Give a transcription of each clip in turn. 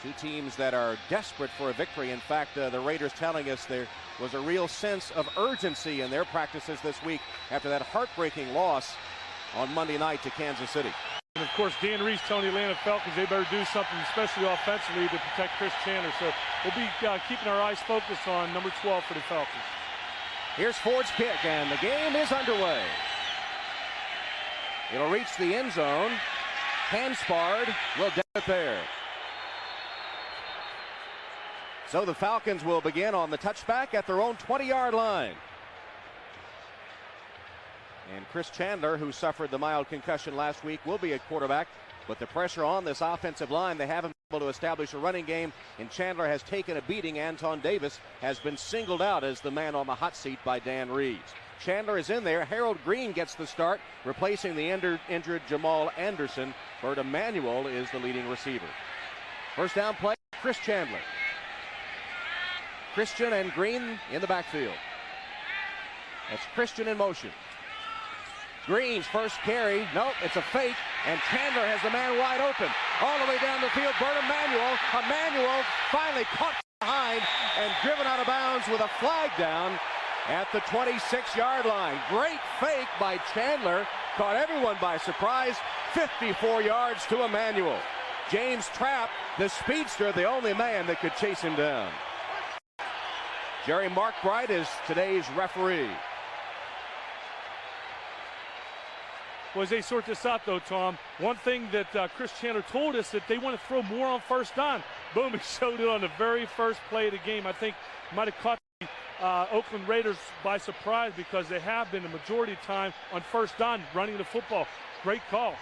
Two teams that are desperate for a victory. In fact, the Raiders telling us there was a real sense of urgency in their practices this week after that heartbreaking loss on Monday night to Kansas City. And of course, Dan Reese telling the Atlanta Falcons they better do something, especially offensively, to protect Chris Chandler. So we'll be keeping our eyes focused on number 12 for the Falcons. Here's Ford's kick, and the game is underway. It'll reach the end zone. Hanspard will dead it there. So the Falcons will begin on the touchback at their own 20-yard line. And Chris Chandler, who suffered the mild concussion last week, will be at quarterback. But the pressure on this offensive line, they haven't been able to establish a running game, and Chandler has taken a beating. Anton Davis has been singled out as the man on the hot seat by Dan Reeves. Chandler is in there. Harold Green gets the start, replacing the injured Jamal Anderson. Bert Emanuel is the leading receiver. First down play, Chris Chandler. Christian and Green in the backfield. That's Christian in motion. Green's first carry. Nope, it's a fake, and Chandler has the man wide open. All the way down the field, Bert Emanuel. Emanuel finally caught behind and driven out of bounds with a flag down at the 26-yard line. Great fake by Chandler. Caught everyone by surprise. 54 yards to Emanuel. James Trapp, the speedster, the only man that could chase him down. Jerry Markbright is today's referee. Well, as they sort this out, though, Tom, one thing that Chris Chandler told us that they want to throw more on first down. Boom, he showed it on the very first play of the game. I think might have caught the Oakland Raiders by surprise because they have been the majority of time on first down running the football. Great call.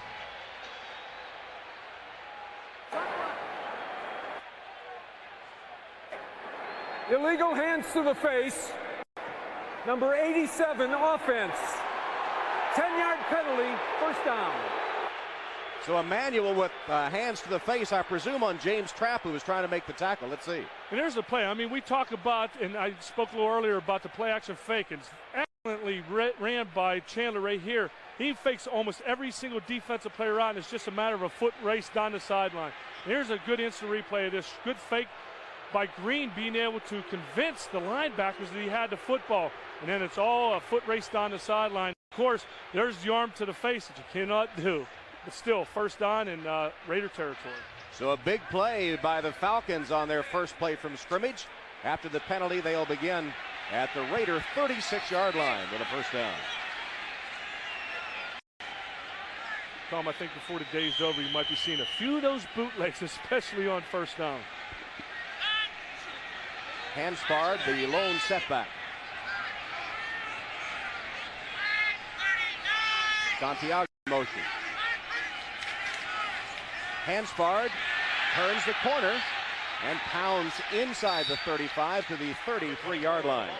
Illegal hands to the face. Number 87, offense. 10-yard penalty, first down. So Emanuel with hands to the face, I presume, on James Trapp, who was trying to make the tackle. Let's see. And there's the play. I mean, we talk about, and I spoke a little earlier about the play action fake. It's excellently ran by Chandler right here. He fakes almost every single defensive player out, and it's just a matter of a foot race down the sideline. And here's a good instant replay of this. Good fake by Green being able to convince the linebackers that he had the football. And then it's all a foot race down the sideline. Of course, there's the arm to the face that you cannot do. But still, first down in Raider territory. So a big play by the Falcons on their first play from scrimmage. After the penalty, they'll begin at the Raider 36-yard line with a first down. Tom, I think before the day's over, you might be seeing a few of those bootlegs, especially on first down. Hanspard, the lone setback. Santiago in motion. Hanspard turns the corner and pounds inside the 35 to the 33-yard line.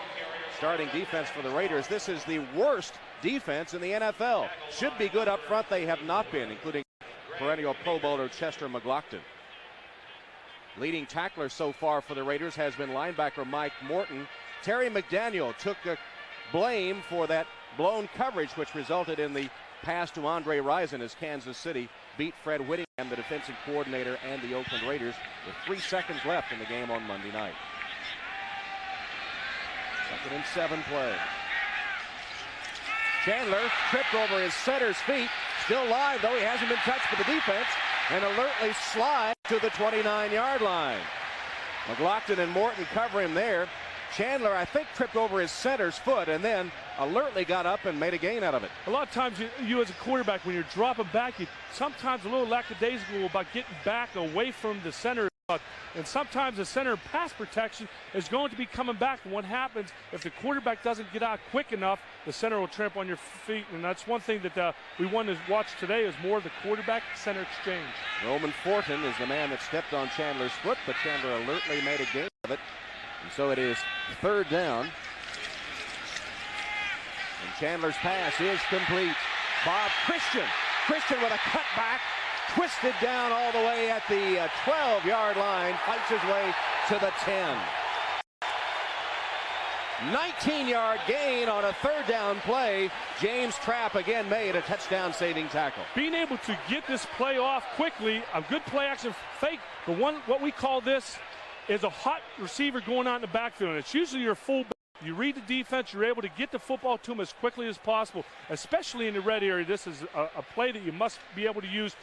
Starting defense for the Raiders. This is the worst defense in the NFL. Should be good up front. They have not been, including perennial Pro Bowler Chester McLaughlin. Leading tackler so far for the Raiders has been linebacker Mike Morton. Terry McDaniel took blame for that blown coverage, which resulted in the pass to Andre Rison as Kansas City beat Fred Whittingham, the defensive coordinator, and the Oakland Raiders with 3 seconds left in the game on Monday night. 2nd and 7 play. Chandler tripped over his center's feet. Still live, though. He hasn't been touched by the defense. And alertly slide to the 29-yard line. McLaughlin and Morton cover him there. Chandler, I think, tripped over his center's foot and then alertly got up and made a gain out of it. A lot of times you as a quarterback, when you're dropping back, you sometimes a little lackadaisical about getting back away from the center. And sometimes the center pass protection is going to be coming back. And what happens if the quarterback doesn't get out quick enough, the center will trample on your feet. And that's one thing that we want to watch today is more of the quarterback-center exchange. Roman Fortin is the man that stepped on Chandler's foot, but Chandler alertly made a gain of it. And so it is 3rd down. And Chandler's pass is complete. Bob Christian with a cutback. Twisted down all the way at the 12-yard line, fights his way to the 10. 19-yard gain on a third down play. James Trapp again made a touchdown-saving tackle. Being able to get this play off quickly, a good play action fake. But what we call this is a hot receiver going out in the backfield. And it's usually your fullback. You read the defense, you're able to get the football to him as quickly as possible, especially in the red area. This is a play that you must be able to use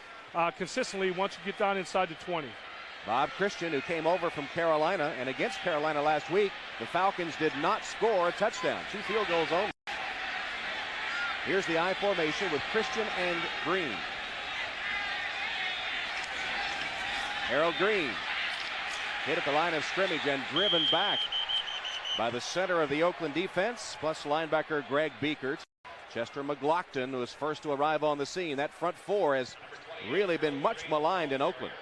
consistently once you get down inside the 20. Bob Christian, who came over from Carolina, and against Carolina last week, the Falcons did not score a touchdown. 2 field goals only. Here's the I formation with Christian and Green. Harold Green hit at the line of scrimmage and driven back by the center of the Oakland defense, plus linebacker Greg Beekert. Chester McLaughlin was first to arrive on the scene. That front four has really been much maligned in Oakland.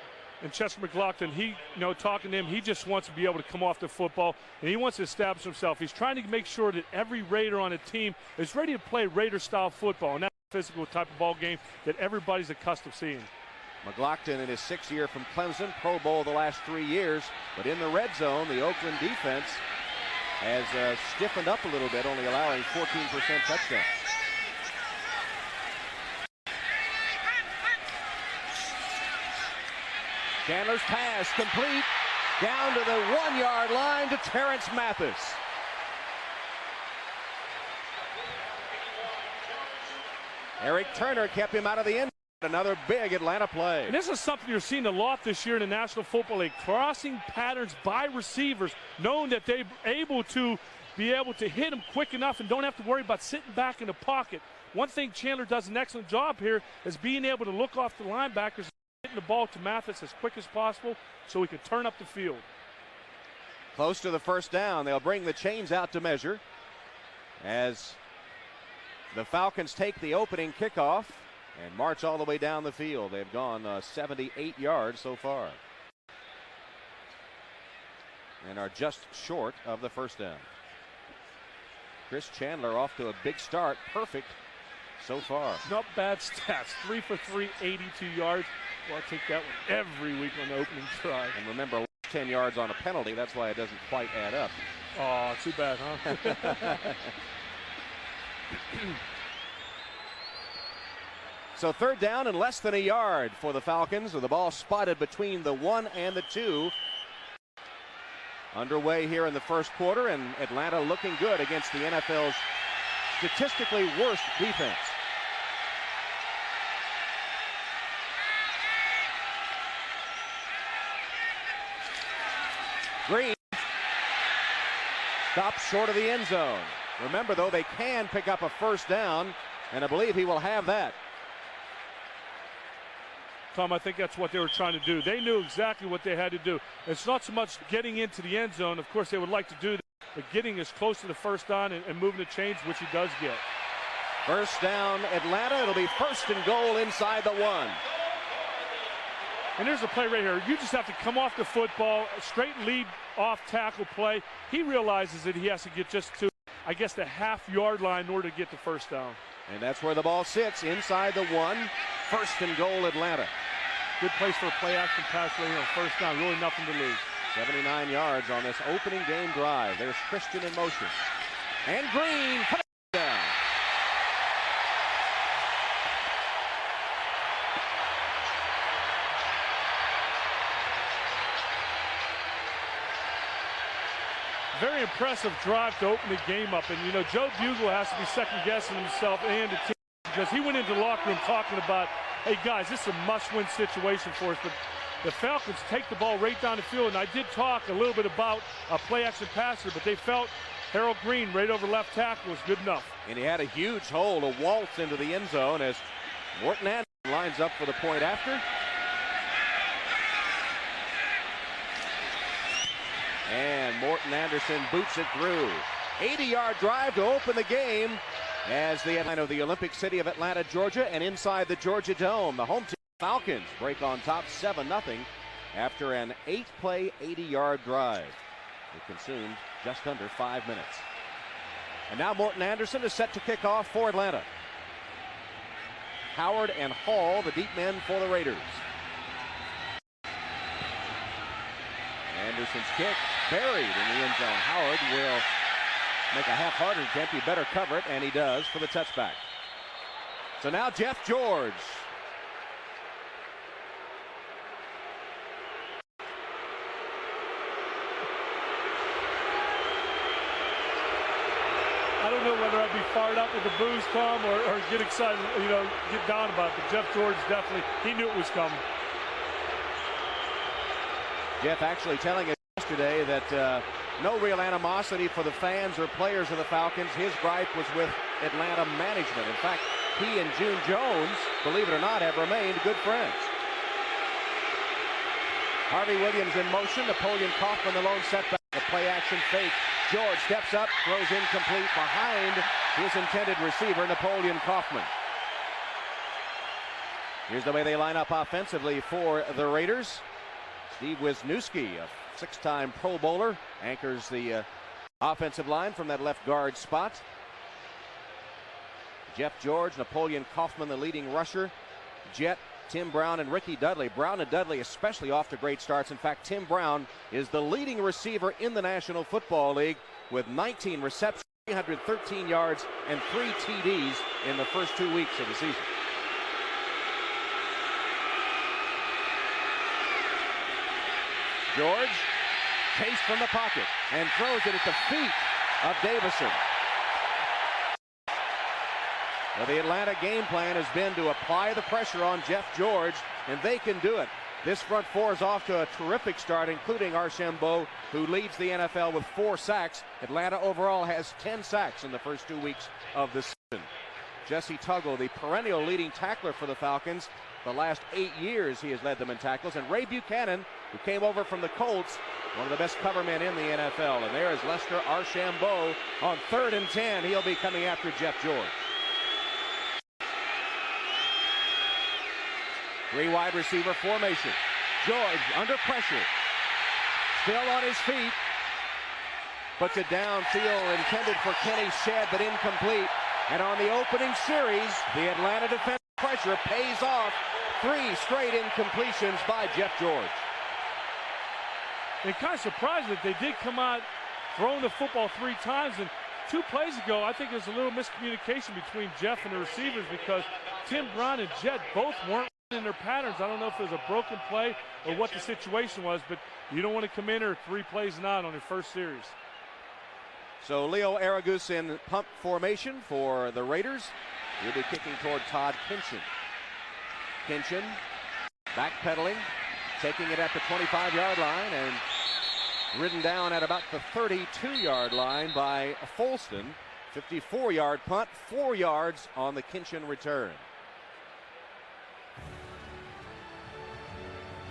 And Chester McLaughlin, talking to him, he just wants to be able to come off the football, and he wants to establish himself. He's trying to make sure that every Raider on a team is ready to play Raider-style football, and that's a physical type of ball game that everybody's accustomed to seeing. McLaughlin in his 6th year from Clemson, Pro Bowl the last 3 years, but in the red zone, the Oakland defense has stiffened up a little bit, only allowing 14% touchdowns. Chandler's pass complete down to the 1-yard line to Terrence Mathis. Eric Turner kept him out of the end. Another big Atlanta play. And this is something you're seeing a lot this year in the National Football League. Crossing patterns by receivers, knowing that they're able to hit them quick enough and don't have to worry about sitting back in the pocket. One thing Chandler does an excellent job here is being able to look off the linebackers, getting the ball to Mathis as quick as possible so he can turn up the field. Close to the first down. They'll bring the chains out to measure as the Falcons take the opening kickoff and march all the way down the field. They've gone 78 yards so far and are just short of the first down. Chris Chandler off to a big start. Perfect so far. Not bad stats. 3 for 3, 82 yards. Well, I'll take that one every week on the opening drive. And remember, 10 yards on a penalty. That's why it doesn't quite add up. Oh, too bad, huh? So third down and less than a yard for the Falcons, with the ball spotted between the 1 and the 2. Underway here in the first quarter, and Atlanta looking good against the NFL's statistically worst defense. Green stops short of the end zone. Remember, though, they can pick up a first down, and I believe he will have that. Tom, I think that's what they were trying to do. They knew exactly what they had to do. It's not so much getting into the end zone. Of course, they would like to do that, but getting as close to the first down and moving the chains, which he does get. First down, Atlanta. It'll be first and goal inside the 1. And there's a play right here. You just have to come off the football, straight lead off tackle play. He realizes that he has to get just to, I guess, the half-yard line in order to get the first down. And that's where the ball sits, inside the 1. First and goal, Atlanta. Good place for a play-action pass right here. First down, really nothing to lose. 79 yards on this opening game drive. There's Christian in motion. And Green, touchdown. Very impressive drive to open the game up. And, Joe Bugel has to be second-guessing himself and the team because he went into the locker room talking about, hey, guys, this is a must-win situation for us. But the Falcons take the ball right down the field. And I did talk a little bit about a play-action passer, but they felt Harold Green right over left tackle was good enough. And he had a huge hole to waltz into the end zone as Morton Anderson lines up for the point after. And Morton Anderson boots it through. 80-yard drive to open the game as the Olympic city of Atlanta, Georgia, and inside the Georgia Dome, the home team Falcons break on top 7-0 after an 8-play, 80-yard drive. It consumed just under 5 minutes. And now Morton Anderson is set to kick off for Atlanta. Howard and Hall, the deep men for the Raiders. Anderson's kick buried in the end zone. Howard will make a half-hearted attempt. He better cover it, and he does for the touchback. So now Jeff George. I don't know whether I'd be fired up with the boos come or get excited, get down about it. But Jeff George definitely, he knew it was coming. Jeff actually telling us yesterday that no real animosity for the fans or players of the Falcons. His gripe was with Atlanta management. In fact, he and June Jones, believe it or not, have remained good friends. Harvey Williams in motion. Napoleon Kaufman, the lone setback. The play action fake. George steps up, throws incomplete behind his intended receiver, Napoleon Kaufman. Here's the way they line up offensively for the Raiders. Steve Wisniewski, a six-time Pro Bowler, anchors the offensive line from that left guard spot. Jeff George, Napoleon Kaufman, the leading rusher. Jet, Tim Brown, and Ricky Dudley. Brown and Dudley especially off to great starts. In fact, Tim Brown is the leading receiver in the National Football League with 19 receptions, 313 yards, and 3 TDs in the first 2 weeks of the season. George, chased from the pocket, and throws it at the feet of Davison. Well, the Atlanta game plan has been to apply the pressure on Jeff George, and they can do it. This front four is off to a terrific start, including Archambault, who leads the NFL with 4 sacks. Atlanta overall has 10 sacks in the first 2 weeks of the season. Jesse Tuggle, the perennial leading tackler for the Falcons. The last 8 years he has led them in tackles. And Ray Buchanan, who came over from the Colts, one of the best cover men in the NFL. And there is Lester Archambault on 3rd and 10. He'll be coming after Jeff George. 3 wide receiver formation. George under pressure. Still on his feet. Puts it downfield, intended for Kenny Shedd, but incomplete. And on the opening series, the Atlanta defensive pressure pays off. 3 straight incompletions by Jeff George. And kind of surprised that they did come out throwing the football 3 times. And 2 plays ago, I think there's a little miscommunication between Jeff and the receivers because Tim Brown and Jet both weren't in their patterns. I don't know if it was a broken play or what the situation was, but you don't want to come in or 3 plays not on your first series. So Leo Aragus in pump formation for the Raiders. He'll be kicking toward Todd Kinchin. Kinchin backpedaling, taking it at the 25-yard line and ridden down at about the 32-yard line by Folston. 54-yard punt, 4 yards on the Kinchin return.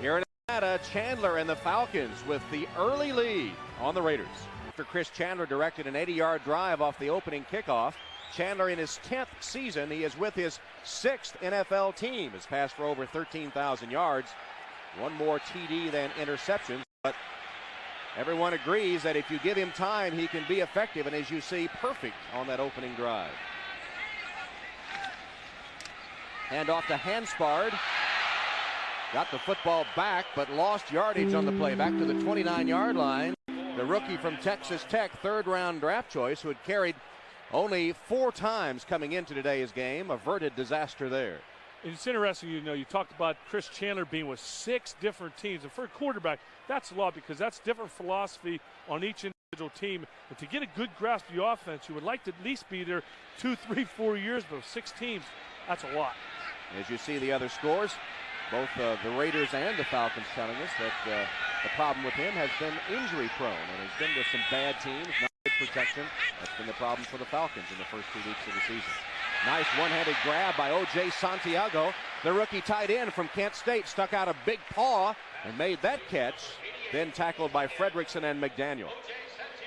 Here in Atlanta, Chandler and the Falcons with the early lead on the Raiders. After Chris Chandler directed an 80-yard drive off the opening kickoff, Chandler in his 10th season, he is with his 6th NFL team. Has passed for over 13,000 yards. 1 more TD than interceptions, but everyone agrees that if you give him time, he can be effective, and as you see, perfect on that opening drive. Hand off to Hanspard. Got the football back, but lost yardage on the play. Back to the 29-yard line. The rookie from Texas Tech, 3rd-round draft choice, who had carried only 4 times coming into today's game. Averted disaster there. It's interesting, you talked about Chris Chandler being with 6 different teams. And for a quarterback, that's a lot because that's different philosophy on each individual team. And to get a good grasp of the offense, you would like to at least be there 2, 3, 4 years, but with 6 teams, that's a lot. As you see the other scores, both the Raiders and the Falcons telling us that the problem with him has been injury prone and has been with some bad teams, not good protection. That's been the problem for the Falcons in the first 2 weeks of the season. Nice one-handed grab by O.J. Santiago. The rookie tight end from Kent State stuck out a big paw and made that catch, then tackled by Fredrickson and McDaniel.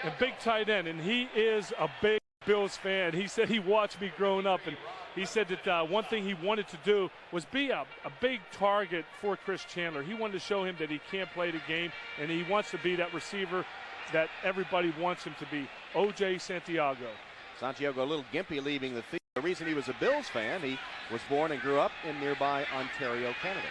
A big tight end, and he is a big Bills fan. He said he watched me growing up, and he said that one thing he wanted to do was be a big target for Chris Chandler. He wanted to show him that he can't play the game, and he wants to be that receiver that everybody wants him to be. O.J. Santiago. Santiago a little gimpy leaving the field. The reason he was a Bills fan, he was born and grew up in nearby Ontario, Canada.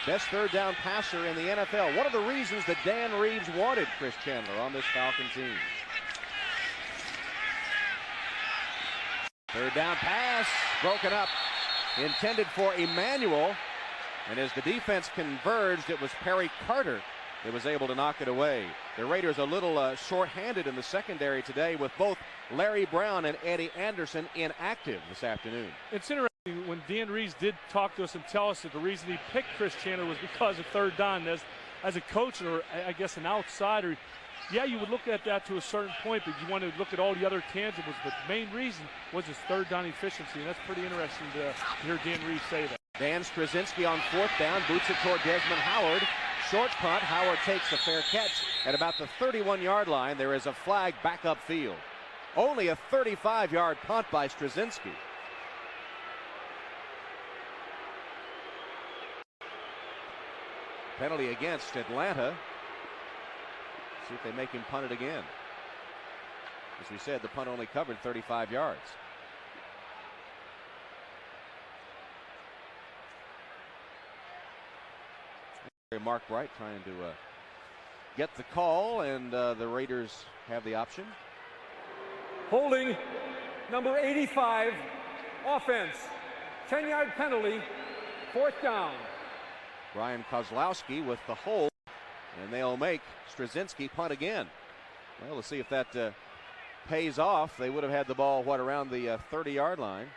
Best 3rd down passer in the NFL. One of the reasons that Dan Reeves wanted Chris Chandler on this Falcon team. Third down pass, broken up, intended for Emmanuel. And as the defense converged, it was Perry Carter that was able to knock it away. The Raiders a little short-handed in the secondary today with both Larry Brown and Eddie Anderson inactive this afternoon. It's interesting when Dan Reeves did talk to us and tell us that the reason he picked Chris Chandler was because of third down. As a coach, or I guess an outsider, yeah, you would look at that to a certain point, but you want to look at all the other tangibles. But the main reason was his third down efficiency, and that's pretty interesting to hear Dan Reeves say that. Dan Straczynski on fourth down, boots it toward Desmond Howard. Short punt, Howard takes a fair catch at about the 31-yard line. There is a flag back upfield. Only a 35-yard punt by Straczynski. Penalty against Atlanta. See if they make him punt it again. As we said, the punt only covered 35 yards. Mark Bright trying to get the call, and the Raiders have the option. Holding number 85, offense. 10-yard penalty, fourth down. Brian Kozlowski with the hold, and they'll make Straczynski punt again. Well, let's see if that pays off. They would have had the ball, around the 30-yard line.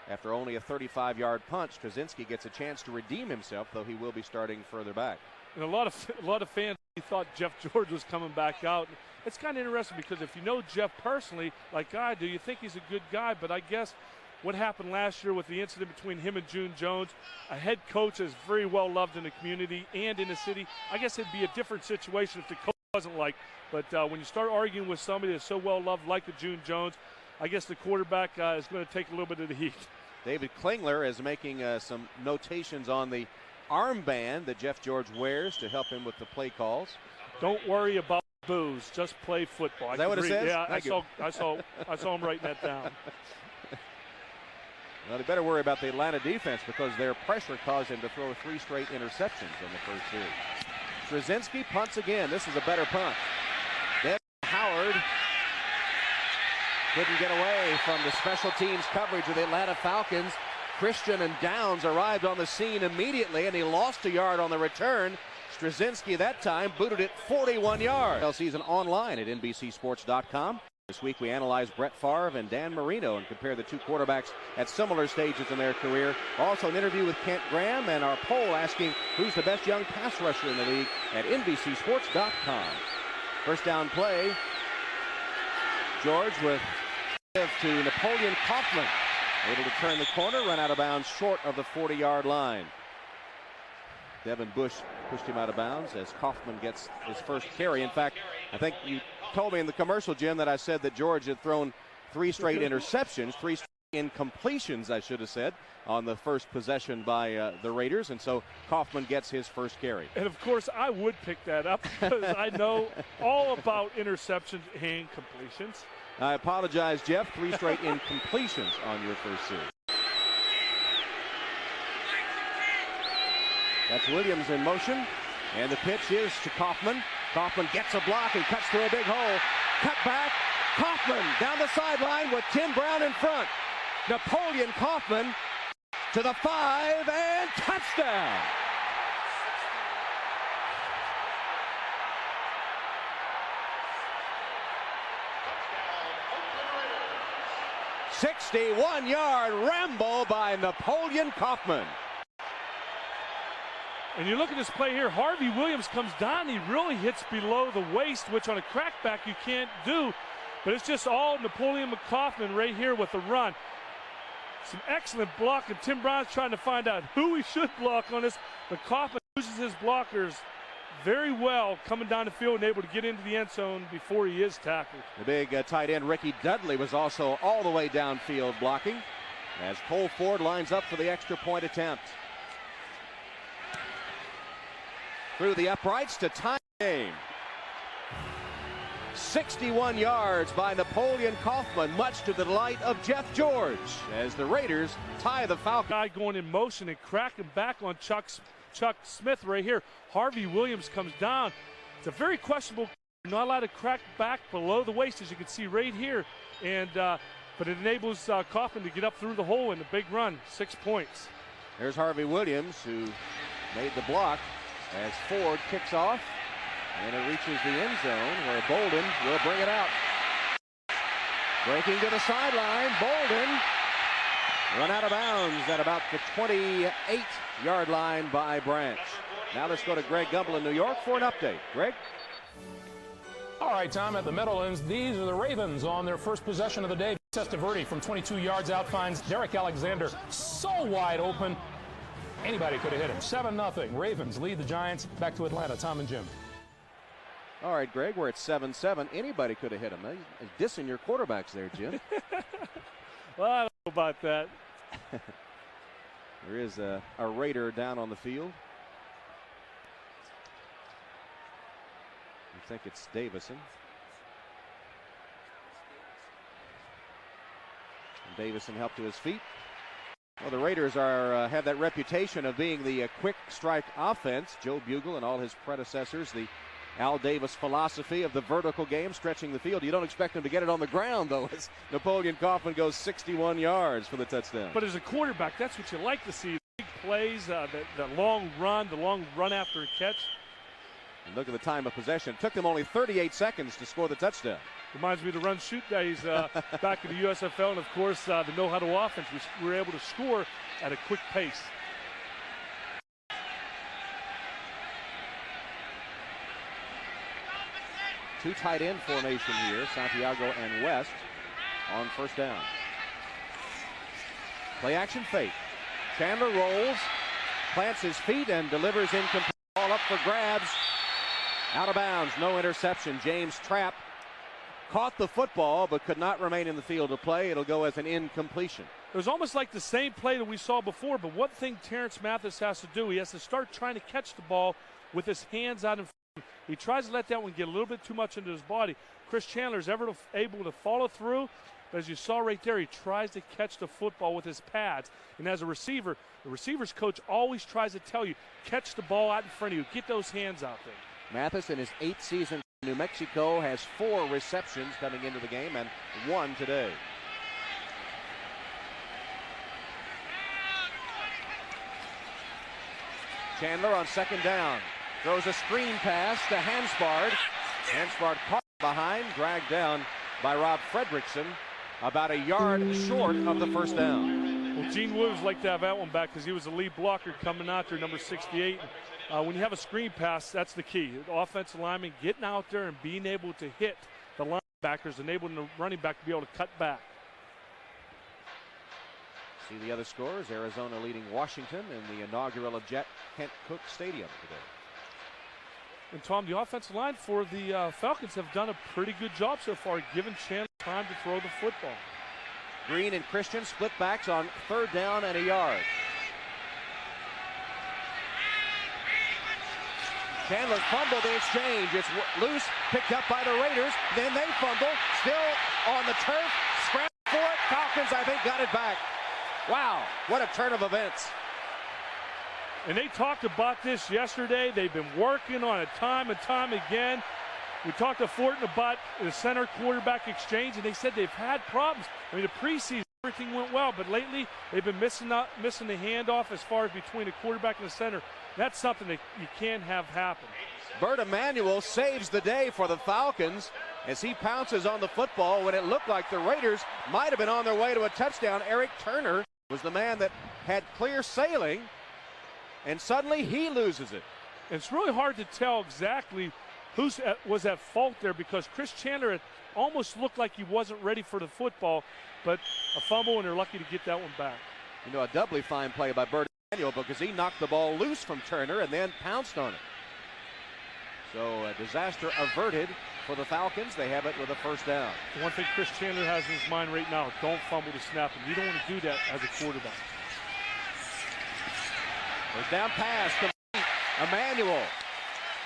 After only a 35-yard punt, Straczynski gets a chance to redeem himself, though he will be starting further back. And a lot of fans thought Jeff George was coming back out. It's kind of interesting because if you know Jeff personally, like I do, you think he's a good guy. But I guess what happened last year with the incident between him and June Jones, a head coach is very well loved in the community and in the city. I guess it'd be a different situation if the coach wasn't like. But when you start arguing with somebody that's so well loved like the June Jones, I guess the quarterback is going to take a little bit of the heat. David Klingler is making some notations on the armband that Jeff George wears to help him with the play calls. Don't worry about booze, just play football. Is that what it says? Yeah, I saw him writing that down. Well, they better worry about the Atlanta defense because their pressure caused him to throw 3 straight interceptions in the first series. Straczynski punts again. This is a better punt. Then Howard couldn't get away from the special teams coverage of the Atlanta Falcons. Christian and Downs arrived on the scene immediately, and he lost a yard on the return. Straczynski that time booted it 41 yards. Season online at NBCSports.com. This week we analyze Brett Favre and Dan Marino and compare the two quarterbacks at similar stages in their career. Also an interview with Kent Graham and our poll asking who's the best young pass rusher in the league at NBCSports.com. First down play. George with to Napoleon Kaufman. Able to turn the corner, run out of bounds short of the 40-yard line. Devin Bush pushed him out of bounds as Kaufman gets his first carry. In fact, I think you told me in the commercial, Jim, that I said that George had thrown 3 straight interceptions, 3 straight incompletions, I should have said, on the first possession by the Raiders. And so Kaufman gets his first carry. And, of course, I would pick that up because I know all about interceptions and completions. I apologize, Jeff. 3 straight incompletions on your first series. That's Williams in motion, and the pitch is to Kaufman. Kaufman gets a block and cuts through a big hole. Cut back. Kaufman down the sideline with Tim Brown in front. Napoleon Kaufman to the 5 and touchdown. "61-yard ramble by Napoleon Kaufman." And you look at this play here, Harvey Williams comes down, he really hits below the waist, which on a crackback you can't do. But it's just all Napoleon Kaufman right here with the run. Some excellent block, and Tim Brown's trying to find out who he should block on this. But Kaufman uses his blockers very well, coming down the field and able to get into the end zone before he is tackled. The big tight end Ricky Dudley was also all the way downfield blocking as Cole Ford lines up for the extra point attempt. Through the uprights to tie the game. 61 yards by Napoleon Kaufman, much to the delight of Jeff George, as the Raiders tie the Falcons. Guy going in motion and cracking back on Chuck Smith right here. Harvey Williams comes down. It's a very questionable, not allowed to crack back below the waist, as you can see right here. And but it enables Kaufman to get up through the hole in the big run. 6 points. There's Harvey Williams, who made the block as Ford kicks off, and it reaches the end zone where Bolden will bring it out. Breaking to the sideline, Bolden run out of bounds at about the 28-yard line by Branch. Now let's go to Greg Gumbel in New York for an update. Greg? All right, Tom, at the Meadowlands, these are the Ravens on their first possession of the day. Testaverde from 22 yards out finds Derek Alexander so wide open. Anybody could have hit him. 7-0. Ravens lead the Giants. Back to Atlanta. Tom and Jim. All right, Greg, we're at 7-7. Anybody could have hit him. He's dissing your quarterbacks there, Jim. Well, I don't know about that. There is a Raider down on the field. I think it's Davison. And Davison helped to his feet. Well, the Raiders have that reputation of being the quick strike offense. Joe Bugle and all his predecessors, the Al Davis philosophy of the vertical game, stretching the field. You don't expect them to get it on the ground, though, as Napoleon Kaufman goes 61 yards for the touchdown. But as a quarterback, that's what you like to see. Big plays, the long run after a catch. And look at the time of possession. It took them only 38 seconds to score the touchdown. Reminds me of the run-shoot days back in the USFL, and, of course, the no-huddle offense. We were able to score at a quick pace. Two tight end formation here, Santiago and West on first down. Play action fake. Chandler rolls, plants his feet, and delivers incomplete. Ball up for grabs. Out of bounds, no interception. James Trapp caught the football but could not remain in the field to play. It'll go as an incompletion. It was almost like the same play that we saw before, but one thing Terrence Mathis has to do, he has to start trying to catch the ball with his hands out in front. He tries to let that one get a little bit too much into his body. Chris Chandler is able to follow through, but as you saw right there, he tries to catch the football with his pads. And as a receiver, the receiver's coach always tries to tell you, catch the ball out in front of you, get those hands out there. Mathis, in his 8th season in New Mexico, has 4 receptions coming into the game and 1 today. Chandler on second down. Throws a screen pass to Hanspard. Hanspard caught behind, dragged down by Rob Fredrickson, about a yard short of the first down. Well, Gene Williams liked to have that one back because he was the lead blocker coming out there, number 68. When you have a screen pass, that's the key. The offensive lineman getting out there and being able to hit the linebackers, enabling the running back to be able to cut back. See the other scores. Arizona leading Washington in the inaugural of Kent Cooke Stadium today. And Tom, the offensive line for the Falcons have done a pretty good job so far, giving Chandler time to throw the football. Green and Christian split backs on third down and a yard. Chandler fumbled the exchange. It's loose, picked up by the Raiders. Then they fumble, still on the turf, scramble for it. Falcons, I think, got it back. Wow, what a turn of events. And they talked about this yesterday. They've been working on it time and time again. We talked to Fortin about the center quarterback exchange, and they said they've had problems. I mean, the preseason, everything went well, but lately they've been missing the handoff as far as between the quarterback and the center. That's something that you can't have happen. Bert Emanuel saves the day for the Falcons as he pounces on the football when it looked like the Raiders might have been on their way to a touchdown. Eric Turner was the man that had clear sailing, and suddenly he loses it. It's really hard to tell exactly who was at fault there because Chris Chandler almost looked like he wasn't ready for the football, but a fumble, and they're lucky to get that one back. You know, a doubly fine play by Bert Emanuel because he knocked the ball loose from Turner and then pounced on it. So a disaster averted for the Falcons. They have it with a first down. The one thing Chris Chandler has in his mind right now, don't fumble the snap, and you don't want to do that as a quarterback. First down pass complete. Emanuel.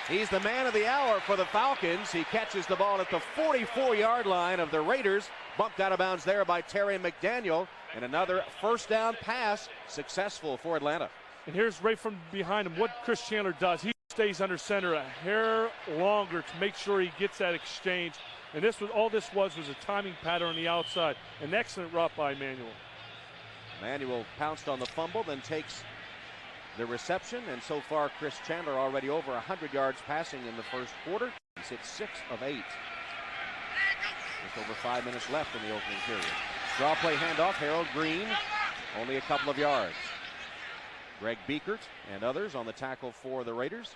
He's the man of the hour for the Falcons. He catches the ball at the 44-yard line of the Raiders. Bumped out of bounds there by Terry McDaniel. And another first down pass successful for Atlanta. And here's right from behind him what Chris Chandler does. He stays under center a hair longer to make sure he gets that exchange. And all this was a timing pattern on the outside. An excellent route by Manuel. Manuel pounced on the fumble, then takes the reception, and so far Chris Chandler already over 100 yards passing in the first quarter. He's hit 6 of 8. Just over 5 minutes left in the opening period. Draw play handoff, Harold Green, only a couple of yards. Greg Beekert and others on the tackle for the Raiders.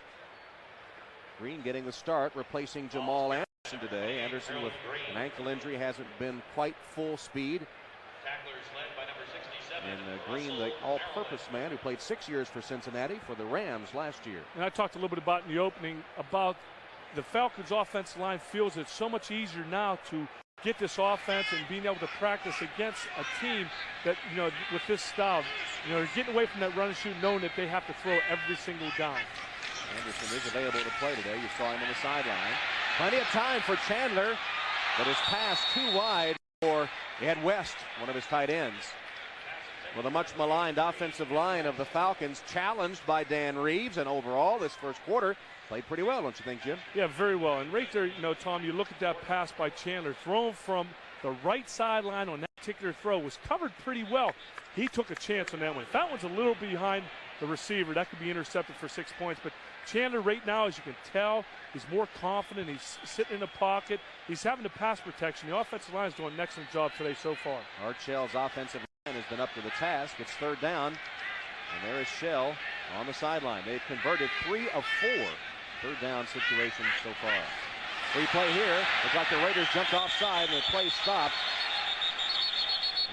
Green getting the start, replacing Jamal Anderson today. Anderson with an ankle injury hasn't been quite full speed. And Green, the all-purpose man who played 6 years for Cincinnati for the Rams last year. And I talked a little bit about in the opening about the Falcons' offensive line feels it's so much easier now to get this offense and being able to practice against a team that, with this style, they're getting away from that run and shoot, knowing that they have to throw every single down. Anderson is available to play today. You saw him on the sideline. Plenty of time for Chandler, but his pass too wide for Ed West, one of his tight ends. With a much maligned offensive line of the Falcons, challenged by Dan Reeves, and overall this first quarter played pretty well, don't you think, Jim? Yeah, very well. And right there, Tom, you look at that pass by Chandler, thrown from the right sideline on that particular throw, was covered pretty well. He took a chance on that one. If that one's a little behind the receiver, that could be intercepted for 6 points. But Chandler right now, as you can tell, he's more confident. He's sitting in the pocket. He's having the pass protection. The offensive line is doing an excellent job today so far. Art Shell's offensive line has been up to the task. It's third down, and there is Shell on the sideline. They've converted 3 of 4 third down situations so far. Replay here. Looks like the Raiders jumped offside and the play stopped.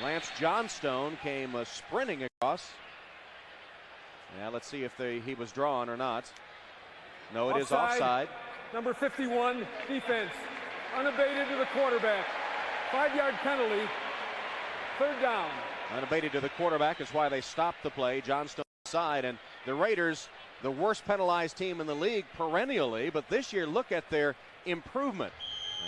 Lance Johnstone came sprinting across. Now let's see if he was drawn or not. No, it is offside. Number 51, defense. Unabated to the quarterback. 5-yard penalty. Third down. Unabated to the quarterback is why they stopped the play. Johnstone side, and the Raiders, the worst penalized team in the league perennially, but this year look at their improvement.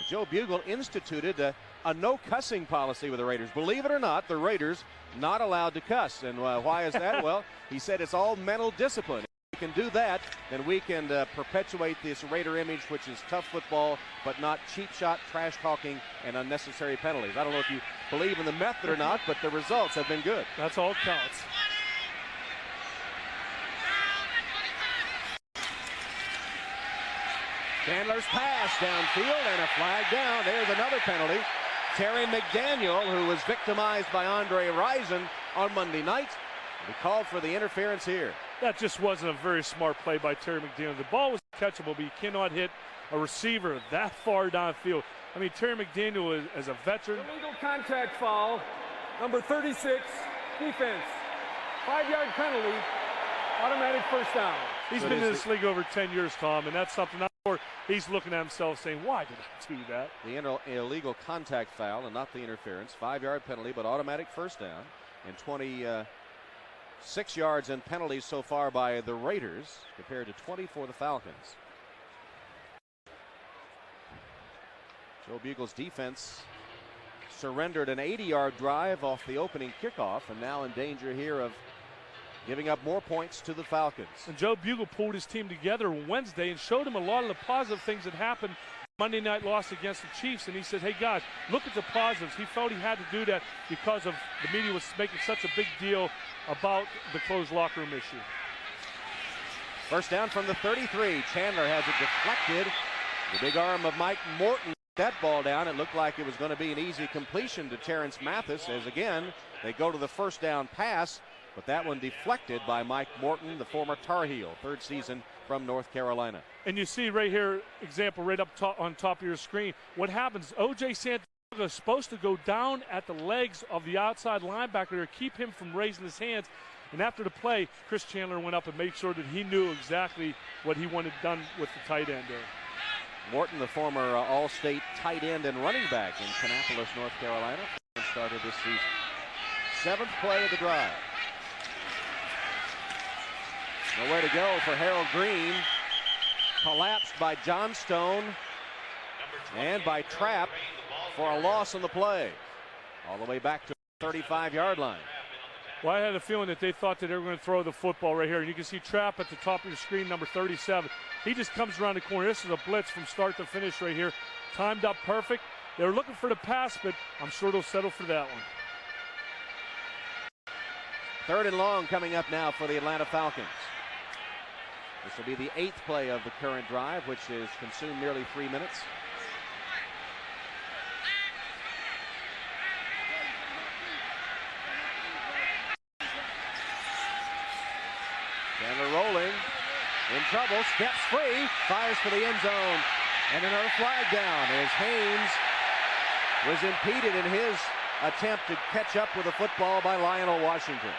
Joe Bugle instituted a no cussing policy with the Raiders. Believe it or not, the Raiders not allowed to cuss. And why is that? Well, he said it's all mental discipline. If we can do that, then we can perpetuate this Raider image, which is tough football, but not cheap shot, trash talking, and unnecessary penalties. I don't know if you believe in the method or not, but the results have been good. That's all counts. Chandler's pass downfield and a flag down. There's another penalty. Terry McDaniel, who was victimized by Andre Rison on Monday night, he called for the interference here. That just wasn't a very smart play by Terry McDaniel. The ball was catchable, but you cannot hit a receiver that far downfield. I mean, Terry McDaniel is, as a veteran. Illegal contact foul. Number 36, defense. 5-yard penalty. Automatic first down. He's been in this league over 10 years, Tom, and that's something he's looking at himself saying, why did I do that? The illegal contact foul and not the interference. 5-yard penalty, but automatic first down. And 26 yards in penalties so far by the Raiders compared to 20 for the Falcons. Joe Bugle's defense surrendered an 80-yard drive off the opening kickoff, and now in danger here of giving up more points to the Falcons. And Joe Bugle pulled his team together Wednesday and showed him a lot of the positive things that happened Monday night loss against the Chiefs. And he said, hey, guys, look at the positives. He felt he had to do that because of the media was making such a big deal about the closed locker room issue. First down from the 33. Chandler has it deflected. The big arm of Mike Morton. That ball down. It looked like it was going to be an easy completion to Terrence Mathis, as again they go to the first down pass, but that one deflected by Mike Morton, the former Tar Heel, third season from North Carolina. And you see right here, example right up top on top of your screen, what happens, O.J. Santiago is supposed to go down at the legs of the outside linebacker to keep him from raising his hands. And after the play, Chris Chandler went up and made sure that he knew exactly what he wanted done with the tight end there. Morton, the former All-State tight end and running back in Kannapolis, North Carolina, started this season. 7th play of the drive. Nowhere to go for Harold Green. Collapsed by Johnstone and by Trapp for a loss on the play. All the way back to the 35-yard line. Well, I had a feeling that they thought that they were going to throw the football right here. And you can see Trapp at the top of your screen, number 37. He just comes around the corner. This is a blitz from start to finish right here. Timed up perfect. They were looking for the pass, but I'm sure they'll settle for that one. 3rd and long coming up now for the Atlanta Falcons. This will be the 8th play of the current drive, which has consumed nearly 3 minutes. Chandler rolling, in trouble, steps free, fires for the end zone, and another flag down as Haynes was impeded in his attempt to catch up with the football by Lionel Washington.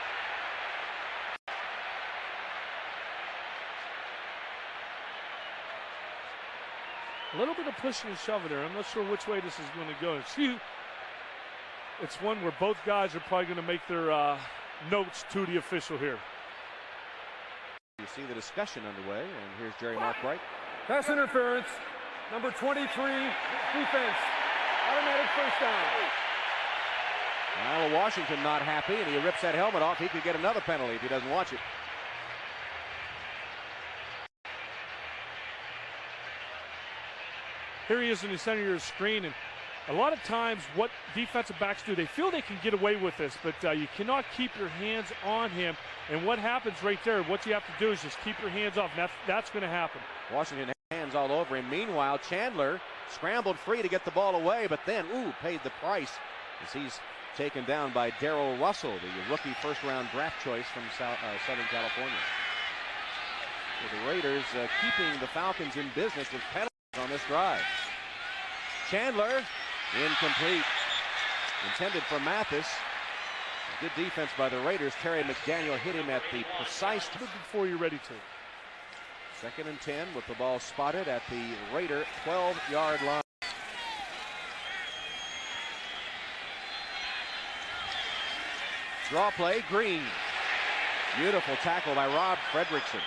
A little bit of pushing and shoving there. I'm not sure which way this is going to go. It's one where both guys are probably going to make their notes to the official here. You see the discussion underway, and here's Jerry Markwright. Pass interference, number 23, defense. Automatic first down. Lionel Washington not happy, and he rips that helmet off. He could get another penalty if he doesn't watch it. Here he is in the center of your screen, and a lot of times what defensive backs do, they feel they can get away with this, but you cannot keep your hands on him. And what happens right there, what you have to do is just keep your hands off, and that's going to happen. Washington hands all over him. Meanwhile, Chandler scrambled free to get the ball away, but then, paid the price as he's taken down by Darrell Russell, the rookie first-round draft choice from Southern California. So the Raiders keeping the Falcons in business with penalties on this drive. Chandler, incomplete. Intended for Mathis. Good defense by the Raiders. Terry McDaniel hit him at the precise time. Before you're ready to. 2nd and 10 with the ball spotted at the Raider 12-yard line. Draw play, Green. Beautiful tackle by Rob Fredrickson.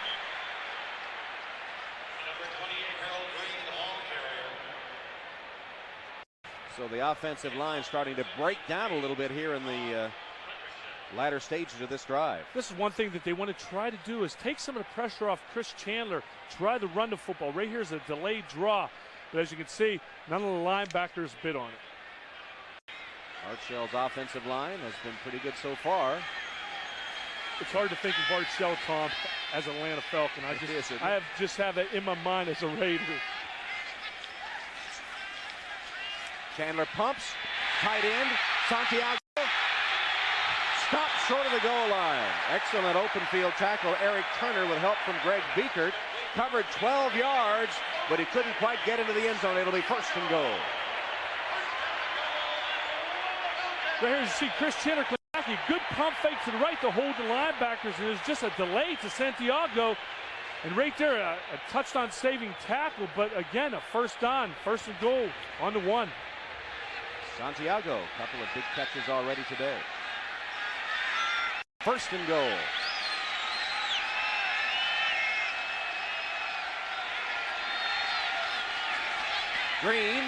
So the offensive line starting to break down a little bit here in the latter stages of this drive. This is one thing that they want to try to do, is take some of the pressure off Chris Chandler, try to run the football. Right here is a delayed draw, but as you can see, none of the linebackers bid on it. Art Shell's offensive line has been pretty good so far. It's hard to think of Art Shell, Tom, as an Atlanta Falcon. I just have that in my mind as a Raider. Chandler pumps, tight end, Santiago, stopped short of the goal line. Excellent open field tackle. Eric Turner with help from Greg Biekert. Covered 12 yards, but he couldn't quite get into the end zone. It'll be 1st and goal. Right here you see Chris Chandler, good pump fake to the right to hold the linebackers, and there's just a delay to Santiago. And right there, a touchdown saving tackle, but again, a 1st down, 1st and goal on the 1. Santiago, a couple of big catches already today. 1st and goal. Green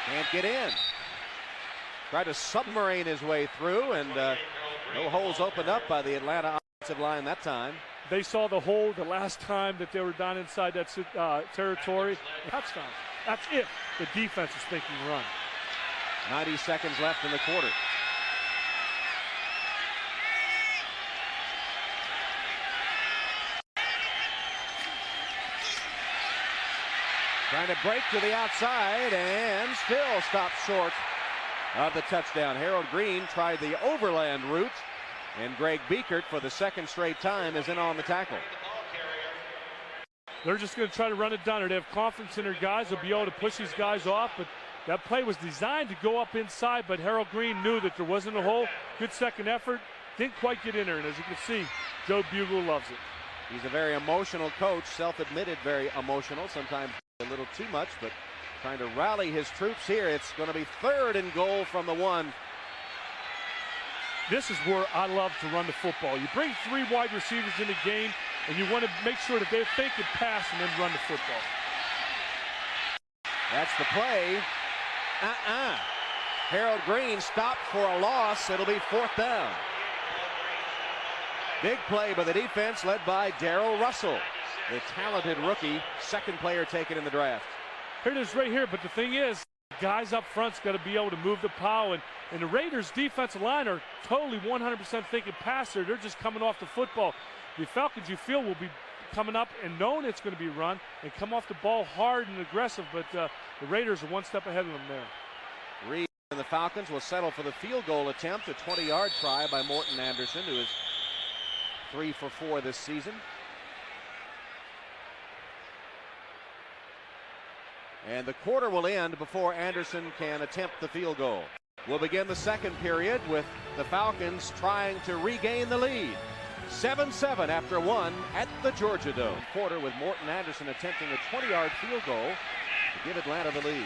can't get in. Tried to submarine his way through, and no holes opened up by the Atlanta offensive line that time. They saw the hole the last time that they were down inside that territory. Touchdown. That's if the defense is thinking run. 90 seconds left in the quarter. Trying to break to the outside and still stopped short of the touchdown. Harold Green tried the overland route, and Greg Biekert for the 2nd straight time is in on the tackle. They're just going to try to run it down. They have confidence in their guys. They'll be able to push these guys off, but that play was designed to go up inside, but Harold Green knew that there wasn't a hole. Good second effort. Didn't quite get in there, and as you can see, Joe Bugle loves it. He's a very emotional coach, self-admitted very emotional, sometimes a little too much, but trying to rally his troops here. It's going to be 3rd and goal from the 1. This is where I love to run the football. You bring 3 wide receivers in the game, and you want to make sure that they think and pass and then run the football. That's the play. Harold Green stopped for a loss. It'll be 4th down. Big play by the defense led by Darrell Russell, the talented rookie, second player taken in the draft. Here it is right here, but the thing is, guys up front's got to be able to move the pile, and the Raiders' defensive line are totally 100% thinking passer. They're just coming off the football. The Falcons, you feel, will be coming up and knowing it's going to be run and come off the ball hard and aggressive, but the Raiders are one step ahead of them there. Reed and the Falcons will settle for the field goal attempt, a 20-yard try by Morton Anderson, who is 3 for 4 this season. And the quarter will end before Anderson can attempt the field goal. We'll begin the second period with the Falcons trying to regain the lead. 7-7 after 1 at the Georgia Dome. Quarter with Morton Anderson attempting a 20-yard field goal to give Atlanta the lead.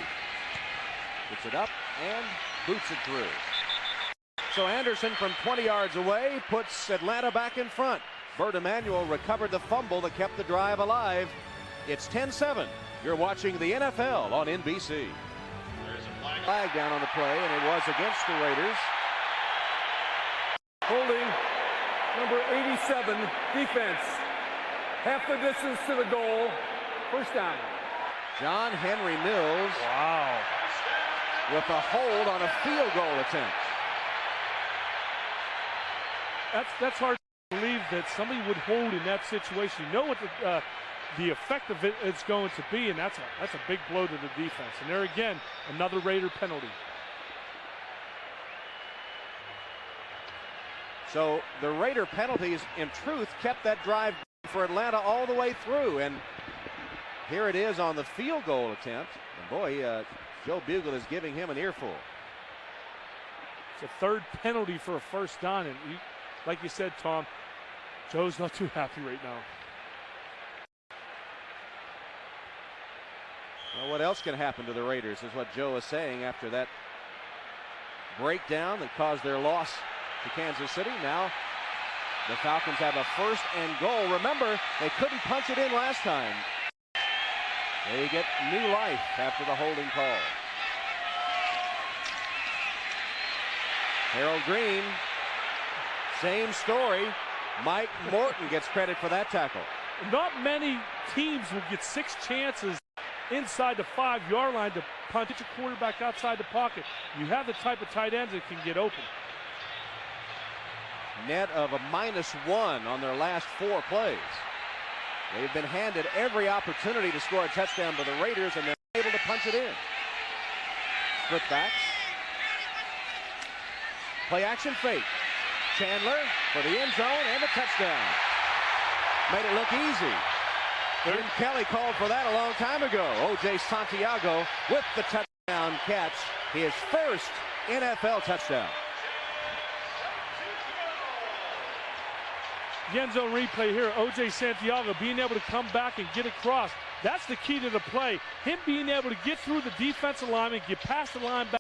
Gets it up and boots it through. So Anderson from 20 yards away puts Atlanta back in front. Bert Emanuel recovered the fumble that kept the drive alive. It's 10-7. You're watching the NFL on NBC. There's a flag down on the play, and it was against the Raiders. Holding number 87, defense. Half the distance to the goal. First down. John Henry Mills. Wow. With a hold on a field goal attempt. That's hard to believe that somebody would hold in that situation. You know what the effect of it is going to be, and that's a big blow to the defense. And there again, another Raider penalty. So the Raider penalties, in truth, kept that drive for Atlanta all the way through. And here it is on the field goal attempt. And boy, Joe Bugle is giving him an earful. It's a third penalty for a first down, and like you said, Tom, Joe's not too happy right now. Well, what else can happen to the Raiders is what Joe is saying after that breakdown that caused their loss to Kansas City. Now the Falcons have a 1st and goal. Remember, they couldn't punch it in last time. They get new life after the holding call. Harold Green, same story. Mike Morton gets credit for that tackle. Not many teams will get 6 chances inside the 5-yard line to punch your quarterback outside the pocket. You have the type of tight ends that can get open. Net of a -1 on their last 4 plays. They've been handed every opportunity to score a touchdown by the Raiders, and they're able to punch it in. Split backs. Play action fake. Chandler for the end zone and a touchdown. Made it look easy. Jim Kelly called for that a long time ago. O.J. Santiago with the touchdown catch. His first NFL touchdown. The end zone replay here. O.J. Santiago being able to come back and get across. That's the key to the play. Him being able to get through the defensive lineman, get past the linebacker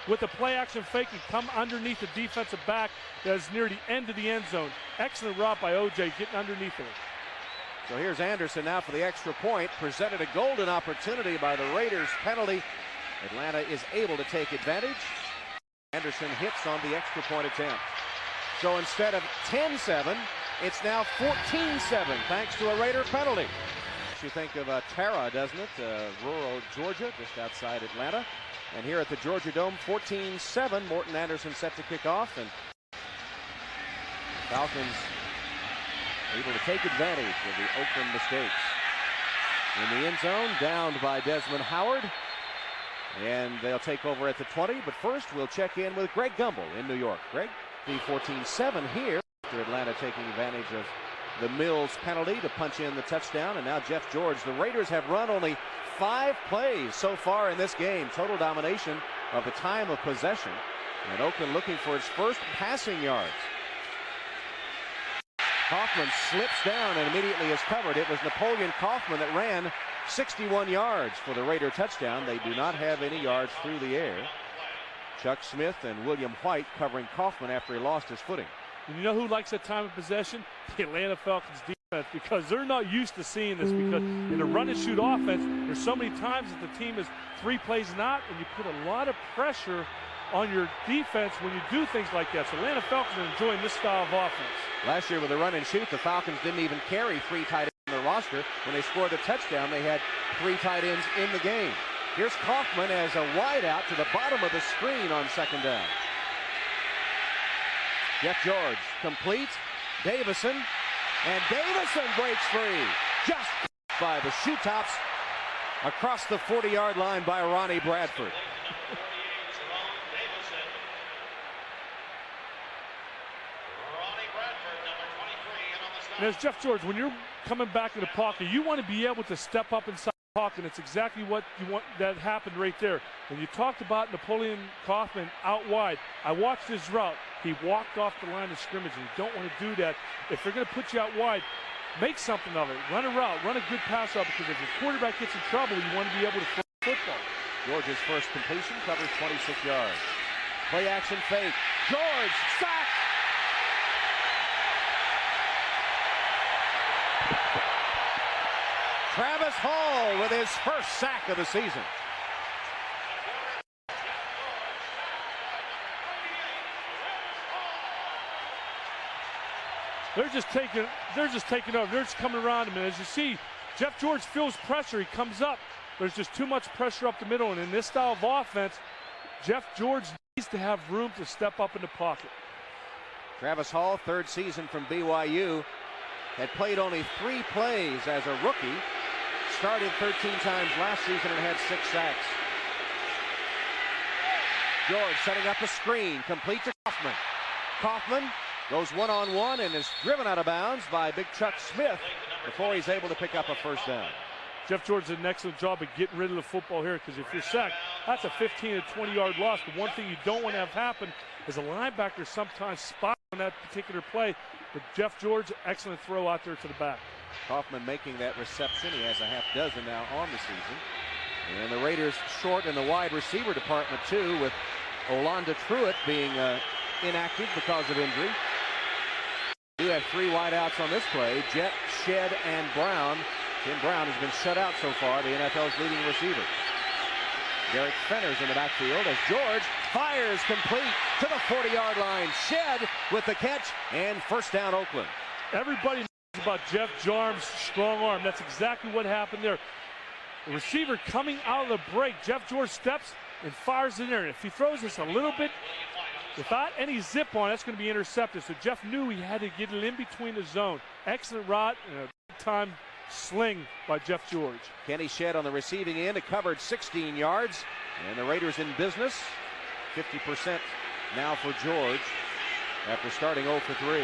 with a play action fake and come underneath the defensive back that is near the end of the end zone. Excellent route by O.J. getting underneath it. So here's Anderson now for the extra point. Presented a golden opportunity by the Raiders penalty. Atlanta is able to take advantage. Anderson hits on the extra point attempt. So instead of 10-7, it's now 14-7 thanks to a Raider penalty. You think of Tara, doesn't it? Rural Georgia, just outside Atlanta. And here at the Georgia Dome, 14-7. Morton Anderson set to kick off, and Falcons able to take advantage of the Oakland mistakes. In the end zone, downed by Desmond Howard. And they'll take over at the 20. But first, we'll check in with Greg Gumbel in New York. Greg, the 14-7 here after Atlanta taking advantage of the Mills penalty to punch in the touchdown. And now Jeff George. The Raiders have run only 5 plays so far in this game. Total domination of the time of possession. And Oakland looking for its first passing yards. Kaufman slips down and immediately is covered. It was Napoleon Kaufman that ran 61 yards for the Raider touchdown. They do not have any yards through the air. Chuck Smith and William White covering Kaufman after he lost his footing. And you know who likes that time of possession? The Atlanta Falcons defense, because they're not used to seeing this, because in a run and shoot offense, there's so many times that the team is 3 plays and out, and you put a lot of pressure on your defense when you do things like that. So Atlanta Falcons are enjoying this style of offense. Last year with the run and shoot, the Falcons didn't even carry 3 tight ends on their roster. When they scored a touchdown, they had 3 tight ends in the game. Here's Kaufman as a wide out to the bottom of the screen on 2nd down. Jeff George complete. Davison, and Davison breaks free. Just by the shoe tops across the 40-yard line by Ronnie Bradford. And as Jeff George, when you're coming back in the pocket, you want to be able to step up inside the pocket. It's exactly what you want that happened right there. And you talked about Napoleon Kaufman out wide. I watched his route. He walked off the line of scrimmage, and you don't want to do that. If they're going to put you out wide, make something of it. Run a route, run a good pass out, because if your quarterback gets in trouble, you want to be able to throw the football. George's first completion covers 26 yards. Play action fake. George, sack! Travis Hall with his first sack of the season. They're just taking over. They're just coming around him. And as you see, Jeff George feels pressure. He comes up. There's just too much pressure up the middle. And in this style of offense, Jeff George needs to have room to step up in the pocket. Travis Hall, 3rd season from BYU, had played only 3 plays as a rookie. Started 13 times last season and had 6 sacks. George setting up a screen, complete to Kaufman. Kaufman goes one-on-one and is driven out of bounds by Big Chuck Smith before he's able to pick up a first down. Jeff George did an excellent job of getting rid of the football here, because if you're sacked, that's a 15 to 20-yard loss. The one thing you don't want to have happen is a linebacker sometimes spot on that particular play. But Jeff George, excellent throw out there to the back. Kaufman making that reception. He has a half dozen now on the season. And the Raiders short in the wide receiver department too, with Olanda Truitt being inactive because of injury. You have 3 wideouts on this play: Jet, Shed, and Brown. Tim Brown has been shut out so far, the NFL's leading receiver. Derek Fenner's in the backfield as George fires complete to the 40-yard line. Shed with the catch, and first down Oakland. Everybody knows about Jeff Jarm's strong arm. That's exactly what happened there. The receiver coming out of the break, Jeff George steps and fires in there. And if he throws this a little bit without any zip on, that's going to be intercepted. So Jeff knew he had to get it in between the zone. Excellent route and a big-time sling by Jeff George. Kenny Shed on the receiving end, it covered 16 yards, and the Raiders in business. 50% now for George after starting 0 for 3.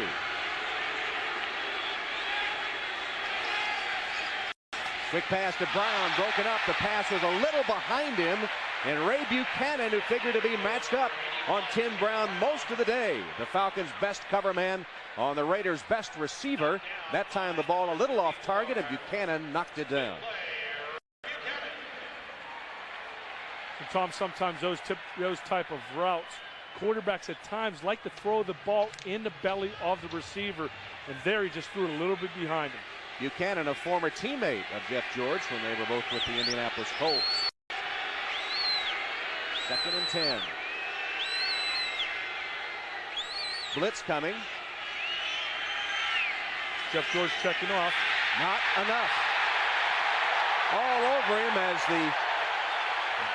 Quick pass to Brown, broken up. The pass was a little behind him, and Ray Buchanan, who figured to be matched up on Tim Brown most of the day. The Falcons' best cover man on the Raiders' best receiver. That time the ball a little off target, and Buchanan knocked it down. And Tom, sometimes those type of routes, quarterbacks at times like to throw the ball in the belly of the receiver, and there he just threw it a little bit behind him. Buchanan, a former teammate of Jeff George when they were both with the Indianapolis Colts. 2nd and 10. Blitz coming. Jeff George checking off. Not enough. All over him as the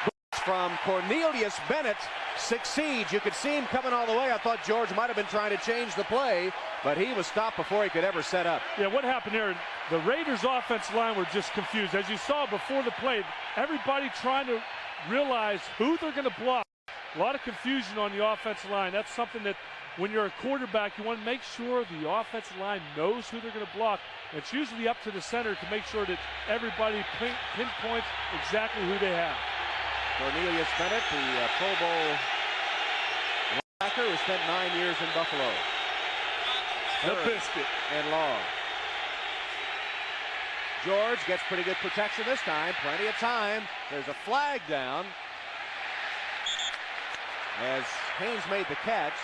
blitz from Cornelius Bennett succeeds. You could see him coming all the way. I thought George might have been trying to change the play, but he was stopped before he could ever set up. Yeah, what happened here, the Raiders' offensive line were just confused. As you saw before the play, everybody trying to realize who they're going to block. A lot of confusion on the offensive line. That's something that when you're a quarterback, you want to make sure the offensive line knows who they're going to block. It's usually up to the center to make sure that everybody pinpoints exactly who they have. Cornelius Bennett, the Pro Bowl linebacker who spent 9 years in Buffalo. The biscuit. And long. George gets pretty good protection this time. Plenty of time. There's a flag down as Haynes made the catch.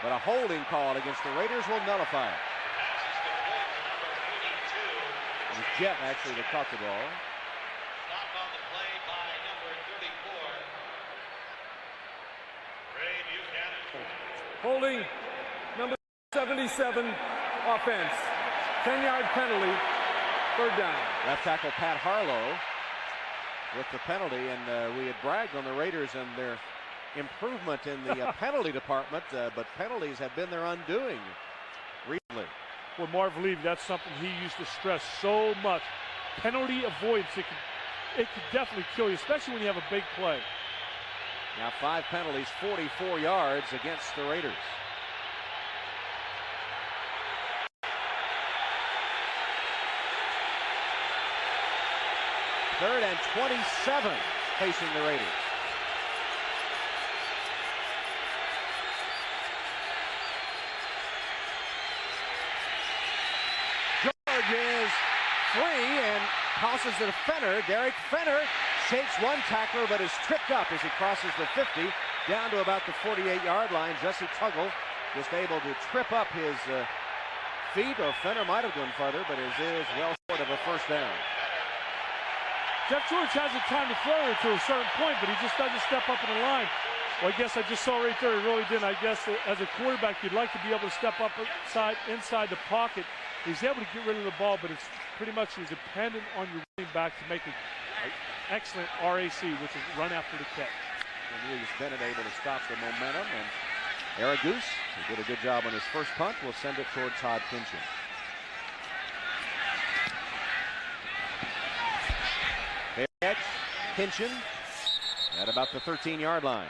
But a holding call against the Raiders will nullify it. It was Jet actually that caught the ball. Stop on the play by number 34. Ray Buchanan. Holding number 77 offense. 10-yard penalty. Third down. Left tackle Pat Harlow with the penalty, and we had bragged on the Raiders and their improvement in the penalty department, but penalties have been their undoing recently. Well, Marv Levy, that's something he used to stress so much. Penalty avoidance, it could definitely kill you, especially when you have a big play. Now 5 penalties, 44 yards against the Raiders. Third and 27 facing the Raiders. George is free and tosses to Fenner. Derek Fenner shakes one tackler but is tripped up as he crosses the 50 down to about the 48-yard line. Jesse Tuggle just able to trip up his feet, or Fenner might have gone further, but his is well short of a first down. Jeff George has the time to throw it to a certain point, but he just doesn't step up in the line. Well, I guess I just saw right there, he really didn't. I guess as a quarterback, you'd like to be able to step up inside the pocket. He's able to get rid of the ball, but it's pretty much you're dependent on your running back to make an excellent RAC, which is run after the catch. And Williams Bennett able to stop the momentum, and Aragoose, who did a good job on his first punt, will send it toward Todd Kinchin. Catch, Kinchin at about the 13-yard line.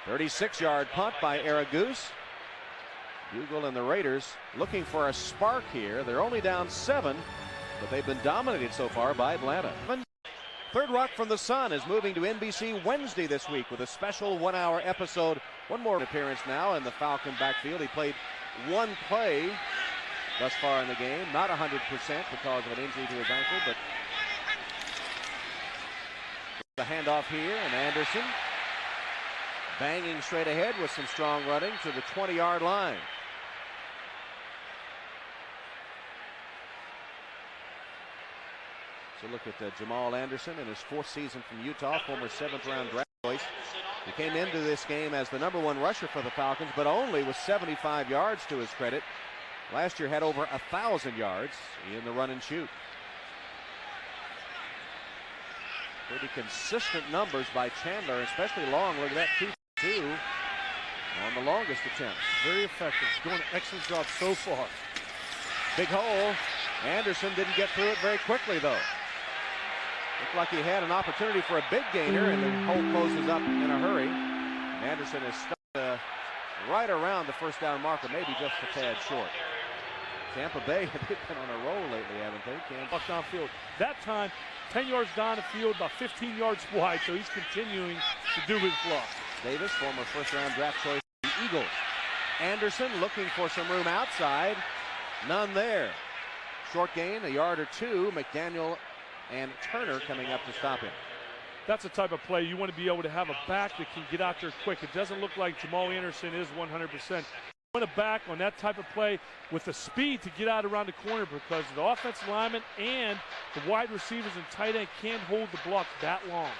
36-yard punt by Aragoose. Bugle and the Raiders looking for a spark here. They're only down 7, but they've been dominated so far by Atlanta. Third Rock from the Sun is moving to NBC Wednesday this week with a special 1-hour episode. One more appearance now in the Falcon backfield. He played one play thus far in the game, not 100% because of an injury to his ankle, but the handoff here, and Anderson banging straight ahead with some strong running to the 20-yard line. So look at Jamal Anderson in his 4th season from Utah, former 7th-round draft choice. He came into this game as the #1 rusher for the Falcons, but only with 75 yards to his credit. Last year had over 1,000 yards in the run and shoot. Pretty consistent numbers by Chandler, especially long. Look at that, 2-2 on the longest attempt. Very effective. Doing an excellent job so far. Big hole. Anderson didn't get through it very quickly, though. Looked like he had an opportunity for a big gainer, and the hole closes up in a hurry. And Anderson is stuck right around the first down marker, maybe just a tad short. Tampa Bay, they've been on a roll lately, haven't they? Walk downfield. That time, 10 yards down the field, about 15 yards wide, so he's continuing to do his block. Davis, former 1st-round draft choice for the Eagles. Anderson looking for some room outside. None there. Short gain, a yard or two. McDaniel and Turner coming up to stop him. That's the type of play you want to be able to have a back that can get out there quick. It doesn't look like Jamal Anderson is 100%. You want a back on that type of play with the speed to get out around the corner, because the offensive lineman and the wide receivers and tight end can't hold the block that long.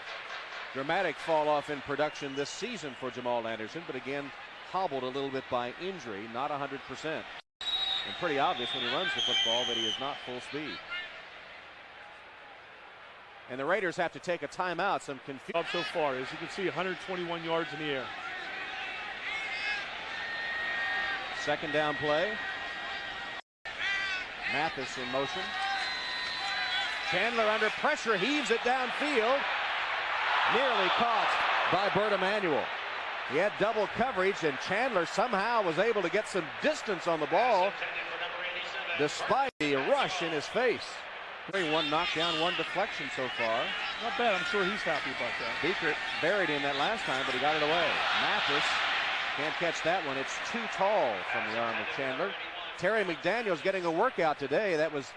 Dramatic fall off in production this season for Jamal Anderson, but again hobbled a little bit by injury, not 100%. And pretty obvious when he runs the football that he is not full speed. And the Raiders have to take a timeout. Some confusion so far, as you can see, 121 yards in the air. Second down play. Mathis in motion. Chandler under pressure, heaves it downfield. Nearly caught by Bert Emanuel. He had double coverage, and Chandler somehow was able to get some distance on the ball despite the rush in his face. One knockdown, one deflection so far. Not bad. I'm sure he's happy about that. Beaker buried him that last time, but he got it away. Mathis can't catch that one. It's too tall from the arm of Chandler. Terry McDaniel's getting a workout today. That was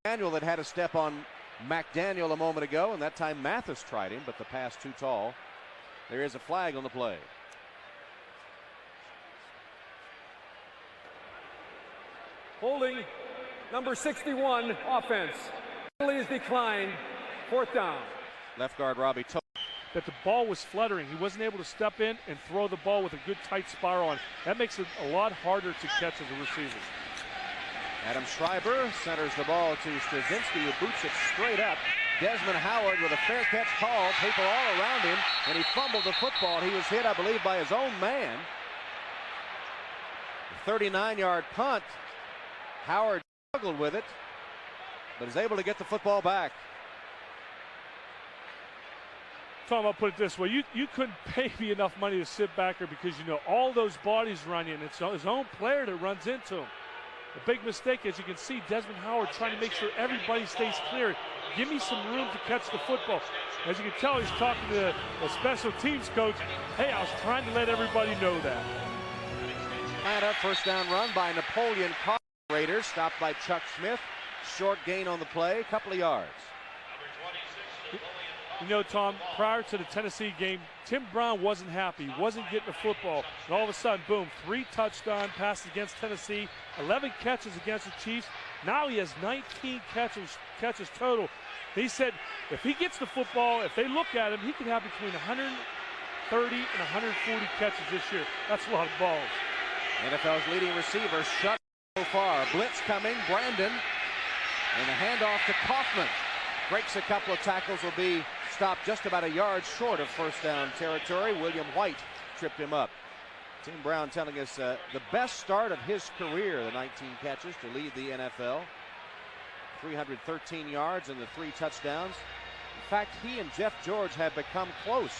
Emanuel that had a step on McDaniel a moment ago, and that time Mathis tried him, but the pass too tall. There is a flag on the play. Holding number 61, offense. Penalty is declined. 4th down. Left guard Robbie Tote that the ball was fluttering. He wasn't able to step in and throw the ball with a good tight spiral on. That makes it a lot harder to catch as a receiver. Adam Schreiber centers the ball to Straczynski, who boots it straight up. Desmond Howard with a fair catch call, people all around him, and he fumbled the football. He was hit, I believe, by his own man. 39-yard punt. Howard struggled with it, but is able to get the football back. Tom, I'll put it this way. You couldn't pay me enough money to sit back here because you know all those bodies run in. It's his own player that runs into him. A big mistake, as you can see, Desmond Howard trying to make sure everybody stays clear. Give me some room to catch the football. As you can tell, he's talking to the special teams coach. Hey, I was trying to let everybody know that. And a first down run by Napoleon Carter. Raiders stopped by Chuck Smith. Short gain on the play, a couple of yards. You know, Tom, prior to the Tennessee game, Tim Brown wasn't happy. He wasn't getting the football. And all of a sudden, boom, 3 touchdown passes against Tennessee, 11 catches against the Chiefs. Now he has 19 catches total. He said if he gets the football, if they look at him, he could have between 130 and 140 catches this year. That's a lot of balls. NFL's leading receiver shut so far. Blitz coming, Brandon, and a handoff to Kaufman. Breaks a couple of tackles, will be stopped just about a yard short of first down territory. William White tripped him up. Tim Brown telling us the best start of his career, the 19 catches to lead the NFL. 313 yards and the 3 touchdowns. In fact, he and Jeff George have become close.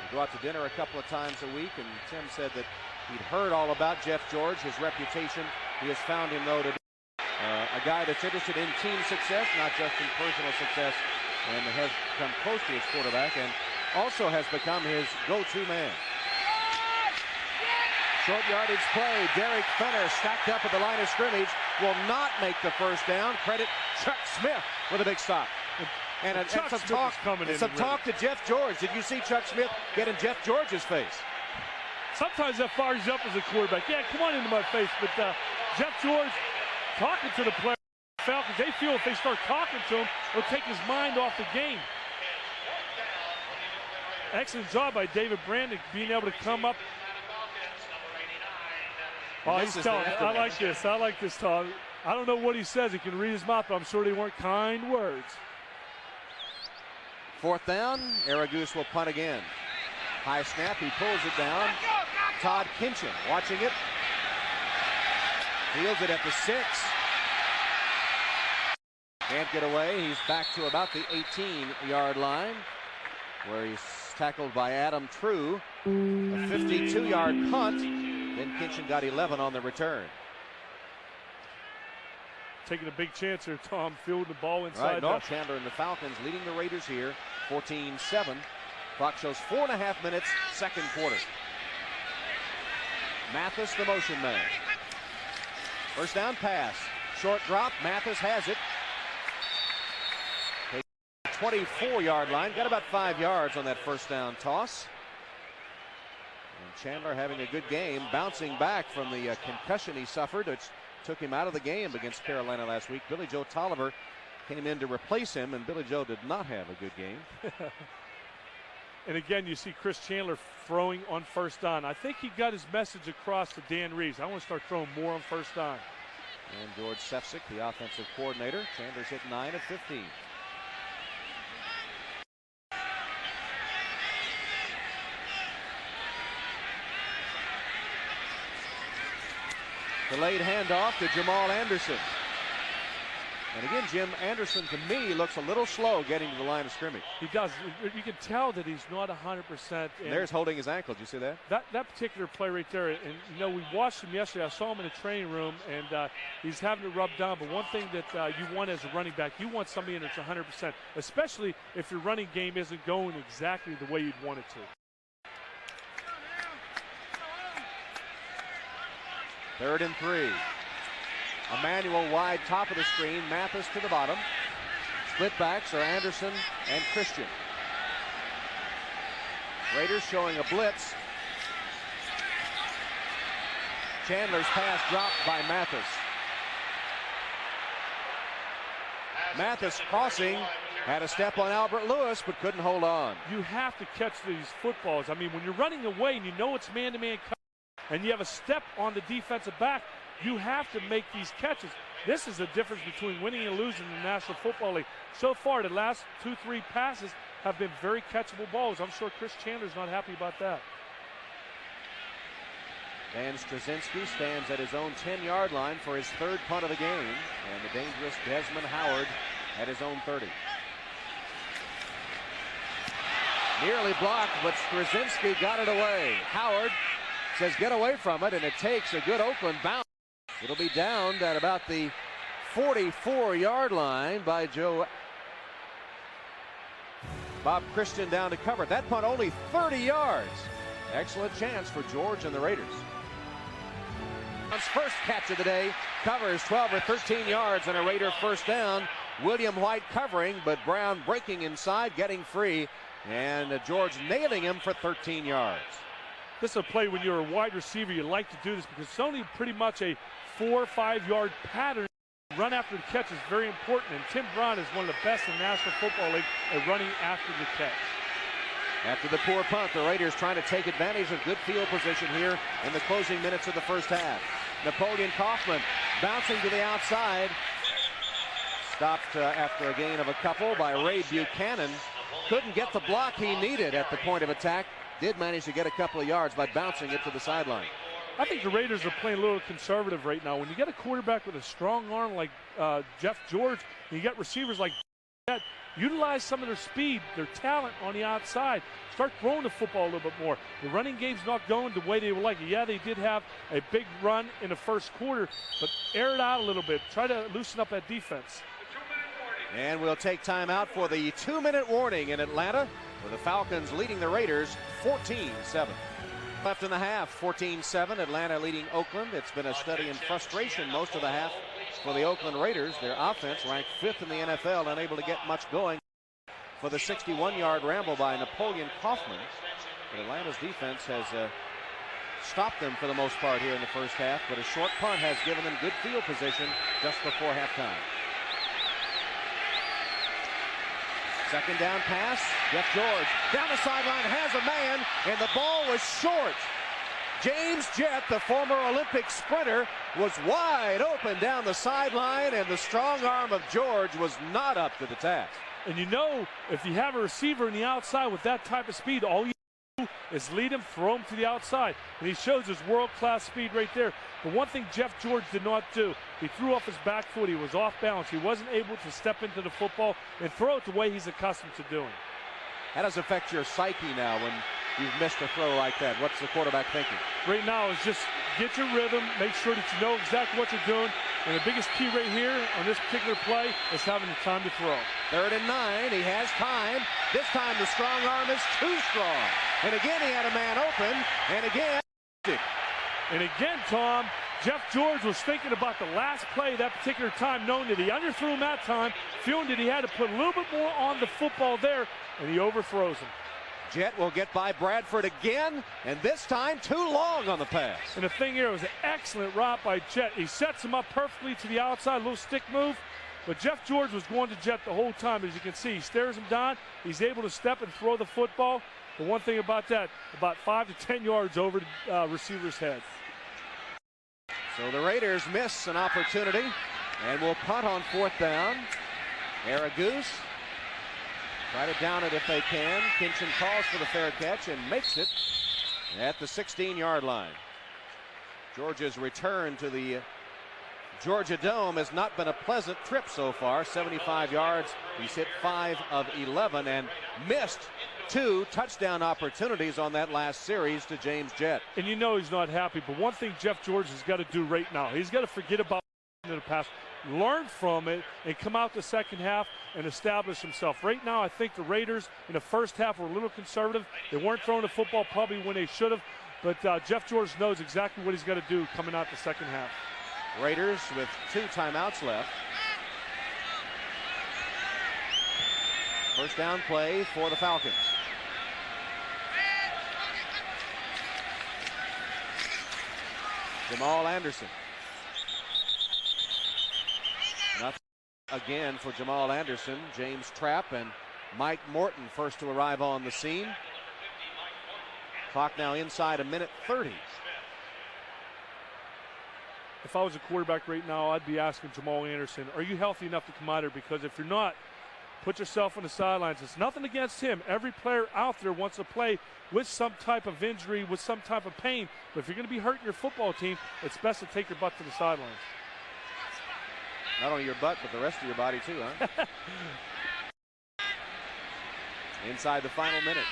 They go out to dinner a couple of times a week, and Tim said that he'd heard all about Jeff George, his reputation. He has found him, though, to be a guy that's interested in team success, not just in personal success, and has come close to his quarterback and also has become his go-to man. Short yardage play. Derek Fenner stacked up at the line of scrimmage, will not make the first down. Credit Chuck Smith with a big stop. And some talk to Jeff George. Did you see Chuck Smith get in Jeff George's face? Sometimes that fires you up as a quarterback. Yeah, come on into my face. But Jeff George talking to the player, Falcons, they feel if they start talking to him, it'll take his mind off the game. Excellent job by David Brandon being able to come up. Oh, he's telling me. I like this. I like this, Tom. I don't know what he says. He can read his mouth, but I'm sure they weren't kind words. Fourth down. Aragoose will punt again. High snap. He pulls it down. Todd Kinchin watching it. Fields it at the 6. Can't get away. He's back to about the 18-yard line, where he's tackled by Adam True. A 52-yard punt. Then Kinchin got 11 on the return. Taking a big chance here, Tom, fielding the ball inside. Right, Chandler and the Falcons leading the Raiders here, 14-7. Clock shows 4.5 minutes, second quarter. Mathis, the motion man. First down pass. Short drop. Mathis has it. 24-yard line. Got about 5 yards on that first down toss. And Chandler having a good game, bouncing back from the concussion he suffered, which took him out of the game against Carolina last week. Billy Joe Tolliver came in to replace him, and Billy Joe did not have a good game. And again, you see Chris Chandler throwing on first down. I think he got his message across to Dan Reeves. I want to start throwing more on first down. And George Sefcik, the offensive coordinator. Chandler's hit 9 of 15. Delayed handoff to Jamal Anderson. And again, Jim Anderson, to me, looks a little slow getting to the line of scrimmage. He does. You can tell that he's not 100%. There's holding his ankle. Did you see that? That particular play right there, and you know, we watched him yesterday. I saw him in the training room, and he's having to rub down. But one thing that you want as a running back, you want somebody in that's 100%, especially if your running game isn't going exactly the way you'd want it to. Third and 3. Emmanuel wide, top of the screen. Mathis to the bottom. Split backs are Anderson and Christian. Raiders showing a blitz. Chandler's pass dropped by Mathis. Mathis crossing, Had a step on Albert Lewis, but couldn't hold on. You have to catch these footballs. I mean, when you're running away and you know it's man-to-man coverage and you have a step on the defensive back, you have to make these catches. This is the difference between winning and losing in the National Football League. So far, the last 2-3 passes have been very catchable balls. I'm sure Chris Chandler's not happy about that. Van Straczynski stands at his own 10-yard line for his third punt of the game. And the dangerous Desmond Howard at his own 30. Nearly blocked, but Straczynski got it away. Howard says get away from it, and it takes a good Oakland bounce. It'll be downed at about the 44-yard line by Bob Christian down to cover. That punt only 30 yards. Excellent chance for George and the Raiders. First catch of the day, covers 12 or 13 yards and a Raider first down. William White covering, but Brown breaking inside, getting free, and George nailing him for 13 yards. This is a play when you're a wide receiver, you like to do this because it's only pretty much a 4 or 5 yard pattern. Run after the catch is very important, and Tim Brown is one of the best in the National Football League at running after the catch. After the poor punt, the Raiders trying to take advantage of good field position here in the closing minutes of the first half. Napoleon Kaufman bouncing to the outside. Stopped after a gain of a couple by Ray Buchanan. Couldn't get the block he needed at the point of attack. Did manage to get a couple of yards by bouncing it to the sideline. I think the Raiders are playing a little conservative right now. When you get a quarterback with a strong arm like Jeff George, and you get receivers like that, utilize some of their speed, their talent on the outside. Start throwing the football a little bit more. The running game's not going the way they would like it. Yeah, they did have a big run in the first quarter, but air it out a little bit. Try to loosen up that defense. And we'll take time out for the 2-minute warning in Atlanta, with the Falcons leading the Raiders 14-7. Left in the half, 14-7, Atlanta leading Oakland. It's been a study in frustration most of the half for the Oakland Raiders. Their offense ranked 5th in the NFL, unable to get much going for the 61-yard ramble by Napoleon Kaufman. But Atlanta's defense has stopped them for the most part here in the first half, but a short punt has given them good field position just before halftime. Second down pass, Jeff George down the sideline, has a man, and the ball was short. James Jett, the former Olympic sprinter, was wide open down the sideline, and the strong arm of George was not up to the task. And you know, if you have a receiver in the outside with that type of speed, all you do is lead him, throw him to the outside. And he shows his world-class speed right there. But one thing Jeff George did not do, he threw off his back foot. He was off balance. He wasn't able to step into the football and throw it the way he's accustomed to doing. How does it affect your psyche now when you've missed a throw like that? What's the quarterback thinking? Right now is just get your rhythm, make sure that you know exactly what you're doing. And the biggest key right here on this particular play is having the time to throw. 3rd and 9, he has time. This time the strong arm is too strong. And again he had a man open, and again. And again, Tom, Jeff George was thinking about the last play that particular time, knowing that he underthrew him that time, feeling that he had to put a little bit more on the football there, and he overthrows him. Jett will get by Bradford again, and this time too long on the pass. And the thing here was an excellent route by Jett. He sets him up perfectly to the outside, a little stick move, but Jeff George was going to Jett the whole time. As you can see, he stares him down. He's able to step and throw the football. The one thing about that, about 5 to 10 yards over the receiver's head. So the Raiders miss an opportunity and will punt on 4th down. Aragoose try to down it if they can. Kinchin calls for the fair catch and makes it at the 16-yard line. Georgia's return to the Georgia Dome has not been a pleasant trip so far. 75 yards. He's hit 5 of 11 and missed 2 touchdown opportunities on that last series to James Jett. And you know he's not happy, but one thing Jeff George has got to do right now, he's got to forget about the past, learn from it, and come out the second half and establish himself. Right now, I think the Raiders in the first half were a little conservative. They weren't throwing the football probably when they should have, but Jeff George knows exactly what he's got to do coming out the second half. Raiders with 2 timeouts left. First down play for the Falcons. Jamal Anderson. Nothing Again for Jamal Anderson, James Trapp and Mike Morton first to arrive on the scene. Clock now inside a minute 30. If I was a quarterback right now, I'd be asking Jamal Anderson, are you healthy enough to come out here? Because if you're not, put yourself on the sidelines. It's nothing against him. Every player out there wants to play with some type of injury, with some type of pain. But if you're going to be hurting your football team, it's best to take your butt to the sidelines. Not only your butt, but the rest of your body too, huh? Inside the final minute.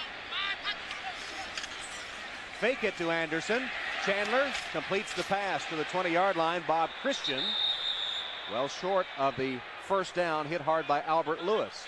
Fake it to Anderson. Chandler completes the pass to the 20-yard line. Bob Christian, well short of the first down, hit hard by Albert Lewis.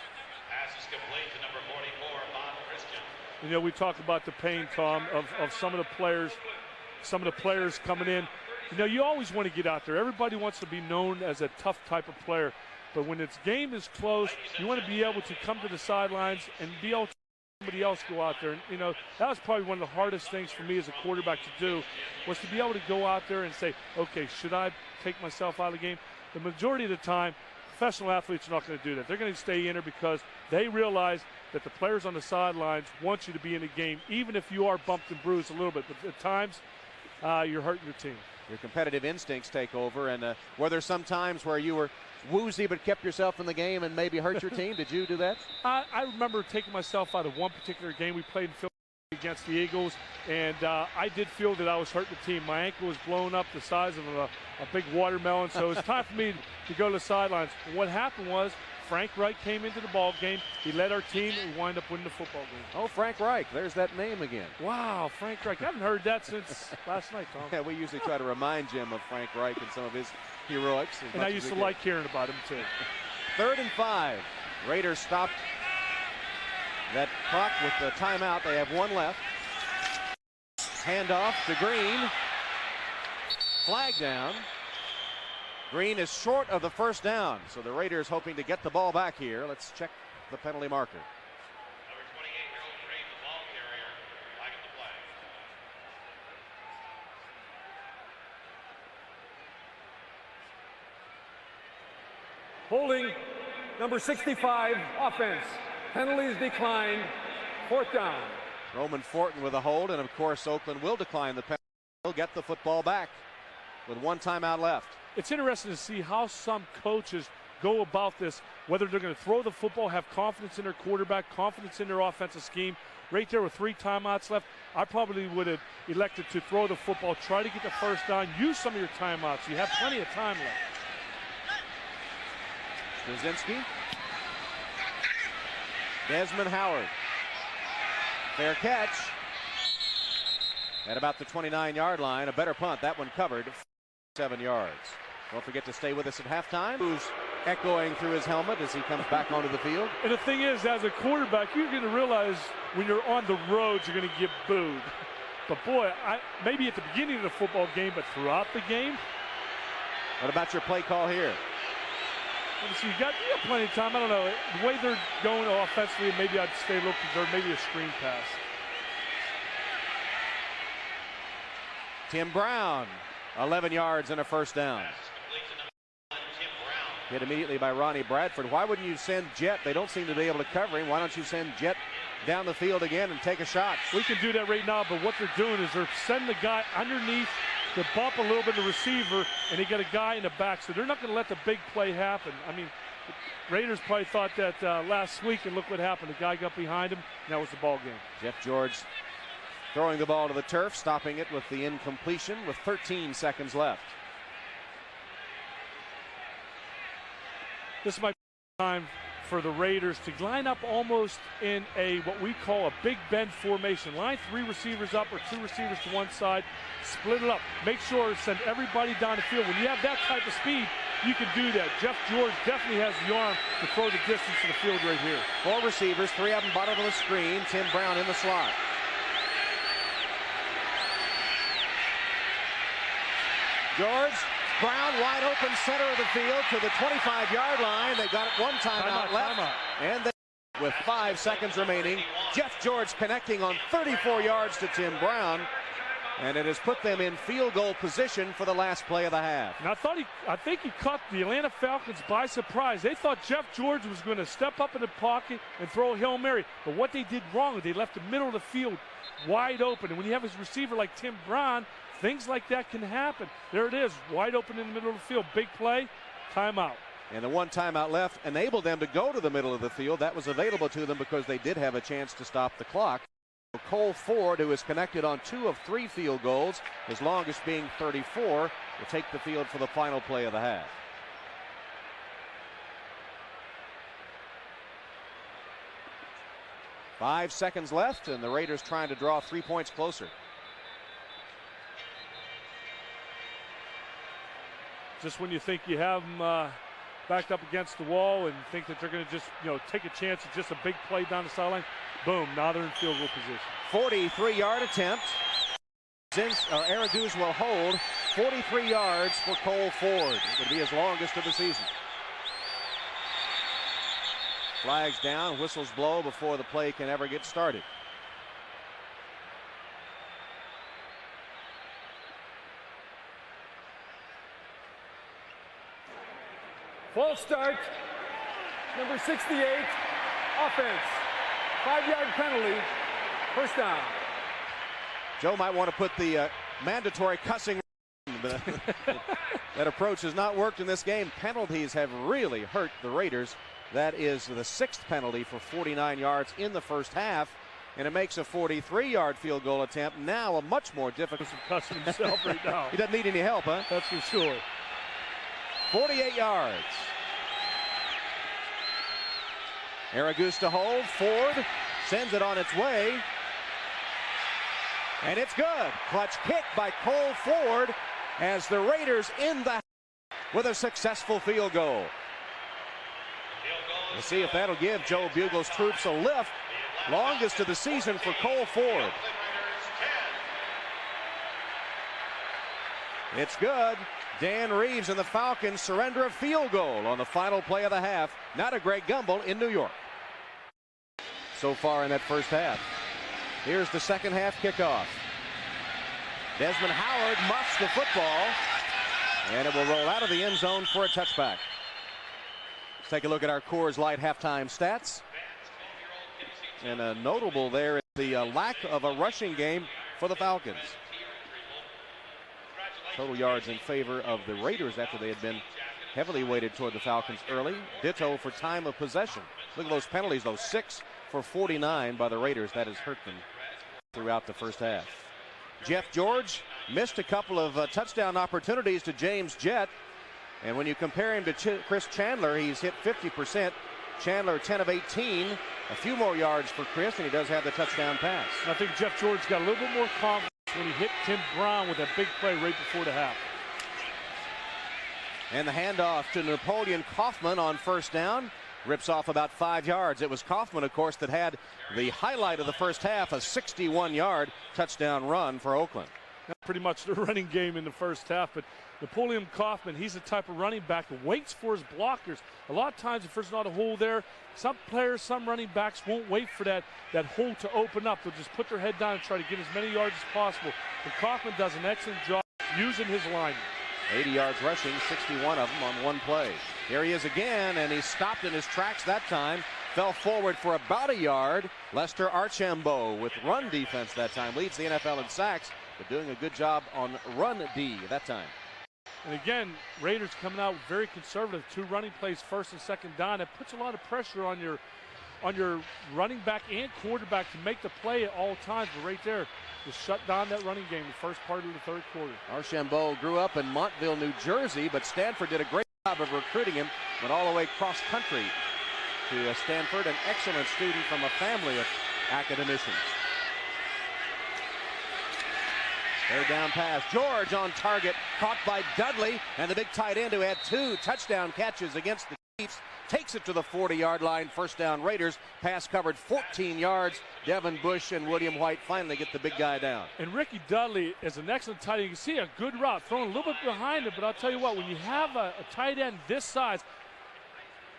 Pass is complete to number 44, Bob Christian. You know, we talk about the pain, Tom, of some of the players coming in. You know, you always want to get out there. Everybody wants to be known as a tough type of player. But when its game is close, you want to be able to come to the sidelines and be able to somebody else go out there. And, you know, that was probably one of the hardest things for me as a quarterback to do, was to be able to go out there and say, okay, should I take myself out of the game? The majority of the time, professional athletes are not going to do that. They're going to stay in there because they realize that the players on the sidelines want you to be in the game, even if you are bumped and bruised a little bit. But at times, you're hurting your team. Your competitive instincts take over, and were there some times where you were woozy but kept yourself in the game and maybe hurt your team? Did you do that? I remember taking myself out of one particular game. We played in Philadelphia against the Eagles, and I did feel that I was hurting the team. My ankle was blown up the size of a big watermelon, so it was time for me to go to the sidelines. And what happened was Frank Reich came into the ball game. He led our team, and we wind up winning the football game. Oh, Frank Reich. There's that name again. Wow, Frank Reich. I haven't heard that since last night, Tom. Yeah, we usually try to remind Jim of Frank Reich and some of his heroics. And I used to like hearing about him, too. 3rd and 5. Raiders stopped that clock with the timeout. They have one left. Handoff to Green. Flag down. Green is short of the first down, so the Raiders hoping to get the ball back here. Let's check the penalty marker. Number 28, Harold Green, the ball carrier, flag at the Holding flag. number 65, offense. Penalties declined. 4th down. Roman Fortin with a hold, and of course Oakland will decline the penalty. They'll get the football back with one timeout left. It's interesting to see how some coaches go about this, whether they're going to throw the football, have confidence in their quarterback, confidence in their offensive scheme. Right there with 3 timeouts left, I probably would have elected to throw the football, try to get the first down, use some of your timeouts. You have plenty of time left. Straczynski. Desmond Howard. Fair catch. At about the 29-yard line, a better punt. That one covered 7 yards. Don't forget to stay with us at halftime. Who's echoing through his helmet as he comes back onto the field. And the thing is, as a quarterback, you're going to realize when you're on the road, you're going to get booed. But boy, maybe at the beginning of the football game, but throughout the game. What about your play call here? So you got plenty of time. I don't know. The way they're going offensively, maybe I'd stay a little conservative, maybe a screen pass. Tim Brown, 11 yards and a first down. Hit immediately by Ronnie Bradford. Why wouldn't you send Jet? They don't seem to be able to cover him. Why don't you send Jet down the field again and take a shot? We can do that right now, but what they're doing is they're sending the guy underneath to bump a little bit the receiver, and they got a guy in the back, so they're not going to let the big play happen. I mean, the Raiders probably thought that last week, and look what happened. The guy got behind him, and that was the ball game. Jeff George throwing the ball to the turf, stopping it with the incompletion with 13 seconds left. This might be time for the Raiders to line up almost in what we call a big bend formation. Line 3 receivers up or 2 receivers to one side, split it up. Make sure to send everybody down the field. When you have that type of speed, you can do that. Jeff George definitely has the arm to throw the distance to the field right here. 4 receivers, 3 of them bottom of the screen. Tim Brown in the slot. George, Brown wide open center of the field to the 25-yard line. They got it one timeout left. And they, with 5 seconds remaining, Jeff George connecting on 34 yards to Tim Brown. And it has put them in field goal position for the last play of the half. And I think he caught the Atlanta Falcons by surprise. They thought Jeff George was going to step up in the pocket and throw a Hail Mary. But what they did wrong, they left the middle of the field wide open. And when you have a receiver like Tim Brown, things like that can happen. There it is, wide open in the middle of the field. Big play, timeout. And the one timeout left enabled them to go to the middle of the field. That was available to them because they did have a chance to stop the clock. Cole Ford, who is connected on 2 of 3 field goals, his longest being 34, will take the field for the final play of the half. Five seconds left, and the Raiders trying to draw 3 points closer. Just when you think you have them backed up against the wall and think that they're going to just, take a chance at just a big play down the sideline, boom, now they're in field goal position. 43-yard attempt. Araguz will hold 43 yards for Cole Ford. It would be his longest of the season. Flags down, whistles blow before the play can ever get started. False start, number 68, offense. 5-yard penalty, first down. Joe might want to put the mandatory cussing. That approach has not worked in this game. Penalties have really hurt the Raiders. That is the 6th penalty for 49 yards in the first half. And it makes a 43-yard field goal attempt now a much more difficult. Cussing himself right now. He doesn't need any help, huh? That's for sure. 48 yards. Araguz to hold. Ford sends it on its way. And it's good. Clutch kick by Cole Ford as the Raiders end the with a successful field goal. We'll see if that'll give Joe Bugle's troops a lift. Longest of the season for Cole Ford. It's good. Dan Reeves and the Falcons surrender a field goal on the final play of the half. Not a Greg Gumbel in New York. So far in that first half. Here's the second half kickoff. Desmond Howard muffs the football, and it will roll out of the end zone for a touchback. Let's take a look at our Coors Light halftime stats. And notable there is the lack of a rushing game for the Falcons. Total yards in favor of the Raiders after they had been heavily weighted toward the Falcons early. Ditto for time of possession. Look at those penalties, those 6 for 49 by the Raiders. That has hurt them throughout the first half. Jeff George missed a couple of touchdown opportunities to James Jett. And when you compare him to Chris Chandler, he's hit 50%. Chandler 10 of 18. A few more yards for Chris, and he does have the touchdown pass. I think Jeff George got a little bit more confidence when he hit Tim Brown with that big play right before the half. And the handoff to Napoleon Kaufman on first down. Rips off about 5 yards. It was Kaufman, of course, that had the highlight of the first half, a 61-yard touchdown run for Oakland. Pretty much the running game in the first half, but Napoleon Kaufman, he's the type of running back that waits for his blockers. A lot of times if there's not a hole there, some players, some running backs won't wait for that hole to open up. They'll just put their head down and try to get as many yards as possible. But Kaufman does an excellent job using his linemen. 80 yards rushing, 61 of them on one play. Here he is again, and he stopped in his tracks that time. Fell forward for about a yard. Lester Archambault with run defense that time. Leads the NFL in sacks, but doing a good job on run D that time. And again, Raiders coming out very conservative. 2 running plays, first and second down. It puts a lot of pressure on your running back and quarterback to make the play at all times. But right there, just shut down that running game the first part of the third quarter. Archambault grew up in Montville, New Jersey, but Stanford did a great job of recruiting him. Went all the way cross country to Stanford, an excellent student from a family of academicians. Third down pass. George on target, caught by Dudley, and the big tight end who had 2 touchdown catches against the Chiefs takes it to the 40-yard line. First down Raiders. Pass covered 14 yards. Devin Bush and William White finally get the big guy down. And Ricky Dudley is an excellent tight end. You can see a good route thrown a little bit behind him, but I'll tell you what, when you have a tight end this size,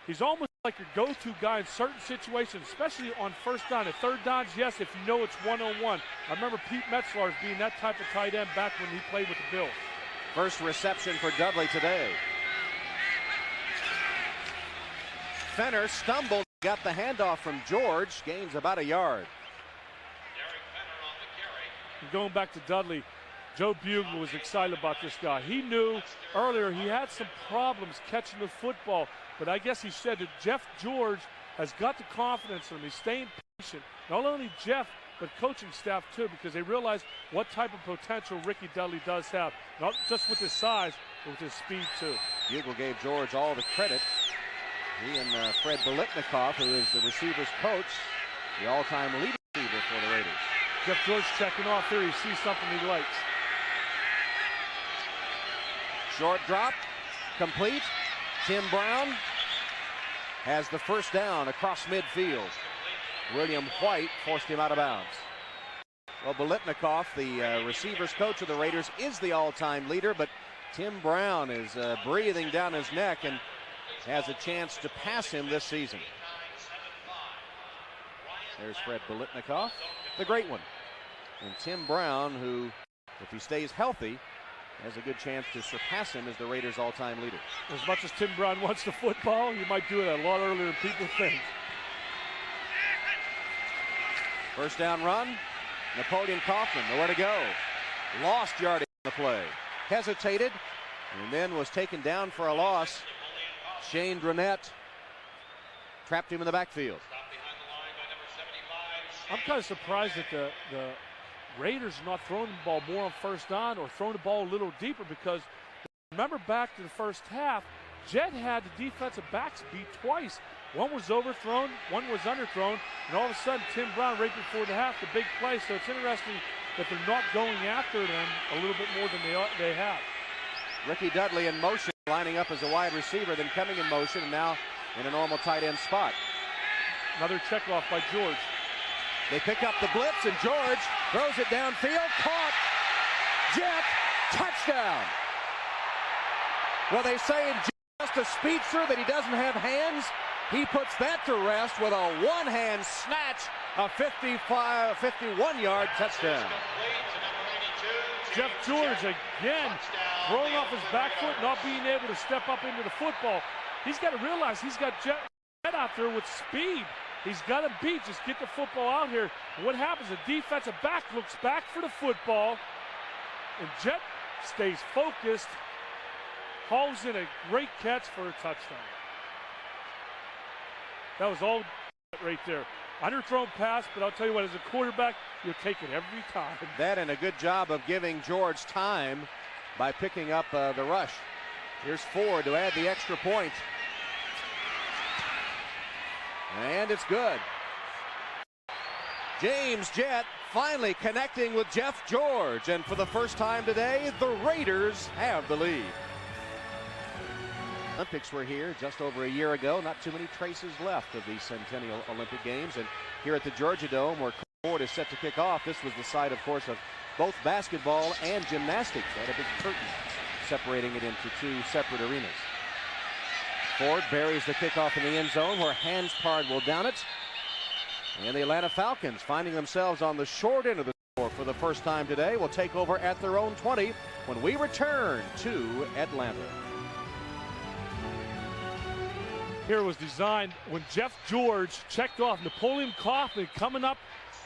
he's almost like your go-to guy in certain situations, especially on first down. At third downs, yes, if you know it's one-on-one. I remember Pete Metzler being that type of tight end back when he played with the Bills. First reception for Dudley today. Fenner stumbled, got the handoff from George, gains about a yard. And going back to Dudley, Joe Bugle was excited about this guy. He knew earlier he had some problems catching the football, but I guess he said that Jeff George has got the confidence in him. He's staying patient. Not only Jeff, but coaching staff too, because they realize what type of potential Ricky Dudley does have. Not just with his size, but with his speed too. Bugle gave George all the credit. He and Fred Bolitnikoff, who is the receivers coach, the all-time leading receiver for the Raiders. Jeff George checking off here. He sees something he likes. Short drop, complete. Tim Brown has the first down across midfield. William White forced him out of bounds. Well, Bolitnikoff, the receivers coach of the Raiders, is the all-time leader, but Tim Brown is breathing down his neck and has a chance to pass him this season. There's Fred Bolitnikoff, the great one. And Tim Brown, who, if he stays healthy, has a good chance to surpass him as the Raiders' all-time leader. As much as Tim Brown wants the football, he might do it a lot earlier than people think. First down run, Napoleon Kaufman, nowhere to go. Lost yardage on the play. Hesitated, and then was taken down for a loss. Shane Dronette trapped him in the backfield. I'm kind of surprised that the Raiders are not throwing the ball more on first down or throwing the ball a little deeper, because remember back to the first half, Jet had the defensive backs beat twice. One was overthrown, one was underthrown, and all of a sudden Tim Brown right before the half, the big play. So it's interesting that they're not going after them a little bit more than they have. Ricky Dudley in motion, lining up as a wide receiver, then coming in motion, and now in a normal tight end spot. Another check off by George. They pick up the blitz, and George throws it downfield. Caught. Jet. Touchdown. Well, they say just a speedster that he doesn't have hands. He puts that to rest with a one-hand snatch, a 51-yard touchdown. Jeff George again throwing off his back foot, not being able to step up into the football. He's got to realize he's got Jet out there with speed. He's got to beat, just get the football out here. And what happens, the defensive back looks back for the football, and Jet stays focused, hauls in a great catch for a touchdown. That was all right there. Underthrown pass, but I'll tell you what, as a quarterback, you'll take it every time. That, and a good job of giving George time by picking up the rush. Here's Ford to add the extra point. And it's good. James Jett finally connecting with Jeff George. And for the first time today, the Raiders have the lead. Olympics were here just over a year ago. Not too many traces left of the Centennial Olympic Games. And here at the Georgia Dome, where Ford is set to kick off, this was the site, of course, of both basketball and gymnastics. They had a big curtain separating it into two separate arenas. Ford buries the kickoff in the end zone, where Hanspard will down it. And the Atlanta Falcons, finding themselves on the short end of the score for the first time today, will take over at their own 20 when we return to Atlanta. Here was designed when Jeff George checked off Napoleon Kaufman coming up,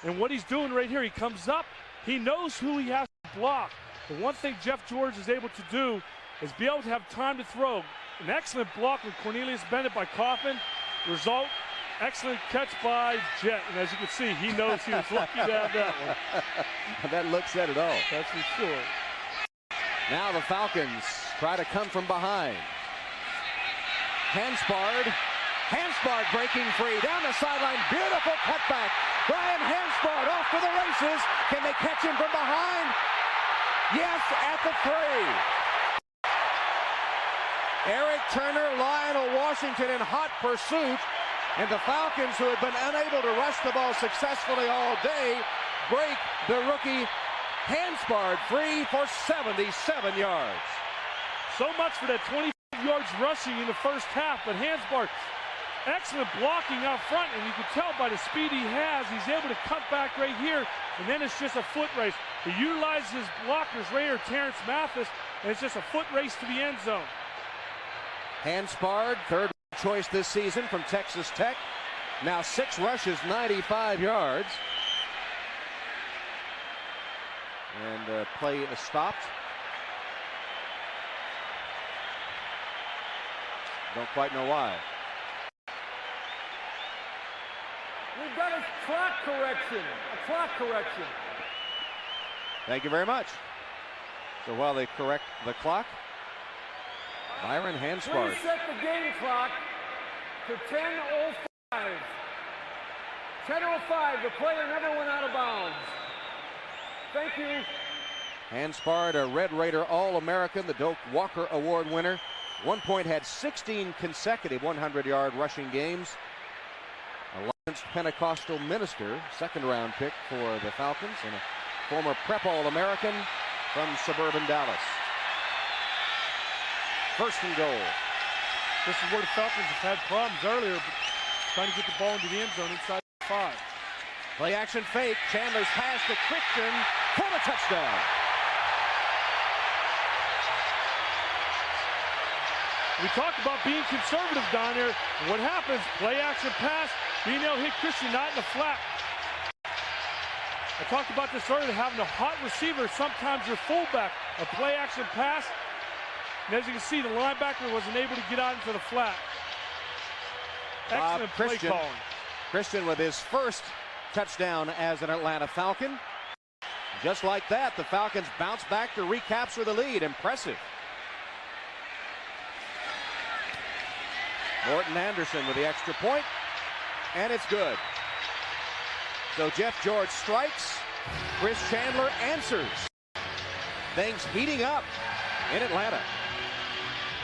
and what he's doing right here, he comes up, he knows who he has to block. The one thing Jeff George is able to do is be able to have time to throw. An excellent block with Cornelius Bennett by Kaufman. Result, excellent catch by Jet. And as you can see, he knows he was lucky to have that one. That look said it all. That's for sure. Now the Falcons try to come from behind. Hanspard breaking free down the sideline. Beautiful cutback. Brian Hanspard off to the races. Can they catch him from behind? Yes, at the 3. Eric Turner, Lionel Washington in hot pursuit. And the Falcons, who have been unable to rush the ball successfully all day, break the rookie Hanspard free for 77 yards. So much for that 25 yards rushing in the first half, but Hanspard Excellent blocking out front, and you can tell by the speed he has, he's able to cut back right here, and then it's just a foot race. He utilizes his blockers right here, Terrence Mathis, and it's just a foot race to the end zone. Hanspard, third choice this season from Texas Tech. Now 6 rushes, 95 yards. And play is stopped. Don't quite know why. We've got a clock correction. A clock correction. Thank you very much. So while they correct the clock, Byron Hanspard. Please set the game clock to 10:05. 10:05. The player never went out of bounds. Thank you. Hanspard, a Red Raider All-American, the Doak Walker Award winner. 1 point, had 16 consecutive 100-yard rushing games. A licensed Pentecostal minister, second-round pick for the Falcons, and a former prep All-American from suburban Dallas. First and goal. This is where the Falcons have had problems earlier, trying to get the ball into the end zone inside the 5. Play action fake. Chandler's pass to Christian for the touchdown. We talked about being conservative down here. And what happens? Play action pass. Being able to hit Christian not in the flat. I talked about this earlier, having a hot receiver. Sometimes your fullback, a play action pass. And as you can see, the linebacker wasn't able to get out into the flat. Excellent play calling. Christian with his first touchdown as an Atlanta Falcon. Just like that, the Falcons bounce back to recapture the lead. Impressive. Morton Anderson with the extra point, and it's good. So Jeff George strikes. Chris Chandler answers. Things heating up in Atlanta.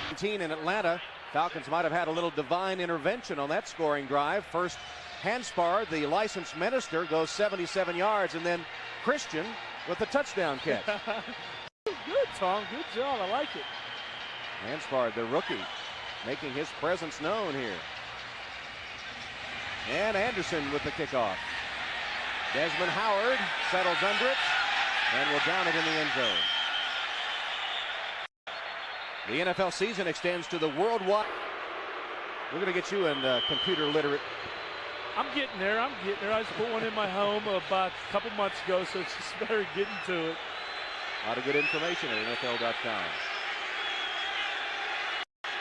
19 in Atlanta. Falcons might have had a little divine intervention on that scoring drive. First, Hanspard, the licensed minister, goes 77 yards, and then Christian with the touchdown catch. Good, Tom. Good job. I like it. Hanspard, the rookie, making his presence known here. And Anderson with the kickoff. Desmond Howard settles under it and will down it in the end zone. The NFL season extends to the worldwide. We're going to get you in computer literate. I'm getting there. I just put one in my home about a couple months ago, so it's just better getting to it. A lot of good information at NFL.com.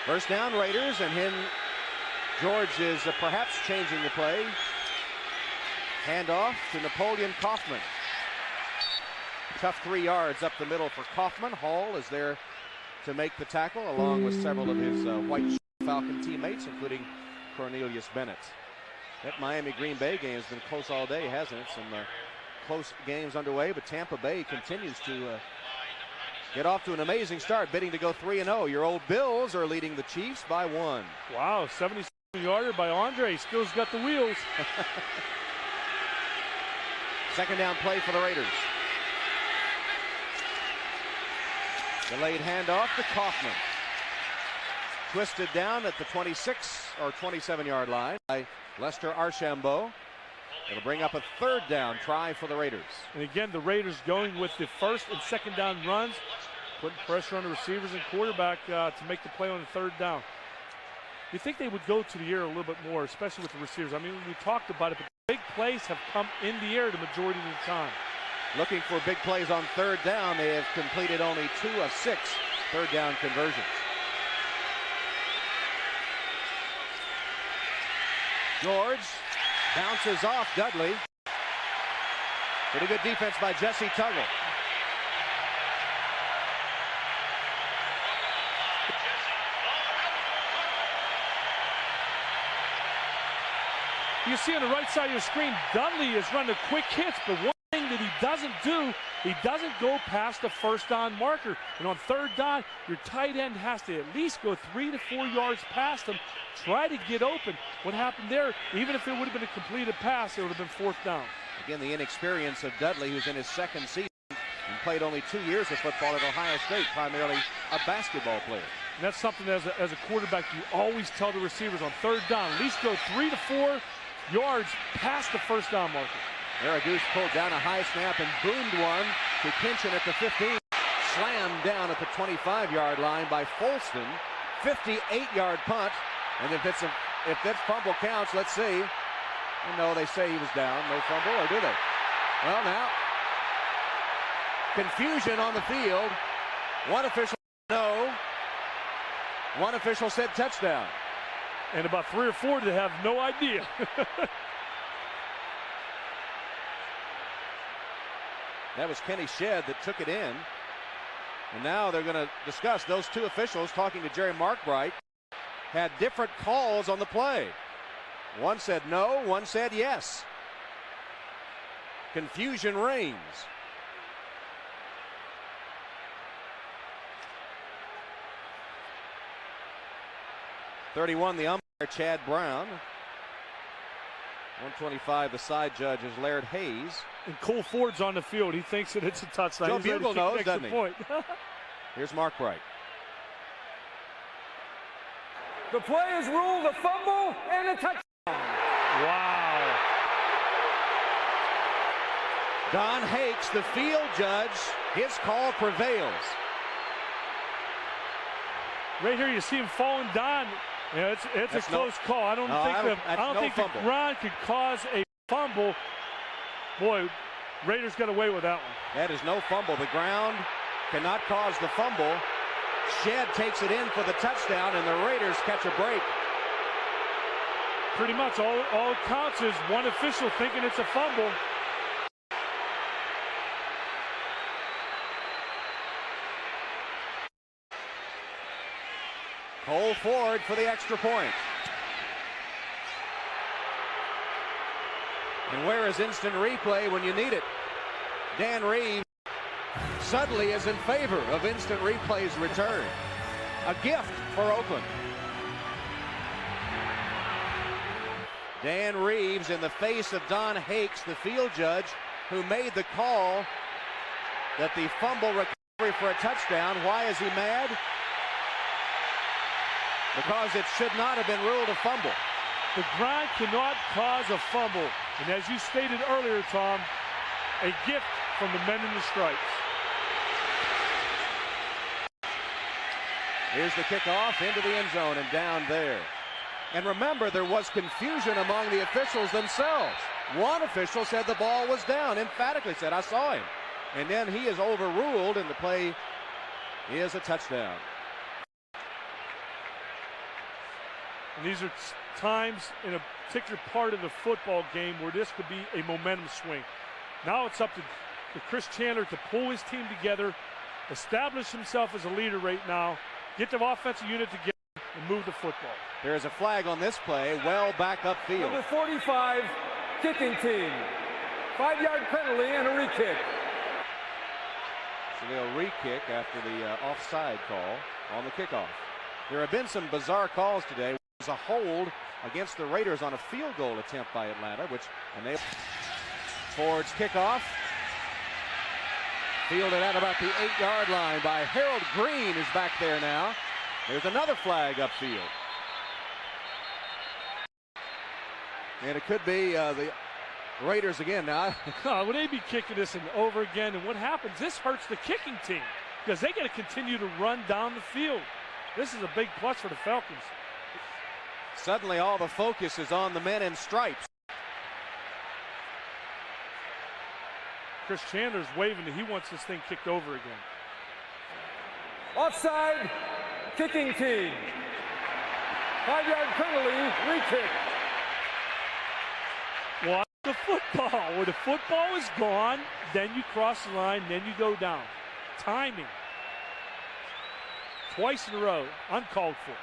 First down, Raiders, and him. George is perhaps changing the play. Handoff to Napoleon Kaufman. Tough 3 yards up the middle for Kaufman. Hall is there to make the tackle, along with several of his white Falcon teammates, including Cornelius Bennett. That Miami-Green Bay game has been close all day, hasn't it? Some close games underway, but Tampa Bay continues to get off to an amazing start, bidding to go 3-0. Your old Bills are leading the Chiefs by 1. Wow, 77-yarder by Andre. Still's got the wheels. Second down play for the Raiders. Delayed handoff to Kaufman. Twisted down at the 26 or 27-yard line by Lester Archambault. It'll bring up a third down try for the Raiders. And again, the Raiders going with the first and second down runs, putting pressure on the receivers and quarterback to make the play on the third down. You think they would go to the air a little bit more, especially with the receivers. I mean, we talked about it, but big plays have come in the air the majority of the time. Looking for big plays on third down. They have completed only 2 of 6 third down conversions. George bounces off Dudley. Pretty good defense by Jesse Tuggle. You see on the right side of your screen, Dudley is running quick hits, but one thing that he doesn't do, he doesn't go past the first down marker. And on third down, your tight end has to at least go 3 to 4 yards past him, try to get open. What happened there, even if it would have been a completed pass, it would have been fourth down. Again, the inexperience of Dudley, who's in his second season and played only 2 years of football at Ohio State, primarily a basketball player. And that's something as a quarterback you always tell the receivers on third down, at least go 3 to 4 yards past the first down marker. Aragoose pulled down a high snap and boomed one to Kinchin at the 15. Slammed down at the 25-yard line by Folston. 58-yard punt. And if that fumble counts, let's see. No, they say he was down. No fumble, or do they? Well, now, confusion on the field. One official said no. One official said touchdown. And about 3 or 4 that have no idea. That was Kenny Shedd that took it in. And now they're going to discuss. Those two officials, talking to Jerry Markbright, had different calls on the play. One said no, one said yes. Confusion reigns. .31 the umpire, Chad Brown. 125 the side judge is Laird Hayes. And Cole Ford's on the field. He thinks that it's a touchdown. Joe Bugle knows, doesn't he? Point. Here's Markbright. The play is ruled a fumble and a touchdown. Wow. Don Hakes, the field judge, his call prevails. Right here, you see him falling down. Yeah, it's a close call. I don't think the ground could cause a fumble. Boy, Raiders got away with that one. That is no fumble. The ground cannot cause the fumble. Shedd takes it in for the touchdown, and the Raiders catch a break. Pretty much all it counts is one official thinking it's a fumble. Cole Ford for the extra point. And where is instant replay when you need it? Dan Reeves suddenly is in favor of instant replay's return. A gift for Oakland. Dan Reeves in the face of Don Hakes, the field judge, who made the call that the fumble recovery for a touchdown. Why is he mad? Because it should not have been ruled a fumble. The ground cannot cause a fumble. And as you stated earlier, Tom, a gift from the men in the stripes. Here's the kickoff into the end zone and down there. And remember, there was confusion among the officials themselves. One official said the ball was down, emphatically said, I saw him. And then he is overruled, and the play is a touchdown. And these are times in a particular part of the football game where this could be a momentum swing. Now it's up to Chris Chandler to pull his team together, establish himself as a leader right now, get the offensive unit together, and move the football. There is a flag on this play, well back upfield. Number 45, kicking team. 5-yard penalty and a re-kick. So they'll re-kick after the offside call on the kickoff. There have been some bizarre calls today. There's a hold against the Raiders on a field goal attempt by Atlanta, Ford's kickoff. Fielded at about the 8-yard line by Harold Green, is back there now. There's another flag upfield. And it could be the Raiders again now. Would they be kicking this over again? And what happens? This hurts the kicking team because they got to continue to run down the field. This is a big plus for the Falcons. Suddenly all the focus is on the men in stripes. Chris Chandler's waving that he wants this thing kicked over again. Offside, kicking team. 5-yard penalty, re-kick. Watch the football. Where the football is gone, then you cross the line, then you go down. Timing. Twice in a row, uncalled for.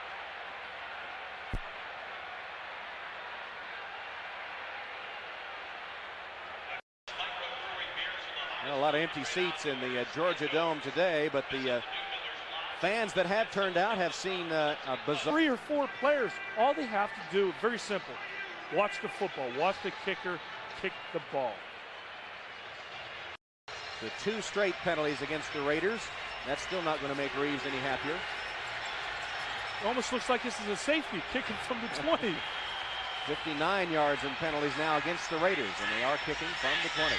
A lot of empty seats in the Georgia Dome today, but the fans that have turned out have seen a bizarre. 3 or 4 players, all they have to do, very simple, watch the football, watch the kicker kick the ball. The 2 straight penalties against the Raiders. That's still not going to make Reeves any happier. It almost looks like this is a safety, kicking from the 20. 59 yards in penalties now against the Raiders, and they are kicking from the 20.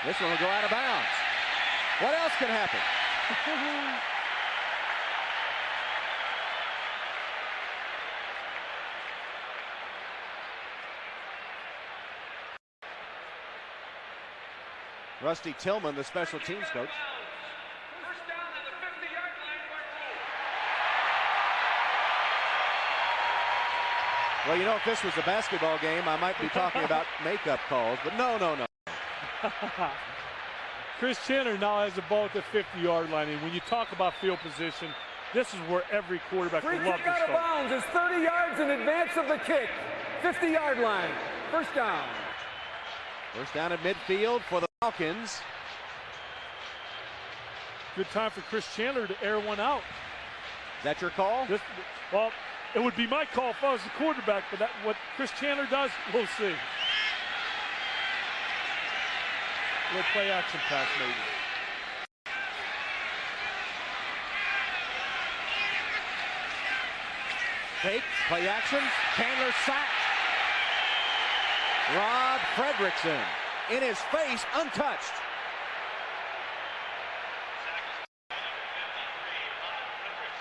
This one will go out of bounds. What else can happen? Rusty Tillman, the special teams coach. First down at the 50-yard line by rule. Well, you know, if this was a basketball game, I might be talking about makeup calls, but no. Chris Chandler now has the ball at the 50-yard line, and when you talk about field position, this is where every quarterback Free would love kick to out of start. bounds. It's 30 yards in advance of the kick. 50-yard line. First down. First down at midfield for the Falcons. Good time for Chris Chandler to air one out. Is that your call? Well, it would be my call if I was the quarterback, but what Chris Chandler does, we'll see. Little play action pass maybe. Fake, play action, Chandler sacked. Rod Fredrickson in his face, untouched.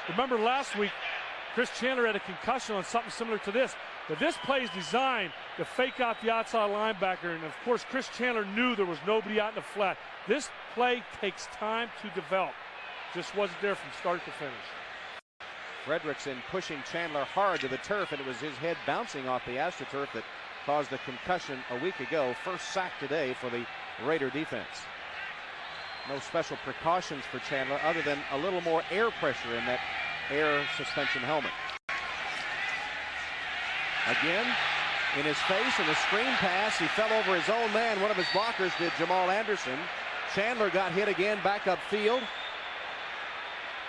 Remember last week, Chris Chandler had a concussion on something similar to this. But this play is designed to fake out the outside linebacker. And of course, Chris Chandler knew there was nobody out in the flat. This play takes time to develop. Just wasn't there from start to finish. Fredrickson pushing Chandler hard to the turf, and it was his head bouncing off the AstroTurf that caused the concussion a week ago. First sack today for the Raider defense. No special precautions for Chandler other than a little more air pressure in that air suspension helmet. Again, in his face, in the screen pass, he fell over his own man. One of his blockers did, Jamal Anderson. Chandler got hit again back upfield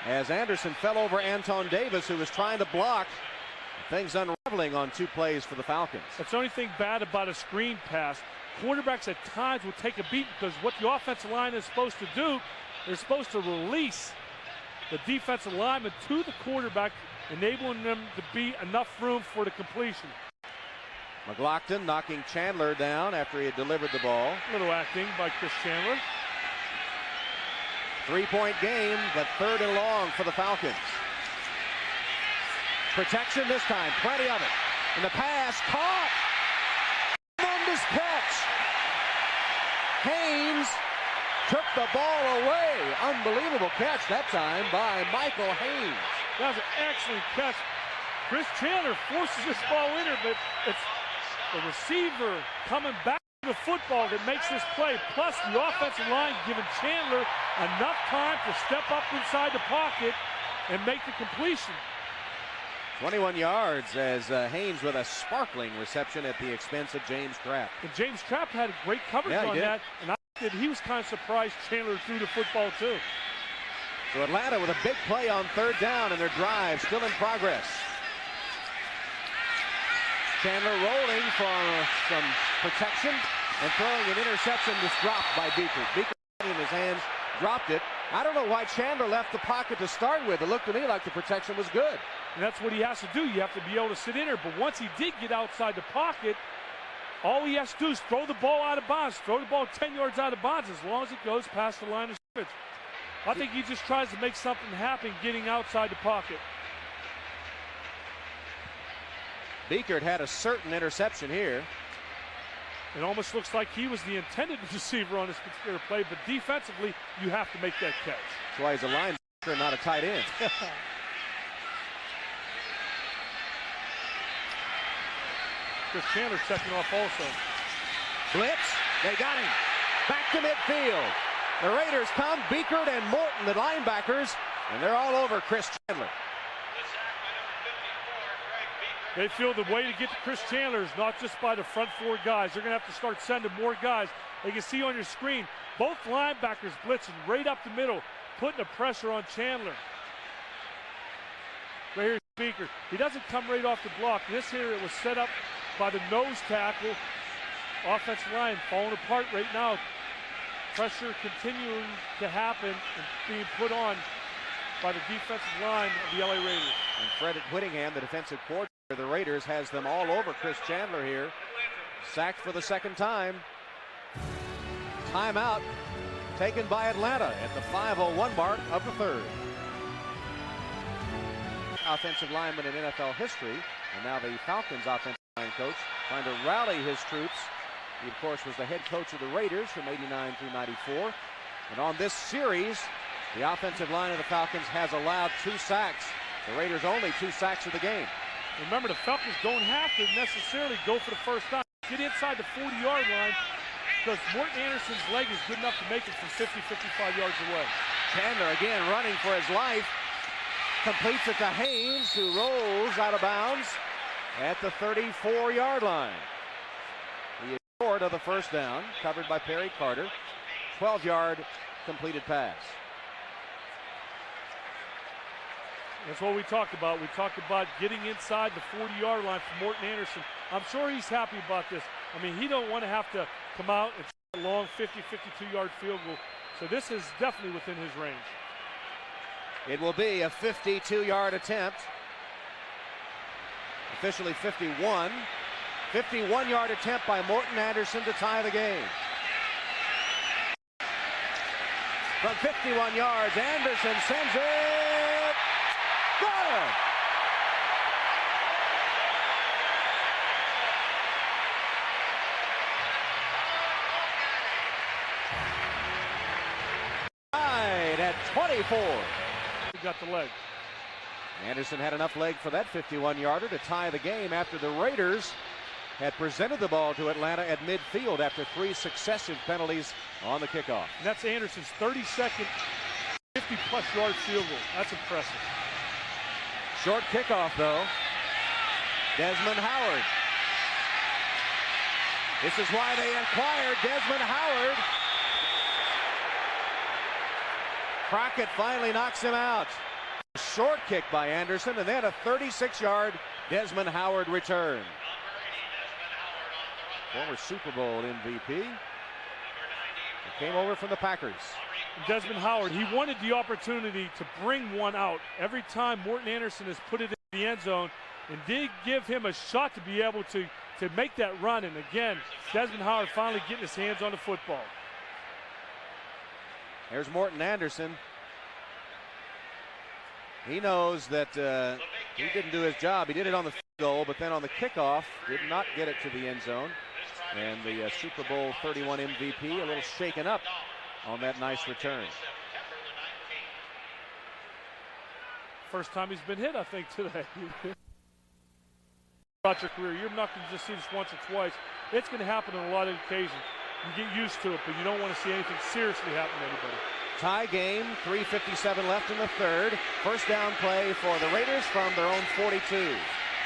as Anderson fell over Anton Davis, who was trying to block. Things unraveling on two plays for the Falcons. That's the only thing bad about a screen pass. Quarterbacks at times will take a beat because what the offensive line is supposed to do, they're supposed to release the defensive lineman to the quarterback, enabling them to be enough room for the completion. McLaughlin knocking Chandler down after he had delivered the ball. Little acting by Chris Chandler. 3-point game, but third and long for the Falcons. Protection this time, plenty of it. And the pass caught. Tremendous catch. Haynes took the ball away. Unbelievable catch that time by Michael Haynes. That was an excellent catch. Chris Chandler forces this ball in there, but it's the receiver coming back to the football that makes this play. Plus the offensive line giving Chandler enough time to step up inside the pocket and make the completion. 21 yards as Haynes with a sparkling reception at the expense of James Trapp. And James Trapp had a great coverage on that, and I think he was kind of surprised Chandler threw the football too. So Atlanta with a big play on third down, and their drive still in progress. Chandler rolling for some protection and throwing an interception that's dropped by Beaker. Beaker in his hands, dropped it. I don't know why Chandler left the pocket to start with. It looked to me like the protection was good. And that's what he has to do. You have to be able to sit in there. But once he did get outside the pocket, all he has to do is throw the ball out of bounds. Throw the ball 10 yards out of bounds as long as it goes past the line of scrimmage. I think he just tries to make something happen getting outside the pocket. Beaker had a certain interception here. It almost looks like he was the intended receiver on this particular play, but defensively, you have to make that catch. That's why he's a linebacker, not a tight end. Chris Chandler checking off also. Blitz, they got him. Back to midfield. The Raiders come, Beaker and Morton, the linebackers, and they're all over Chris Chandler. The sack by number 54, Greg Beaker. They feel the way to get to Chris Chandler is not just by the front four guys. They're going to have to start sending more guys. You can see on your screen, both linebackers blitzing right up the middle, putting the pressure on Chandler. Right here's Beaker. He doesn't come right off the block. This here, it was set up by the nose tackle. Offensive line falling apart right now. Pressure continuing to happen and being put on by the defensive line of the LA Raiders. And Fred Whittingham, the defensive coordinator of the Raiders, has them all over Chris Chandler here. Sacked for the second time. Timeout taken by Atlanta at the 5:01 mark of the third. Offensive lineman in NFL history, and now the Falcons offensive line coach, trying to rally his troops. He, of course, was the head coach of the Raiders from '89 through '94. And on this series, the offensive line of the Falcons has allowed 2 sacks. The Raiders only 2 sacks of the game. Remember, the Falcons don't have to necessarily go for the first down. Get inside the 40-yard line because Morton Anderson's leg is good enough to make it from 50, 55 yards away. Chandler again running for his life. Completes it to Haynes, who rolls out of bounds at the 34-yard line. He is short of the first down, covered by Perry Carter. 12-yard completed pass. That's what we talked about. We talked about getting inside the 40-yard line for Morton Anderson. I'm sure he's happy about this. I mean, he don't want to have to come out and try a long 50, 52-yard field goal. So this is definitely within his range. It will be a 52-yard attempt. Officially 51. 51-yard attempt by Morton Anderson to tie the game. From 51 yards, Anderson sends it. Good! Tied at 24. He got the leg. Anderson had enough leg for that 51-yarder to tie the game after the Raiders had presented the ball to Atlanta at midfield after 3 successive penalties on the kickoff. And that's Anderson's 32nd 50-plus yard field goal. That's impressive. Short kickoff, though. Desmond Howard. This is why they acquired Desmond Howard. Crockett finally knocks him out. Short kick by Anderson, and then a 36-yard Desmond Howard return. Former Super Bowl MVP. Came over from the Packers. Desmond Howard, he wanted the opportunity to bring one out. Every time Morton Anderson has put it in the end zone, and did give him a shot to be able to make that run. And again, Desmond Howard finally getting his hands on the football. There's Morton Anderson. He knows that he didn't do his job. He did it on the field goal, but then on the kickoff, did not get it to the end zone. And the Super Bowl 31 MVP a little shaken up on that nice return. First time he's been hit, I think, today. Throughout your career, you're not going to just see this once or twice. It's going to happen on a lot of occasions. You get used to it, but you don't want to see anything seriously happen to anybody. Tie game, 3:57 left in the third. First down play for the Raiders from their own 42.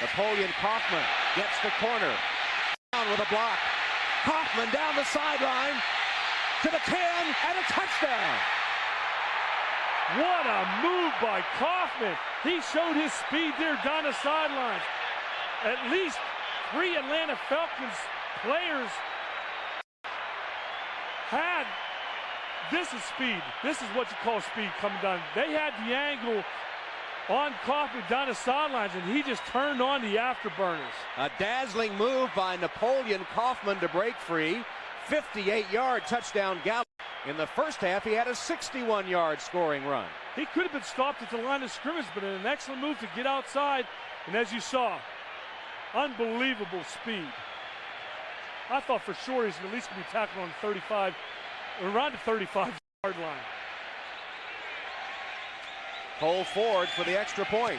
Napoleon Kaufman gets the corner. Down with a block. Kaufman down the sideline to the 10 and a touchdown. What a move by Kaufman. He showed his speed there down the sidelines. At least 3 Atlanta Falcons players had, this is speed. This is what you call speed coming down. They had the angle on Kaufman down the sidelines, and he just turned on the afterburners. A dazzling move by Napoleon Kaufman to break free. 58-yard touchdown gallop. In the first half, he had a 61-yard scoring run. He could have been stopped at the line of scrimmage, but an excellent move to get outside. And as you saw, unbelievable speed. I thought for sure he's at least going to be tackled on 35, around the 35-yard line. Cole Ford for the extra point.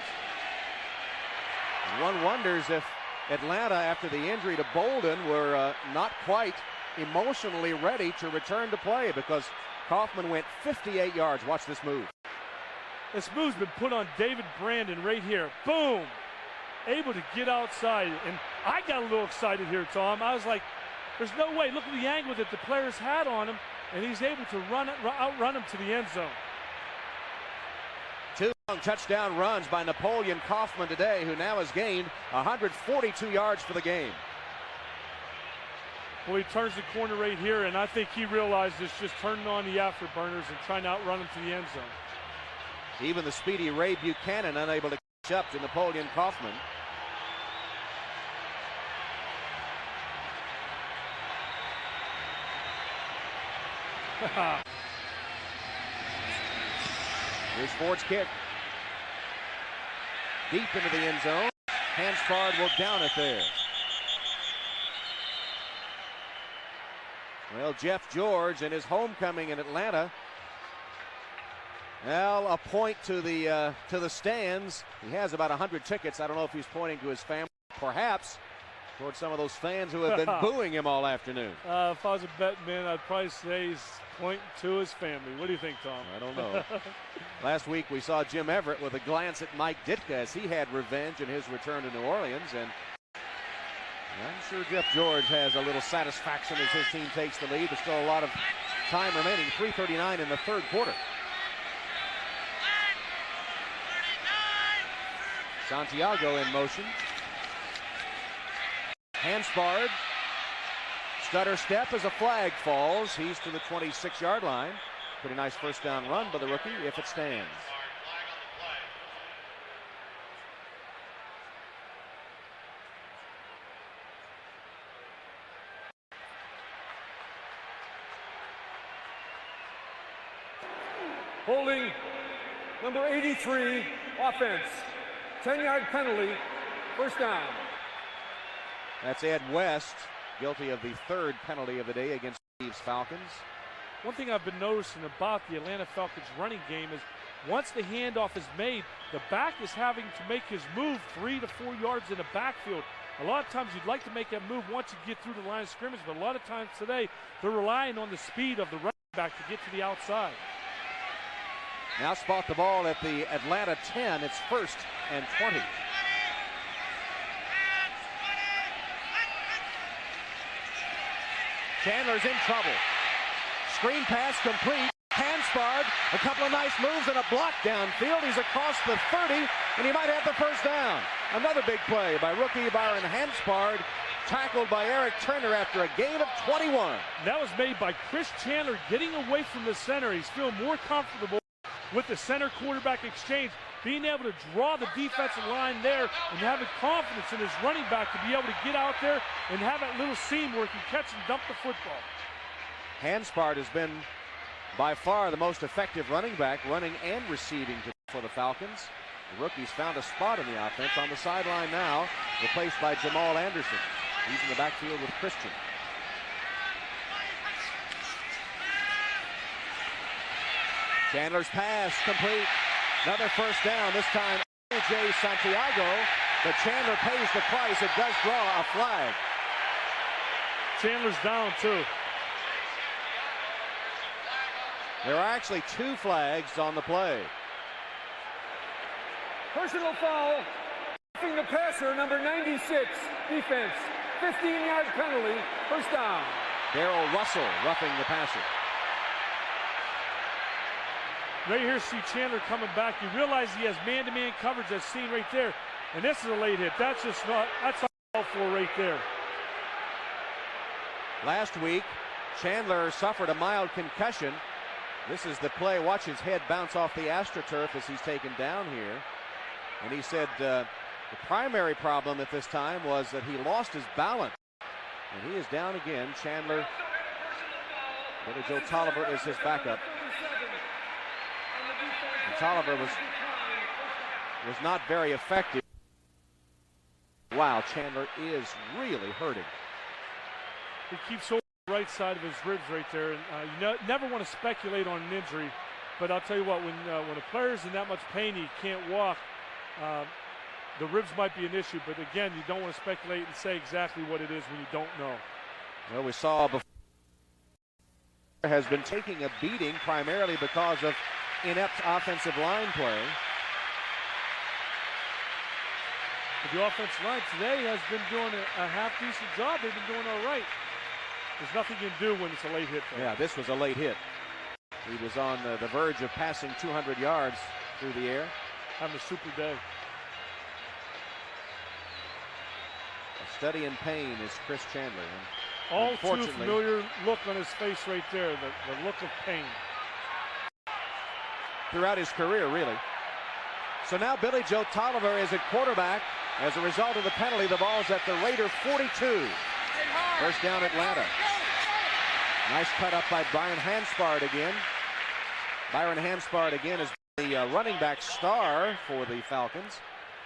And one wonders if Atlanta, after the injury to Bolden, were not quite emotionally ready to return to play, because Kaufman went 58 yards. Watch this move. This move's been put on David Brandon right here. Boom! Able to get outside. And I got a little excited here, Tom. I was like, there's no way. Look at the angle that the players had on him, and he's able to outrun him to the end zone. 2 long touchdown runs by Napoleon Kaufman today, who now has gained 142 yards for the game. Well, he turns the corner right here, and I think he realized it's just turning on the afterburners and trying to outrun him to the end zone. Even the speedy Ray Buchanan unable to catch up to Napoleon Kaufman. Here's Ford's kick. Deep into the end zone. Hansford will down it there. Well, Jeff George in his homecoming in Atlanta. Well, a point to the stands. He has about 100 tickets. I don't know if he's pointing to his family, perhaps towards some of those fans who have been booing him all afternoon. If I was a betting man, I'd probably say he's pointing to his family. What do you think, Tom? I don't know. Last week we saw Jim Everett with a glance at Mike Ditka as he had revenge in his return to New Orleans, and I'm sure Jeff George has a little satisfaction as his team takes the lead, but still a lot of time remaining. 3:39 in the third quarter. Santiago in motion. Hansford. Stutter step as a flag falls. He's to the 26-yard line. Pretty nice first down run by the rookie if it stands. Holding number 83, offense. 10-yard penalty, first down. That's Ed West, guilty of the third penalty of the day against the Falcons. One thing I've been noticing about the Atlanta Falcons running game is once the handoff is made, the back is having to make his move 3 to 4 yards in the backfield. A lot of times you'd like to make that move once you get through the line of scrimmage, but a lot of times today they're relying on the speed of the running back to get to the outside. Now spot the ball at the Atlanta 10. It's 1st and 20. Chandler's in trouble. Screen pass complete. Hansford, a couple of nice moves and a block downfield. He's across the 30, and he might have the first down. Another big play by rookie Byron Hansford, tackled by Eric Turner after a gain of 21. That was made by Chris Chandler getting away from the center. He's feeling more comfortable with the center quarterback exchange, being able to draw the defensive line there and having confidence in his running back to be able to get out there and have that little seam where he can catch and dump the football. Hansford has been by far the most effective running back, running and receiving for the Falcons. The rookie's found a spot in the offense on the sideline now, replaced by Jamal Anderson. He's in the backfield with Christian. Chandler's pass complete. Another first down, this time A.J. Santiago, but Chandler pays the price. It does draw a flag. Chandler's down too. There are actually 2 flags on the play. Personal foul, roughing the passer, number 96, defense. 15-yard penalty, first down. Darrell Russell roughing the passer. Right here, see Chandler coming back. You realize he has man-to-man coverage as seen right there. And this is a late hit. That's just not, that's all for right there. Last week, Chandler suffered a mild concussion. This is the play. Watch his head bounce off the AstroTurf as he's taken down here. And he said the primary problem at this time was that he lost his balance. And he is down again. Chandler, Billy Joe Tolliver is his backup. And Tolliver was not very effective. Wow, Chandler is really hurting. He keeps holding the right side of his ribs right there. And you never want to speculate on an injury. But I'll tell you what, when a player's in that much pain, he can't walk, the ribs might be an issue. But again, you don't want to speculate and say exactly what it is when you don't know. Well, we saw before has been taking a beating primarily because of inept offensive line play. But the offensive line today has been doing a half-decent job. They've been doing all right. There's nothing you can do when it's a late hit. Though. Yeah, this was a late hit. He was on the verge of passing 200 yards through the air. Having a super day. A study in pain is Chris Chandler. All too Unfortunately. familiar look on his face right there, the look of pain. Throughout his career, really. So now Billy Joe Tolliver is at quarterback. As a result of the penalty, the ball's at the Raider 42. First down, Atlanta. Nice cut up by Byron Hanspard again. Byron Hanspard again is the running back star for the Falcons.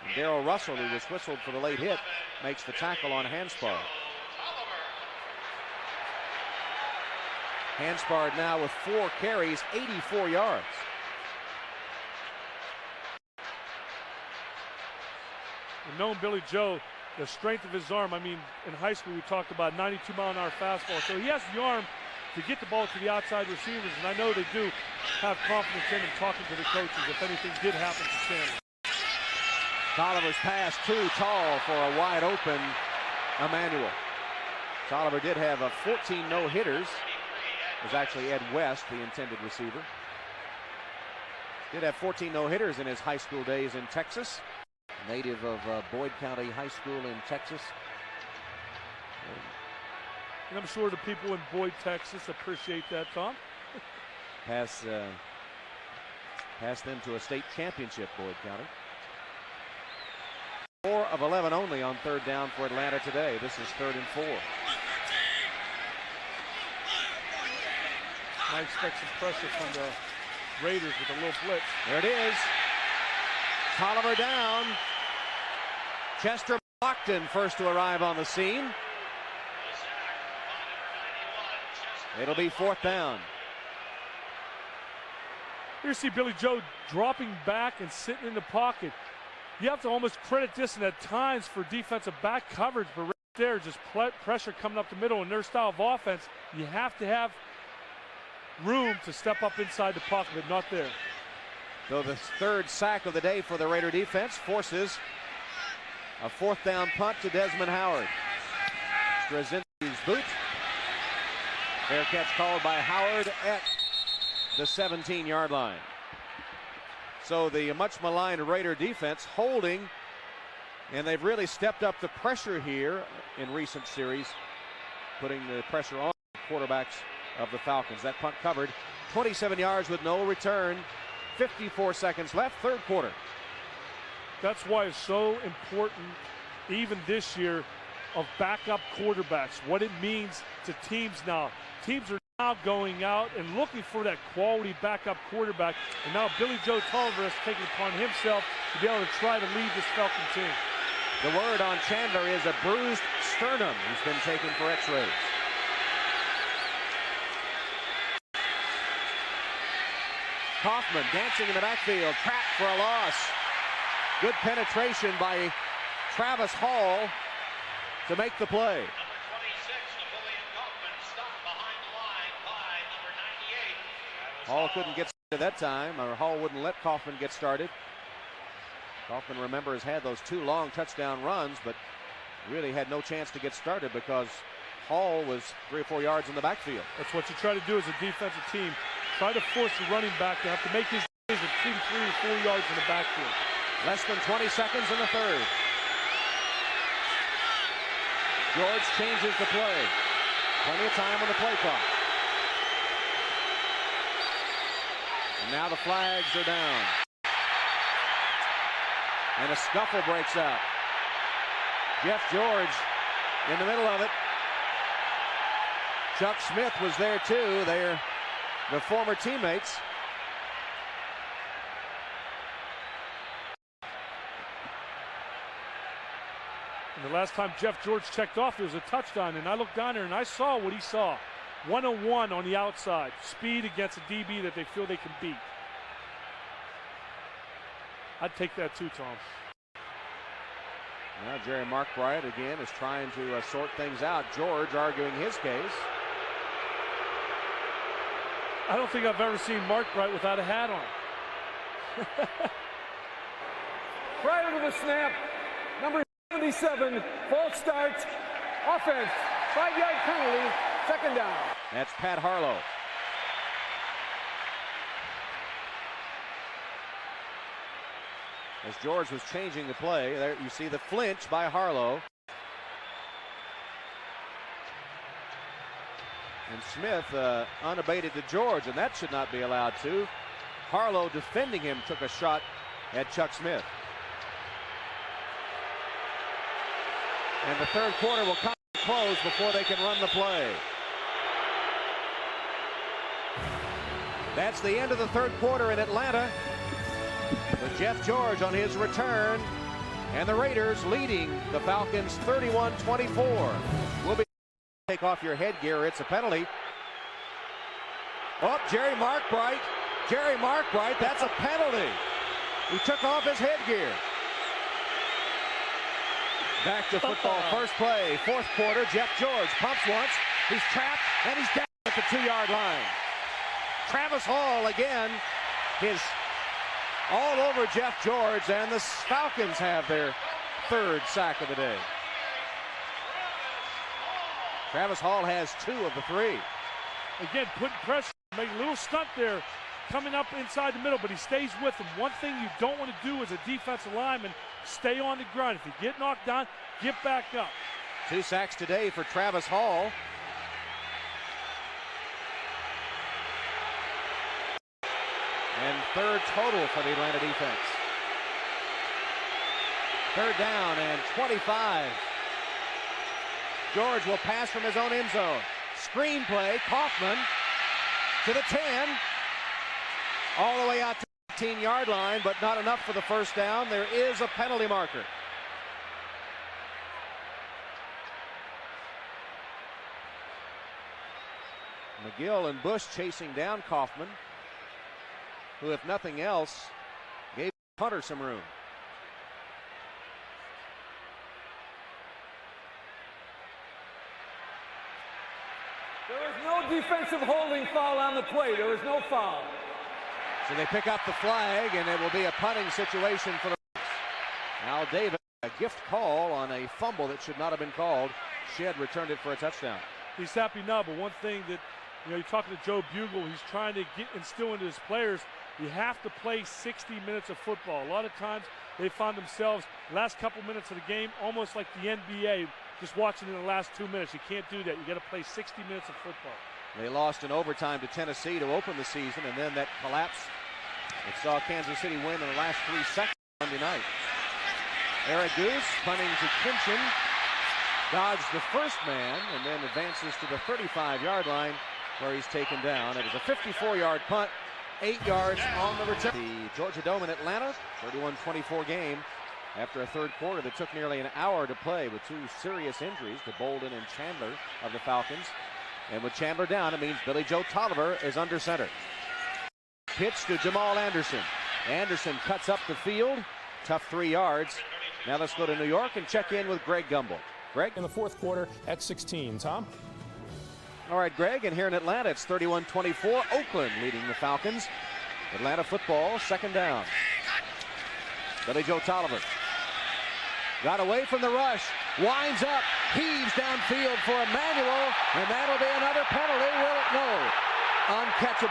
And Darrell Russell, who was whistled for the late hit, makes the tackle on Hanspard. Hanspard now with 4 carries, 84 yards. And knowing Billy Joe, the strength of his arm, I mean, in high school we talked about 92-mile-an-hour fastball. So he has the arm to get the ball to the outside receivers, and I know they do have confidence in him talking to the coaches if anything did happen to Chandler. Tolliver's pass too tall for a wide open Emmanuel. Tolliver did have 14 no-hitters. It was actually Ed West, the intended receiver. Did have 14 no-hitters in his high school days in Texas. Native of Boyd County High School in Texas. And I'm sure the people in Boyd, Texas appreciate that, Tom. Pass them to a state championship, Boyd County. 4 of 11 only on third down for Atlanta today. This is 3rd and 4. I expect some pressure from the Raiders with a little blitz. There it is. Tolliver down. Chester Blockton first to arrive on the scene. It'll be 4th down. Here you see Billy Joe dropping back and sitting in the pocket. You have to almost credit this, and at times for defensive back coverage, but right there, just pressure coming up the middle in their style of offense, you have to have room to step up inside the pocket, but not there. Though the 3rd sack of the day for the Raider defense forces a 4th down punt to Desmond Howard. Straczynski's boot. Fair catch called by Howard at the 17-yard line. So the much maligned Raider defense holding, and they've really stepped up the pressure here in recent series, putting the pressure on the quarterbacks of the Falcons. That punt covered, 27 yards with no return, 54 seconds left, 3rd quarter. That's why it's so important, even this year, of backup quarterbacks, what it means to teams now. Teams are now going out and looking for that quality backup quarterback, and now Billy Joe Tolliver has taken upon himself to be able to try to lead this Falcon team. The word on Chandler is a bruised sternum. He's been taken for x-rays. Kaufman dancing in the backfield, trapped for a loss. Good penetration by Travis Hall to make the play. Number 26, Napoleon Kaufman, stopped behind the line by number 98. Hall couldn't get started that time, or Hall wouldn't let Kaufman get started. Kaufman, remember, has had those 2 long touchdown runs, but really had no chance to get started because Hall was 3 or 4 yards in the backfield. That's what you try to do as a defensive team. Try to force the running back to have to make his plays with 2 to 3 or 4 yards in the backfield. Less than 20 seconds in the 3rd. George changes the play. Plenty of time on the play clock. And now the flags are down. And a scuffle breaks out. Jeff George in the middle of it. Chuck Smith was there too. They're the former teammates. And the last time Jeff George checked off, it was a touchdown, and I looked down there and I saw what he saw. 101 on the outside. Speed against a DB that they feel they can beat. I'd take that too, Tom. Now Jerry Markbright again is trying to sort things out. George arguing his case. I don't think I've ever seen Markbright without a hat on. Prior to the snap, number 77, false start, offense, 5-yard penalty, 2nd down. That's Pat Harlow. As George was changing the play, there you see the flinch by Harlow. And Smith unabated to George, and that should not be allowed to. Harlow, defending him, took a shot at Chuck Smith. And the third quarter will come to close before they can run the play. That's the end of the third quarter in Atlanta, with Jeff George on his return, and the Raiders leading the Falcons 31-24. We'll be take off your headgear. It's a penalty. Oh, Jerry Markbright. Jerry Markbright, that's a penalty. He took off his headgear. Back to football, first play, fourth quarter. Jeff George pumps once. He's trapped, and he's down at the 2-yard line. Travis Hall again is all over Jeff George, and the Falcons have their third sack of the day. Travis Hall has 2 of the 3. Again, putting pressure, making a little stunt there, coming up inside the middle, but he stays with him. One thing you don't want to do as a defensive lineman, stay on the ground. If you get knocked down, get back up. 2 sacks today for Travis Hall. And third total for the Atlanta defense. Third down and 25. George will pass from his own end zone. Screen play, Kaufman to the 10. All the way out to the 18-yard line, but not enough for the first down. There is a penalty marker. McGill and Bush chasing down Kaufman, who, if nothing else, gave Hunter some room. There is no defensive holding foul on the play. There is no foul. So they pick up the flag, and it will be a punting situation for the Al Davis. A gift call on a fumble that should not have been called. Shedd returned it for a touchdown. He's happy now, but one thing that, you know, you're talking to Joe Bugle, he's trying to instill into his players, you have to play 60 minutes of football. A lot of times they find themselves last couple minutes of the game almost like the NBA, just watching in the last 2 minutes. You can't do that. You got to play 60 minutes of football. They lost in overtime to Tennessee to open the season, and then that collapse that saw Kansas City win in the last 3 seconds Monday night. Eric Goose punting to Kinchin, dodged the first man, and then advances to the 35-yard line where he's taken down. It was a 54-yard punt, 8 yards on the return. The Georgia Dome in Atlanta, 31-24 game after a third quarter that took nearly an hour to play with 2 serious injuries to Bolden and Chandler of the Falcons. And with Chandler down, it means Billy Joe Tolliver is under center. Pitch to Jamal Anderson. Anderson cuts up the field. Tough 3 yards. Now let's go to New York and check in with Greg Gumbel. Greg? In the fourth quarter at 16. Tom? All right, Greg, and here in Atlanta, it's 31-24. Oakland leading the Falcons. Atlanta football, second down. Billy Joe Tolliver got away from the rush, winds up, heaves downfield for Emmanuel, and that'll be another penalty, will it? No. Uncatchable.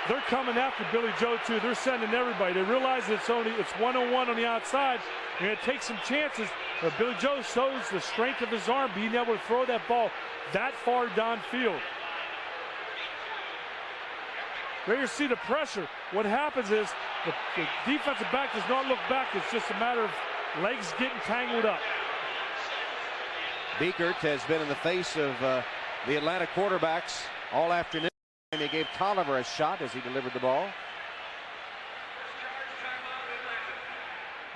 They're coming after Billy Joe, too. They're sending everybody. They realize it's one-on-one on the outside. They're going to take some chances. But Billy Joe shows the strength of his arm, being able to throw that ball that far downfield. There you see the pressure. What happens is the defensive back does not look back. It's just a matter of legs getting tangled up. Biekert has been in the face of the Atlanta quarterbacks all afternoon. And they gave Tolliver a shot as he delivered the ball.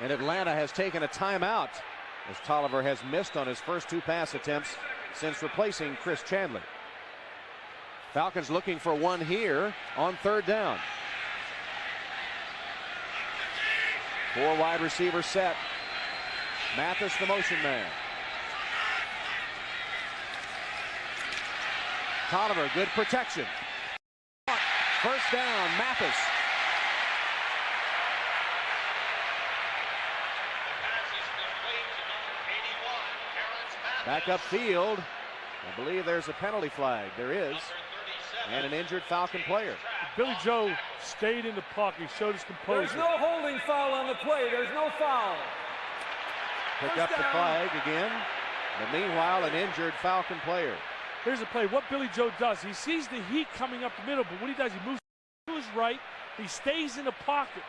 And Atlanta has taken a timeout as Tolliver has missed on his first 2 pass attempts since replacing Chris Chandler. Falcons looking for one here on third down. 4 wide receiver set. Mathis the motion man. Tolliver, good protection. First down, Mathis. Back upfield. I believe there's a penalty flag. There is. And an injured Falcon player. Billy Joe stayed in the pocket. He showed his composure. There's no holding foul on the play. There's no foul. Pick up the flag again. But meanwhile, an injured Falcon player. Here's a play. What Billy Joe does, he sees the heat coming up the middle, but what he does, he moves to his right. He stays in the pocket.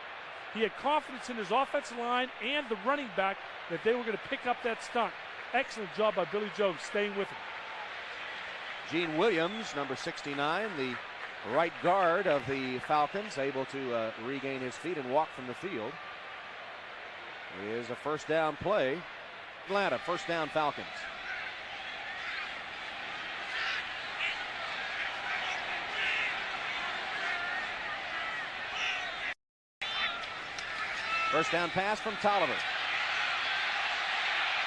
He had confidence in his offensive line and the running back that they were going to pick up that stunt. Excellent job by Billy Joe staying with him. Gene Williams, number 69, the right guard of the Falcons, able to regain his feet and walk from the field. It is a first down play. Atlanta, first down Falcons. First down pass from Tolliver.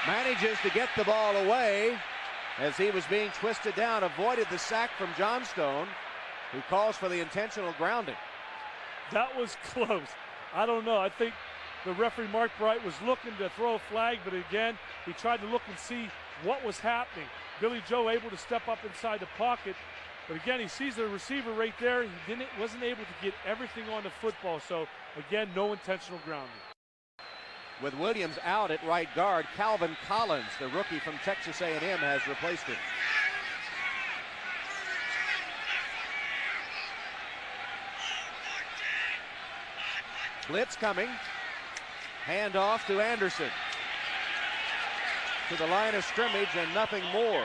Manages to get the ball away as he was being twisted down. Avoided the sack from Johnstone, who calls for the intentional grounding. That was close. I don't know. I think the referee, Mark Bright, was looking to throw a flag, but again, he tried to look and see what was happening. Billy Joe able to step up inside the pocket, but again, he sees the receiver right there. He wasn't able to get everything on the football, so again, no intentional grounding. With Williams out at right guard, Calvin Collins, the rookie from Texas A&M, has replaced him. Blitz coming. Handoff to Anderson. To the line of scrimmage and nothing more.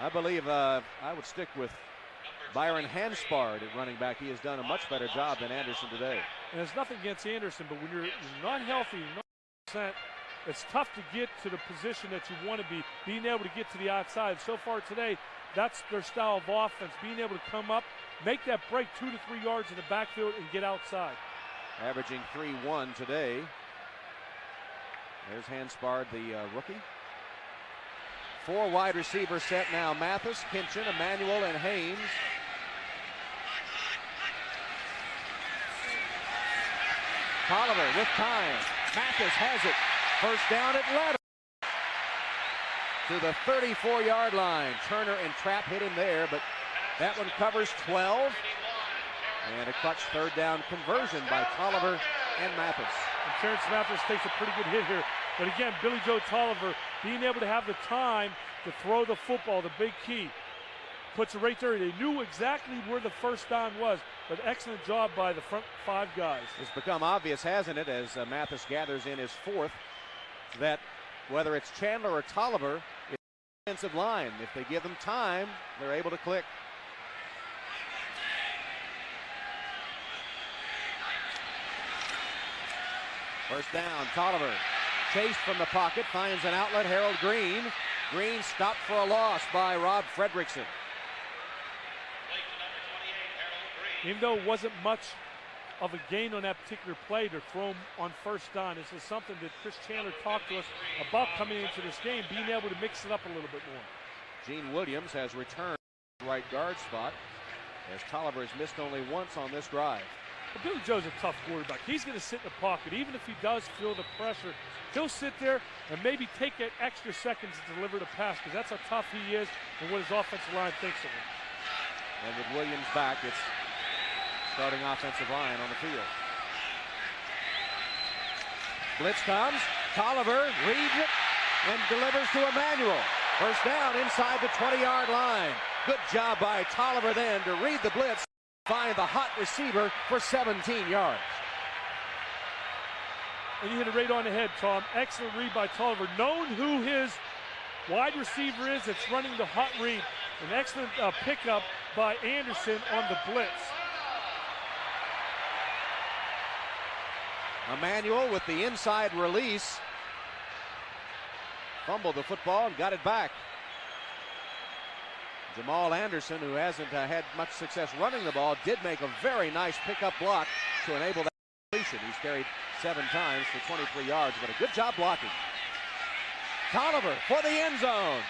I believe I would stick with Byron Hanspard at running back. He has done a much better job than Anderson today. And there's nothing against Anderson, but when you're not healthy, not 100%, it's tough to get to the position that you want to be, being able to get to the outside. So far today, that's their style of offense, being able to come up, make that break 2 to 3 yards in the backfield and get outside. Averaging 3-1 today. There's Hanspard, the rookie. 4 wide receiver set now. Mathis, Kinchin, Emmanuel, and Haynes. Tolliver with time. Mathis has it. First down Atlanta. To the 34-yard line. Turner and Trapp hit him there, but that one covers 12. And a clutch third down conversion by Tolliver and Mathis. And Terrence Mathis takes a pretty good hit here. But again, Billy Joe Tolliver being able to have the time to throw the football, the big key. Puts it right there. They knew exactly where the first down was, but excellent job by the front 5 guys. It's become obvious, hasn't it, as Mathis gathers in his 4th, that whether it's Chandler or Tolliver, it's the defensive line. If they give them time, they're able to click. First down, Tolliver. Chased from the pocket, finds an outlet, Harold Green. Green stopped for a loss by Rob Fredrickson. Even though it wasn't much of a gain on that particular play to throw him on first down, this is something that Chris Chandler talked to us about coming into this game, being able to mix it up a little bit more. Gene Williams has returned to the right guard spot as Tolliver has missed only once on this drive. But Billy Joe's a tough quarterback. He's going to sit in the pocket. Even if he does feel the pressure, he'll sit there and maybe take that extra seconds to deliver the pass, because that's how tough he is and what his offensive line thinks of him. And with Williams back, it's starting offensive line on the field. Blitz comes. Tolliver reads it and delivers to Emmanuel. First down inside the 20-yard line. Good job by Tolliver then to read the blitz. Find the hot receiver for 17 yards. And you hit it right on the head, Tom. Excellent read by Tolliver. Knowing who his wide receiver is that's running the hot read. An excellent pickup by Anderson on the blitz. Emmanuel with the inside release. Fumbled the football and got it back. Jamal Anderson, who hasn't had much success running the ball, did make a very nice pickup block to enable that completion. He's carried 7 times for 23 yards, but a good job blocking. Tolliver for the end zone.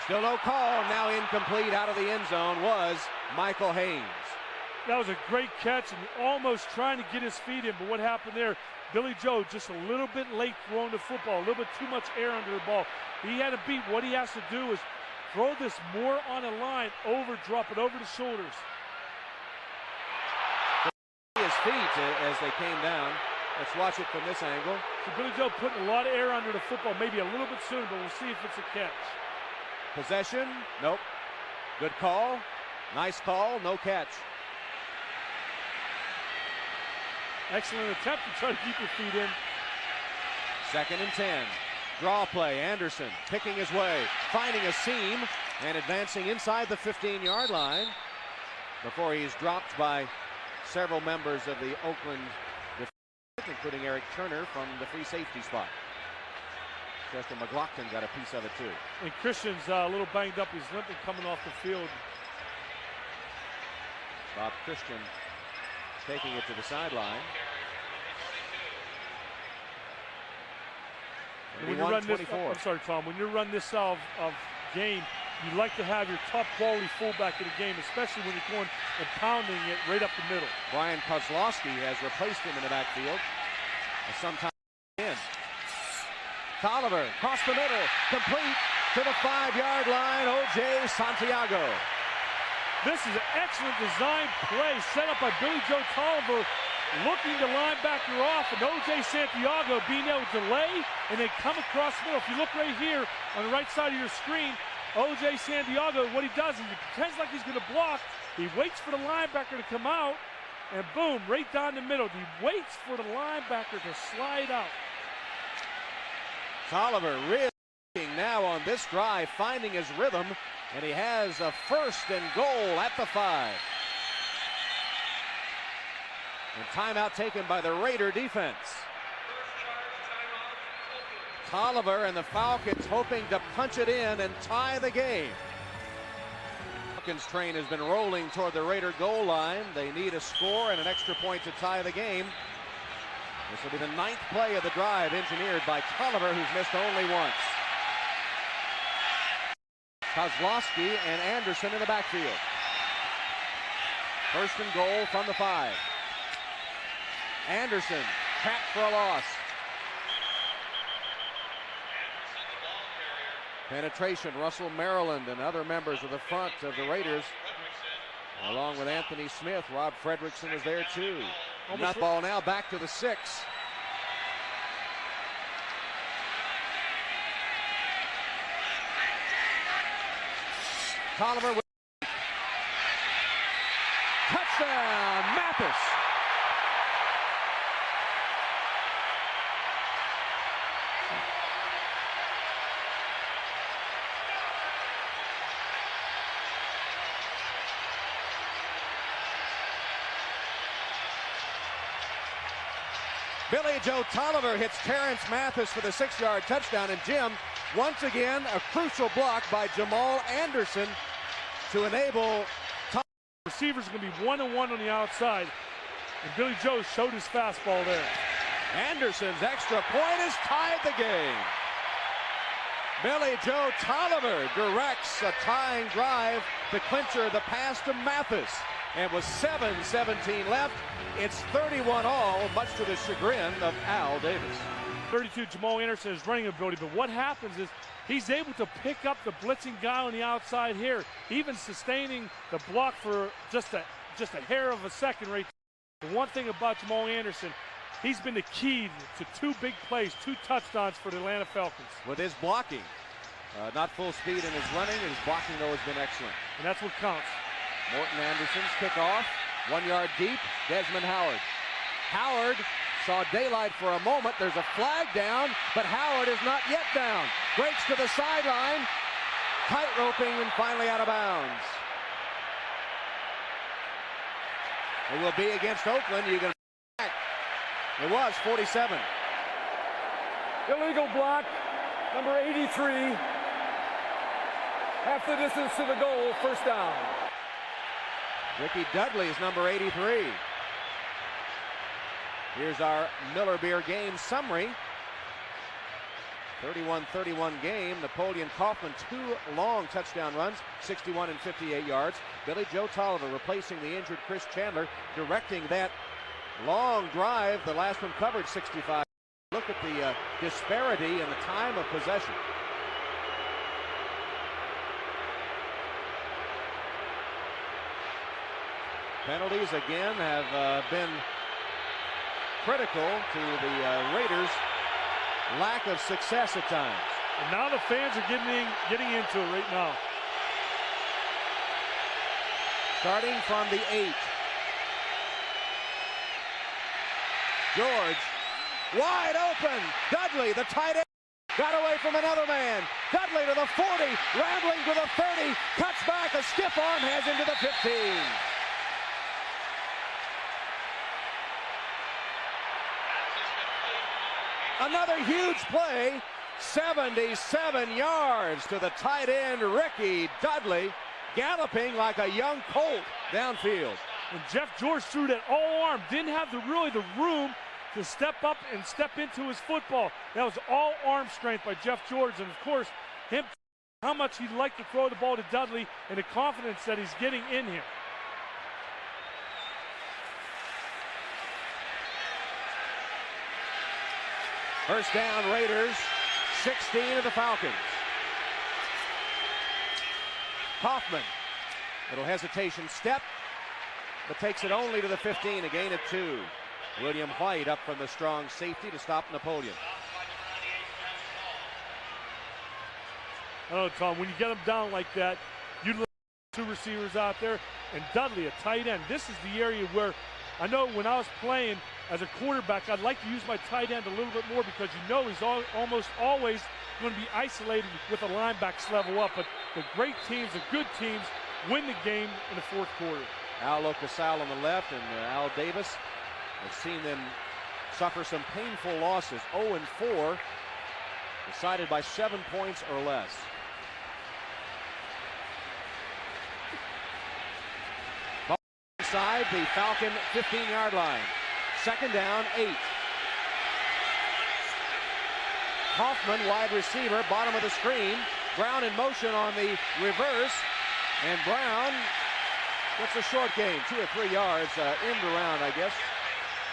Still no call. Now incomplete out of the end zone was Michael Haynes. That was a great catch and almost trying to get his feet in, but what happened there, Billy Joe just a little bit late throwing the football, a little bit too much air under the ball. He had to beat. What he has to do is throw this more on a line, drop it over the shoulders. His feet as they came down. Let's watch it from this angle. So Billy Joe putting a lot of air under the football, maybe a little bit sooner, but we'll see if it's a catch. Possession, nope. Good call, nice call, no catch. Excellent attempt to try to keep your feet in. 2nd and 10. Draw play, Anderson picking his way, finding a seam, and advancing inside the 15-yard line before he's dropped by several members of the Oakland defense, including Eric Turner from the free safety spot. Justin McLaughlin got a piece of it too. And Christian's a little banged up. He's limping coming off the field. Bob Christian taking it to the sideline. When you run this, I'm sorry, Tom. When you run this style of game, you like to have your top quality fullback in the game, especially when you're going and pounding it right up the middle. Brian Kozlowski has replaced him in the backfield. Sometime in. Tolliver across the middle, complete to the 5-yard line. O.J. Santiago. This is an excellent design play set up by Billy Joe Tolliver, looking the linebacker off, and O.J. Santiago being able to delay and then come across the middle. If you look right here on the right side of your screen, O.J. Santiago, what he does is he pretends like he's going to block. He waits for the linebacker to come out, and boom, right down the middle. He waits for the linebacker to slide out. Tolliver really now on this drive, finding his rhythm, and he has a 1st and goal at the 5. And timeout taken by the Raider defense. Tolliver and the Falcons hoping to punch it in and tie the game. Falcons train has been rolling toward the Raider goal line. They need a score and an extra point to tie the game. This will be the 9th play of the drive, engineered by Tolliver, who's missed only once. Kozlowski and Anderson in the backfield. 1st and goal from the 5. Anderson trapped for a loss. Penetration, Russell Maryland and other members of the front of the Raiders, along with Anthony Smith. Rob Fredrickson is there too. Nut ball now back to the 6. Tolliver with touchdown, Mathis. Billy Joe Tolliver hits Terrence Mathis for the 6-yard touchdown. And Jim, once again, a crucial block by Jamal Anderson to enable Tolliver. Receivers are going to be 1-on-1 on the outside. And Billy Joe showed his fastball there. Anderson's extra point has tied the game. Billy Joe Tolliver directs a tying drive, the clincher, the pass to Mathis. And with 7:17 left, it's 31 all, much to the chagrin of Al Davis. 32, Jamal Anderson is running ability, but what happens is he's able to pick up the blitzing guy on the outside here, even sustaining the block for just a hair of a second right there. The one thing about Jamal Anderson, he's been the key to 2 big plays, 2 touchdowns for the Atlanta Falcons. With his blocking, not full speed in his running, his blocking though has been excellent. And that's what counts. Morton Anderson's kickoff, 1 yard deep, Desmond Howard. Howard saw daylight for a moment. There's a flag down, but Howard is not yet down. Breaks to the sideline, tight roping and finally out of bounds. It will be against Oakland. You can back. It was 47. Illegal block, number 83. Half the distance to the goal, 1st down. Ricky Dudley is number 83. Here's our Miller Beer game summary. 31-31 game. Napoleon Kaufman, 2 long touchdown runs, 61 and 58 yards. Billy Joe Tolliver replacing the injured Chris Chandler, directing that long drive. The last one covered 65. Look at the disparity in the time of possession. Penalties again have been critical to the Raiders' lack of success at times. And now the fans are getting into it right now. Starting from the 8. George, wide open. Dudley, the tight end, got away from another man. Dudley to the 40, rambling to the 30, cuts back, a stiff arm has him to the 15. Another huge play, 77 yards to the tight end, Ricky Dudley, galloping like a young colt downfield. And Jeff George threw that all arm, didn't have really the room to step up and step into his football. That was all arm strength by Jeff George, and of course, how much he'd like to throw the ball to Dudley and the confidence that he's getting in here. First down, Raiders, 16 of the Falcons. Hoffman, little hesitation step, but takes it only to the 15, a gain of 2. William White up from the strong safety to stop Napoleon. Oh, Tom, when you get them down like that, you look at 2 receivers out there, and Dudley, a tight end. This is the area where I know when I was playing as a quarterback, I'd like to use my tight end a little bit more because you know he's almost always going to be isolated with the linebacks level up. But the great teams, the good teams, win the game in the 4th quarter. Al Locasal on the left and Al Davis. I've seen them suffer some painful losses. 0-4, decided by 7 points or less. Ball inside the Falcon 15-yard line. Second down, 8. Hoffman, wide receiver, bottom of the screen. Brown in motion on the reverse. And Brown gets a short gain, 2 or 3 yards in around, I guess,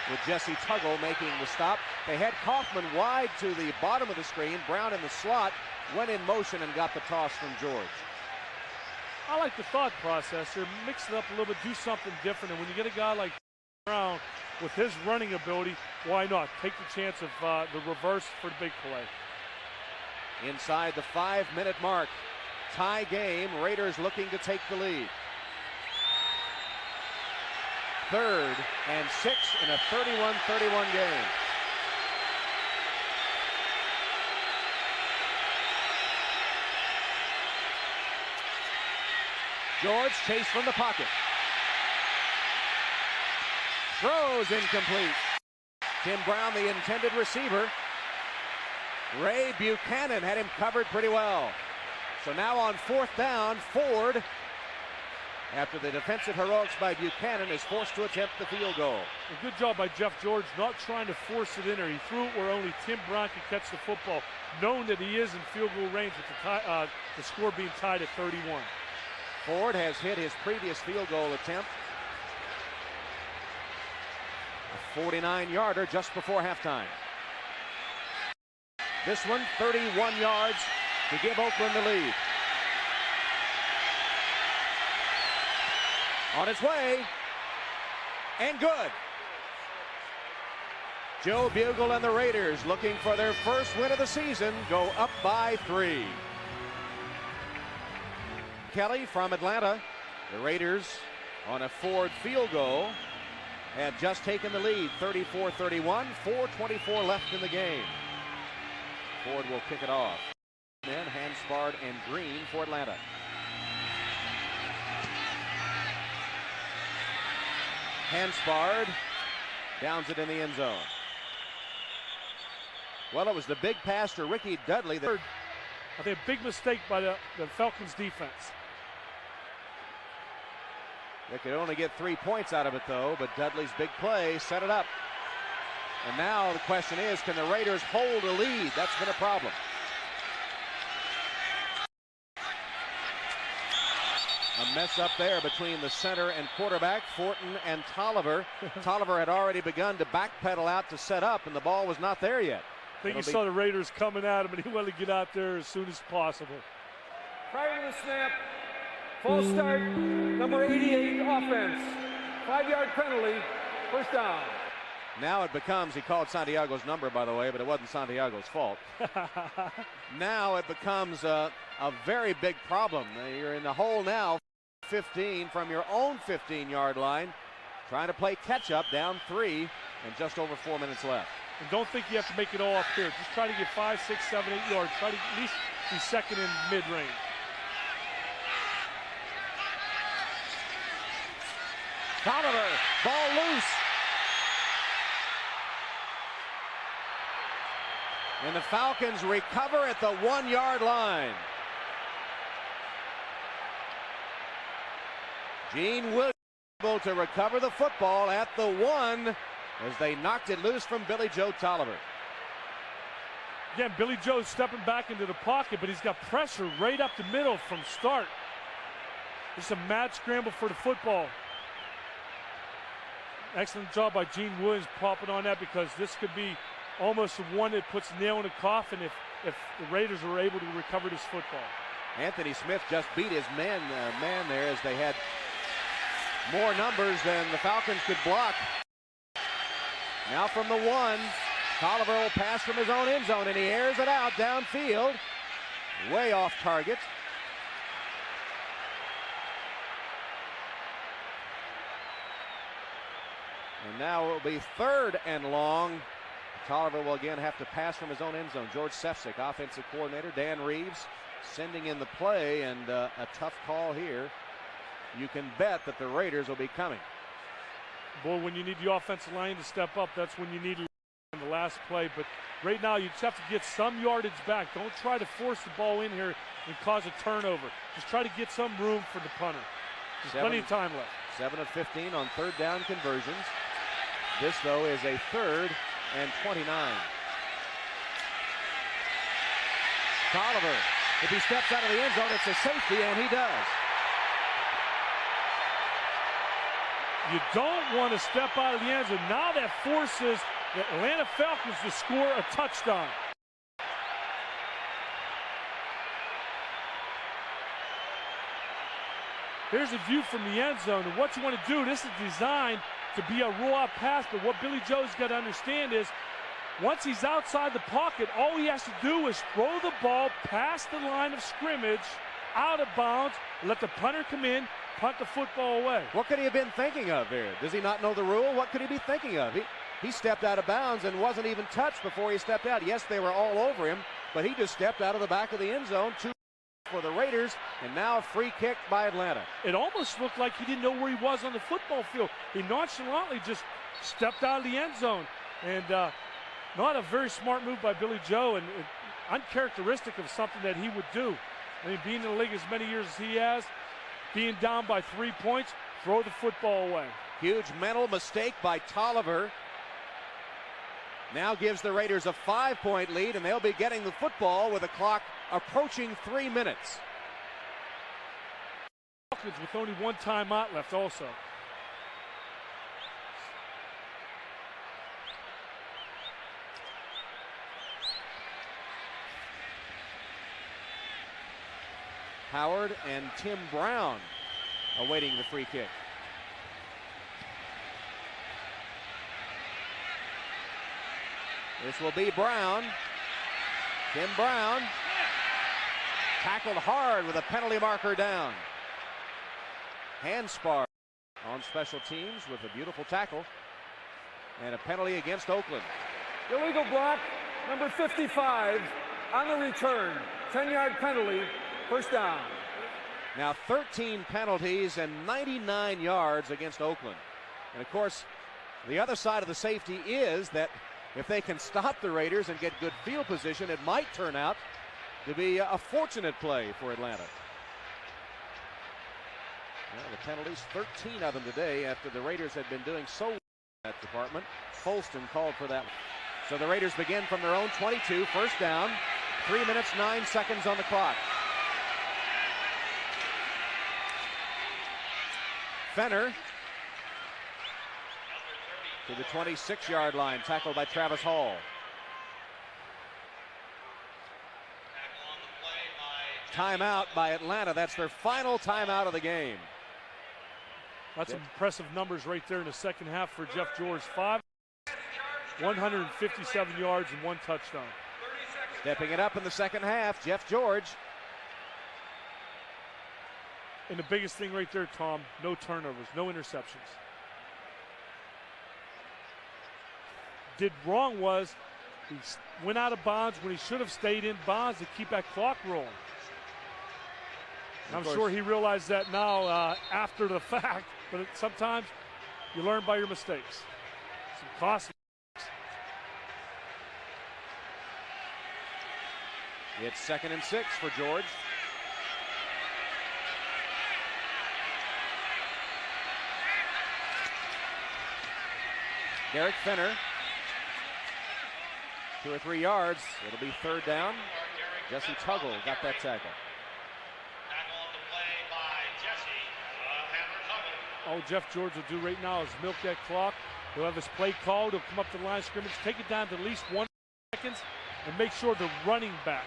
with Jesse Tuggle making the stop. They had Kaufman wide to the bottom of the screen. Brown in the slot, went in motion and got the toss from George. I like the thought process here. Mix it up a little bit, do something different. And when you get a guy like Brown with his running ability, why not? Take the chance of the reverse for the big play. Inside the 5-minute mark. Tie game. Raiders looking to take the lead. 3rd and 6 in a 31-31 game. George chased from the pocket. Throws incomplete. Tim Brown, the intended receiver. Ray Buchanan had him covered pretty well. So now on 4th down, Ford, after the defensive heroics by Buchanan, is forced to attempt the field goal. A good job by Jeff George, not trying to force it in there. He threw it where only Tim Brown could catch the football, knowing that he is in field goal range with the score being tied at 31. Ford has hit his previous field goal attempt. A 49-yarder just before halftime. This one, 31 yards to give Oakland the lead. On its way, and good. Joe Bugle and the Raiders, looking for their first win of the season, go up by 3. Kelly from Atlanta. The Raiders on a Ford field goal have just taken the lead, 34-31, 4:24 left in the game. Ford will kick it off. Then Hanspard and Green for Atlanta. Hanspard downs it in the end zone. Well, it was the big pass to Ricky Dudley. I think a big mistake by the Falcons defense. They could only get 3 points out of it, though, but Dudley's big play set it up. And now the question is, can the Raiders hold a lead? That's been a problem. A mess up there between the center and quarterback, Fortin and Tolliver. Tolliver had already begun to backpedal out to set up, and the ball was not there yet. I think he saw the Raiders coming at him, and he wanted to get out there as soon as possible. Prior to the snap, false start, number 88 offense. 5-yard penalty, first down. Now it becomes, he called Santiago's number, by the way, but it wasn't Santiago's fault. Now it becomes a very big problem. You're in the hole now, 15 from your own 15-yard line, trying to play catch-up, down 3, and just over 4 minutes left. And don't think you have to make it all up here. Just try to get 5, 6, 7, 8 yards. Try to at least be second in mid-range. Tolliver, ball loose. And the Falcons recover at the 1-yard line. Gene Williams able to recover the football at the 1 as they knocked it loose from Billy Joe Tolliver. Again, Billy Joe's stepping back into the pocket, but he's got pressure right up the middle from start. It's a mad scramble for the football. Excellent job by Gene Williams popping on that, because this could be almost the one that puts nail in the coffin if the Raiders were able to recover this football. Anthony Smith just beat his man there as they had more numbers than the Falcons could block. Now from the 1, Tolliver will pass from his own end zone, and he airs it out downfield, way off target. And now it will be 3rd and long. Tolliver will again have to pass from his own end zone. George Sefcik, offensive coordinator. Dan Reeves sending in the play, and a tough call here. You can bet that the Raiders will be coming. Boy, when you need the offensive line to step up, that's when you need it in the last play. But right now, you just have to get some yardage back. Don't try to force the ball in here and cause a turnover. Just try to get some room for the punter. There's plenty of time left. 7 of 15 on 3rd down conversions. This, though, is a 3rd and 29. Tolliver, if he steps out of the end zone, it's a safety, and he does. You don't want to step out of the end zone. Now that forces the Atlanta Falcons to score a touchdown. Here's a view from the end zone, and what you want to do, this is designed to be a roll-out pass, but what Billy Joe's got to understand is once he's outside the pocket, all he has to do is throw the ball past the line of scrimmage, out of bounds, let the punter come in, punt the football away. What could he have been thinking of here? Does he not know the rule? What could he be thinking of? He stepped out of bounds and wasn't even touched before he stepped out. Yes, they were all over him, but he just stepped out of the back of the end zone. 2 for the Raiders, and now a free kick by Atlanta. It almost looked like he didn't know where he was on the football field. He nonchalantly just stepped out of the end zone, and not a very smart move by Billy Joe, and uncharacteristic of something that he would do. I mean, being in the league as many years as he has, being down by 3 points, throw the football away. Huge mental mistake by Tolliver. Now gives the Raiders a 5-point lead, and they'll be getting the football with the clock approaching 3 minutes. Falcons with only 1 timeout left also. Howard and Tim Brown awaiting the free kick. This will be Brown. Tim Brown tackled hard with a penalty marker down. Handspar on special teams with a beautiful tackle. And a penalty against Oakland. Illegal block, number 55, on the return. 10-yard penalty, first down. Now 13 penalties and 99 yards against Oakland. And of course, the other side of the safety is that if they can stop the Raiders and get good field position, it might turn out to be a fortunate play for Atlanta. Well, the penalties, 13 of them today after the Raiders had been doing so well in that department. Folston called for that. So the Raiders begin from their own 22, first down, 3 minutes, 9 seconds on the clock. Fenner to the 26-yard line, tackled by Travis Hall. Timeout by Atlanta. That's their final timeout of the game. That's some impressive numbers right there in the second half for Jeff George. 5 157 yards and 1 touchdown. Stepping it up in the second half, Jeff George. And the biggest thing right there, Tom, no turnovers, no interceptions. Did wrong was he went out of bounds when he should have stayed in bounds to keep that clock rolling. I'm sure he realized that now after the fact, but sometimes you learn by your mistakes. Some costly. It's 2nd and 6 for George. Derek Finner. 2 or 3 yards. It'll be 3rd down. Jesse Tuggle got that tackle. Tackle on the play by Jesse Hamler Tuggle. All Jeff George will do right now is milk that clock. He'll have his play called. He'll come up to the line of scrimmage, take it down to at least 1 second, and make sure the running back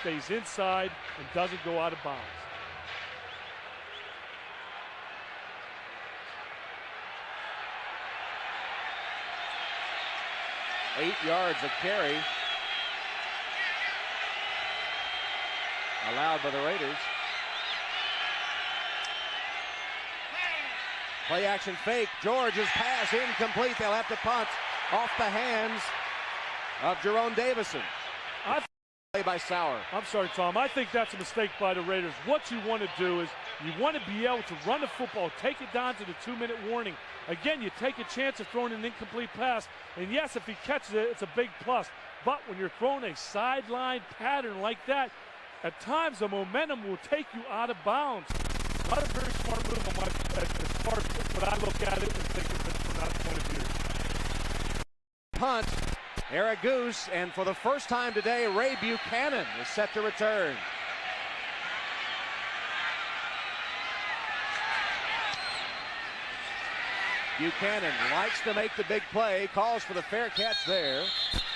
stays inside and doesn't go out of bounds. Eight yards of carry allowed by the Raiders. Play action fake. George's pass incomplete. They'll have to punt off the hands of Jerome Davison. Play by Sauer. I'm sorry, Tom. I think that's a mistake by the Raiders. What you want to do is you want to be able to run the football, take it down to the 2-minute warning. Again, you take a chance of throwing an incomplete pass. And yes, if he catches it, it's a big plus. But when you're throwing a sideline pattern like that, at times the momentum will take you out of bounds. Not a very smart move on as far as what I look at it and think of it from that point of view. Punt. Aragoose, and for the first time today, Ray Buchanan is set to return. Buchanan likes to make the big play, calls for the fair catch there,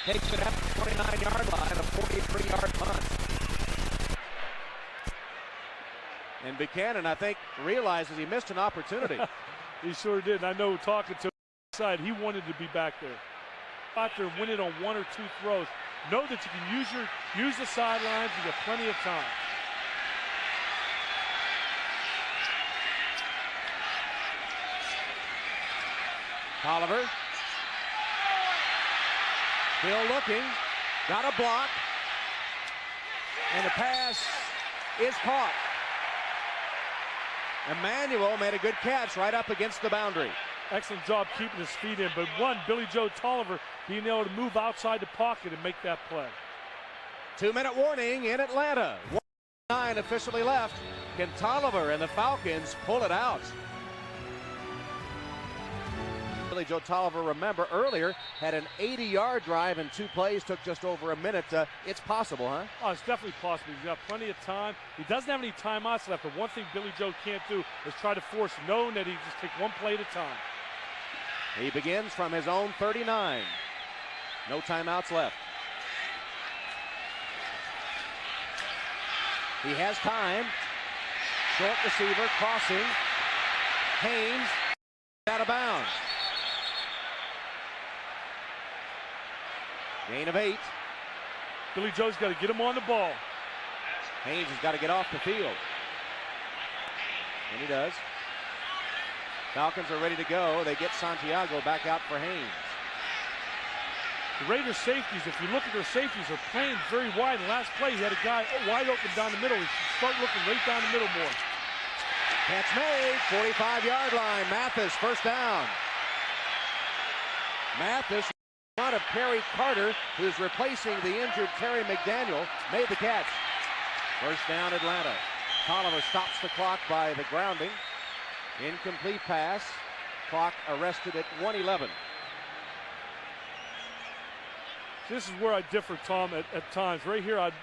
takes it up to the 29-yard line, a 43-yard punt. And Buchanan, I think, realizes he missed an opportunity. He sure did. I know talking to the side, he wanted to be back there. Out there, win it on 1 or 2 throws. Know that you can use the sidelines. You got plenty of time. Tolliver. Still looking. Got a block. And the pass is caught. Emmanuel made a good catch right up against the boundary. Excellent job keeping his feet in. But one, Billy Joe Tolliver being able to move outside the pocket and make that play. 2-minute warning in Atlanta. 1:09 officially left. Can Tolliver and the Falcons pull it out? Billy Joe Tolliver, remember earlier, had an 80-yard drive in 2 plays, took just over a minute. It's possible, huh? Oh, it's definitely possible. He's got plenty of time. He doesn't have any timeouts left, but one thing Billy Joe can't do is try to force knowing that he just take 1 play at a time. He begins from his own 39. No timeouts left. He has time. Short receiver, crossing. Haynes out of bounds. Gain of 8. Billy Joe's got to get him on the ball. Haynes has got to get off the field. And he does. Falcons are ready to go. They get Santiago back out for Haynes. The Raiders safeties, if you look at their safeties, are playing very wide. In the last play, he had a guy wide open down the middle. He should start looking right down the middle more. Catch made, 45-yard line. Mathis, first down. Mathis, in front of Perry Carter, who's replacing the injured Terry McDaniel, made the catch. First down, Atlanta. Tolliver stops the clock by the grounding. Incomplete pass. Clock arrested at 1:11. This is where I differ, Tom, at times. Right here, I'd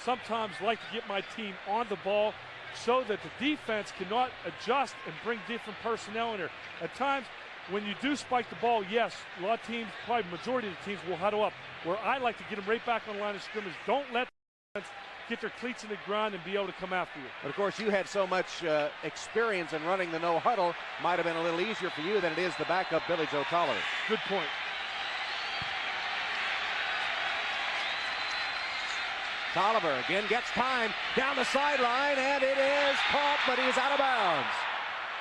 sometimes like to get my team on the ball so that the defense cannot adjust and bring different personnel in there. At times, when you do spike the ball, yes, a lot of teams, probably majority of the teams will huddle up. Where I like to get them right back on the line of scrimmage. Don't let the defense get their cleats in the ground and be able to come after you. But of course, you had so much experience in running the no huddle. Might have been a little easier for you than it is the backup Billy Joe Tolliver. Good point. Tolliver again gets time down the sideline, and it is caught, but he's out of bounds.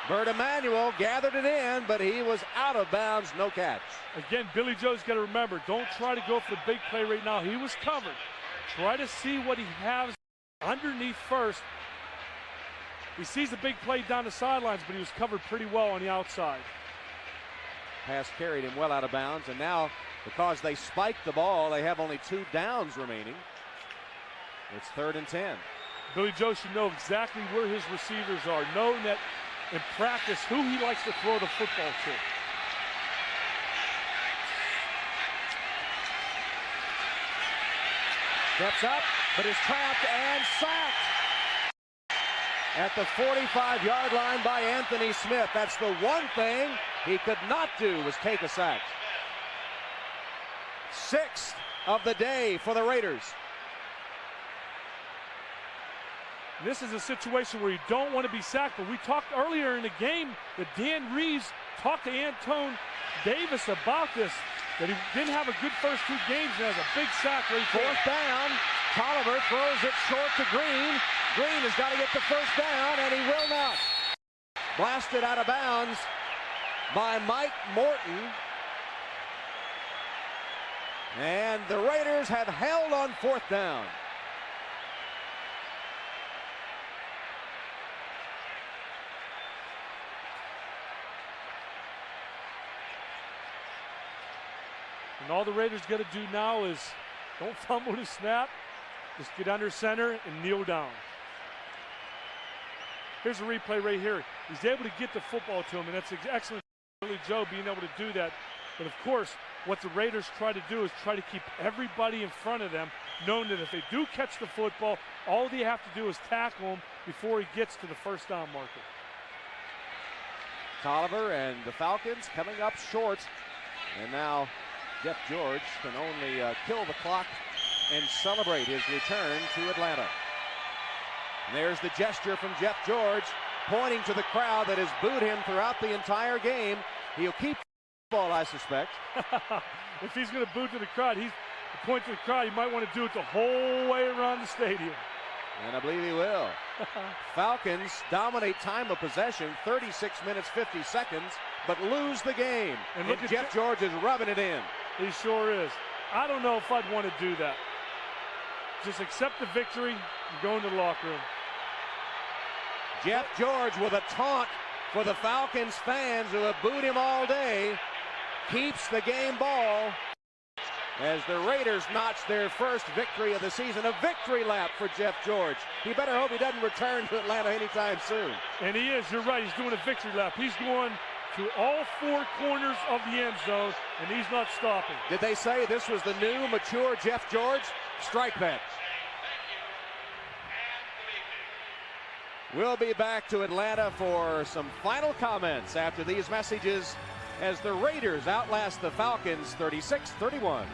Bert Emanuel gathered it in, but he was out of bounds, no catch. Again, Billy Joe's got to remember, don't try to go for the big play right now. He was covered. Try to see what he has underneath first. He sees the big play down the sidelines, but he was covered pretty well on the outside. Pass carried him well out of bounds, and now because they spiked the ball, they have only 2 downs remaining. It's 3rd and 10. Billy Joe should know exactly where his receivers are, knowing that in practice who he likes to throw the football to. Steps up, but is trapped and sacked at the 45-yard line by Anthony Smith. That's the one thing he could not do, was take a sack. 6th of the day for the Raiders. This is a situation where you don't want to be sacked, but we talked earlier in the game that Dan Reeves talked to Antone Davis about this, that he didn't have a good first 2 games and has a big sack right there. 4th down, Tolliver throws it short to Green. Green has got to get the 1st down, and he will not. Blasted out of bounds by Mike Morton. And the Raiders have held on 4th down. And all the Raiders got to do now is don't fumble the snap, just get under center and kneel down. Here's a replay right here. He's able to get the football to him, and that's excellent for Billy Joe being able to do that. But of course, what the Raiders try to do is try to keep everybody in front of them, knowing that if they do catch the football, all they have to do is tackle him before he gets to the 1st down marker. Tolliver and the Falcons coming up short, and now Jeff George can only kill the clock and celebrate his return to Atlanta. And there's the gesture from Jeff George, pointing to the crowd that has booed him throughout the entire game. He'll keep the ball, I suspect. If he's going to boot to the crowd, point to the crowd, he might want to do it the whole way around the stadium. And I believe he will. Falcons dominate time of possession, 36 minutes, 50 seconds, but lose the game. And look at Jeff George is rubbing it in. He sure is. I don't know if I'd want to do that. Just accept the victory and go into the locker room. Jeff George with a taunt for the Falcons fans who have booed him all day. Keeps the game ball as the Raiders notch their first victory of the season. A victory lap for Jeff George. He better hope he doesn't return to Atlanta anytime soon. And he is. You're right. He's doing a victory lap. He's going to all 4 corners of the end zone, and he's not stopping. Did they say this was the new, mature Jeff George? Strike that. We'll be back to Atlanta for some final comments after these messages as the Raiders outlast the Falcons 36-31.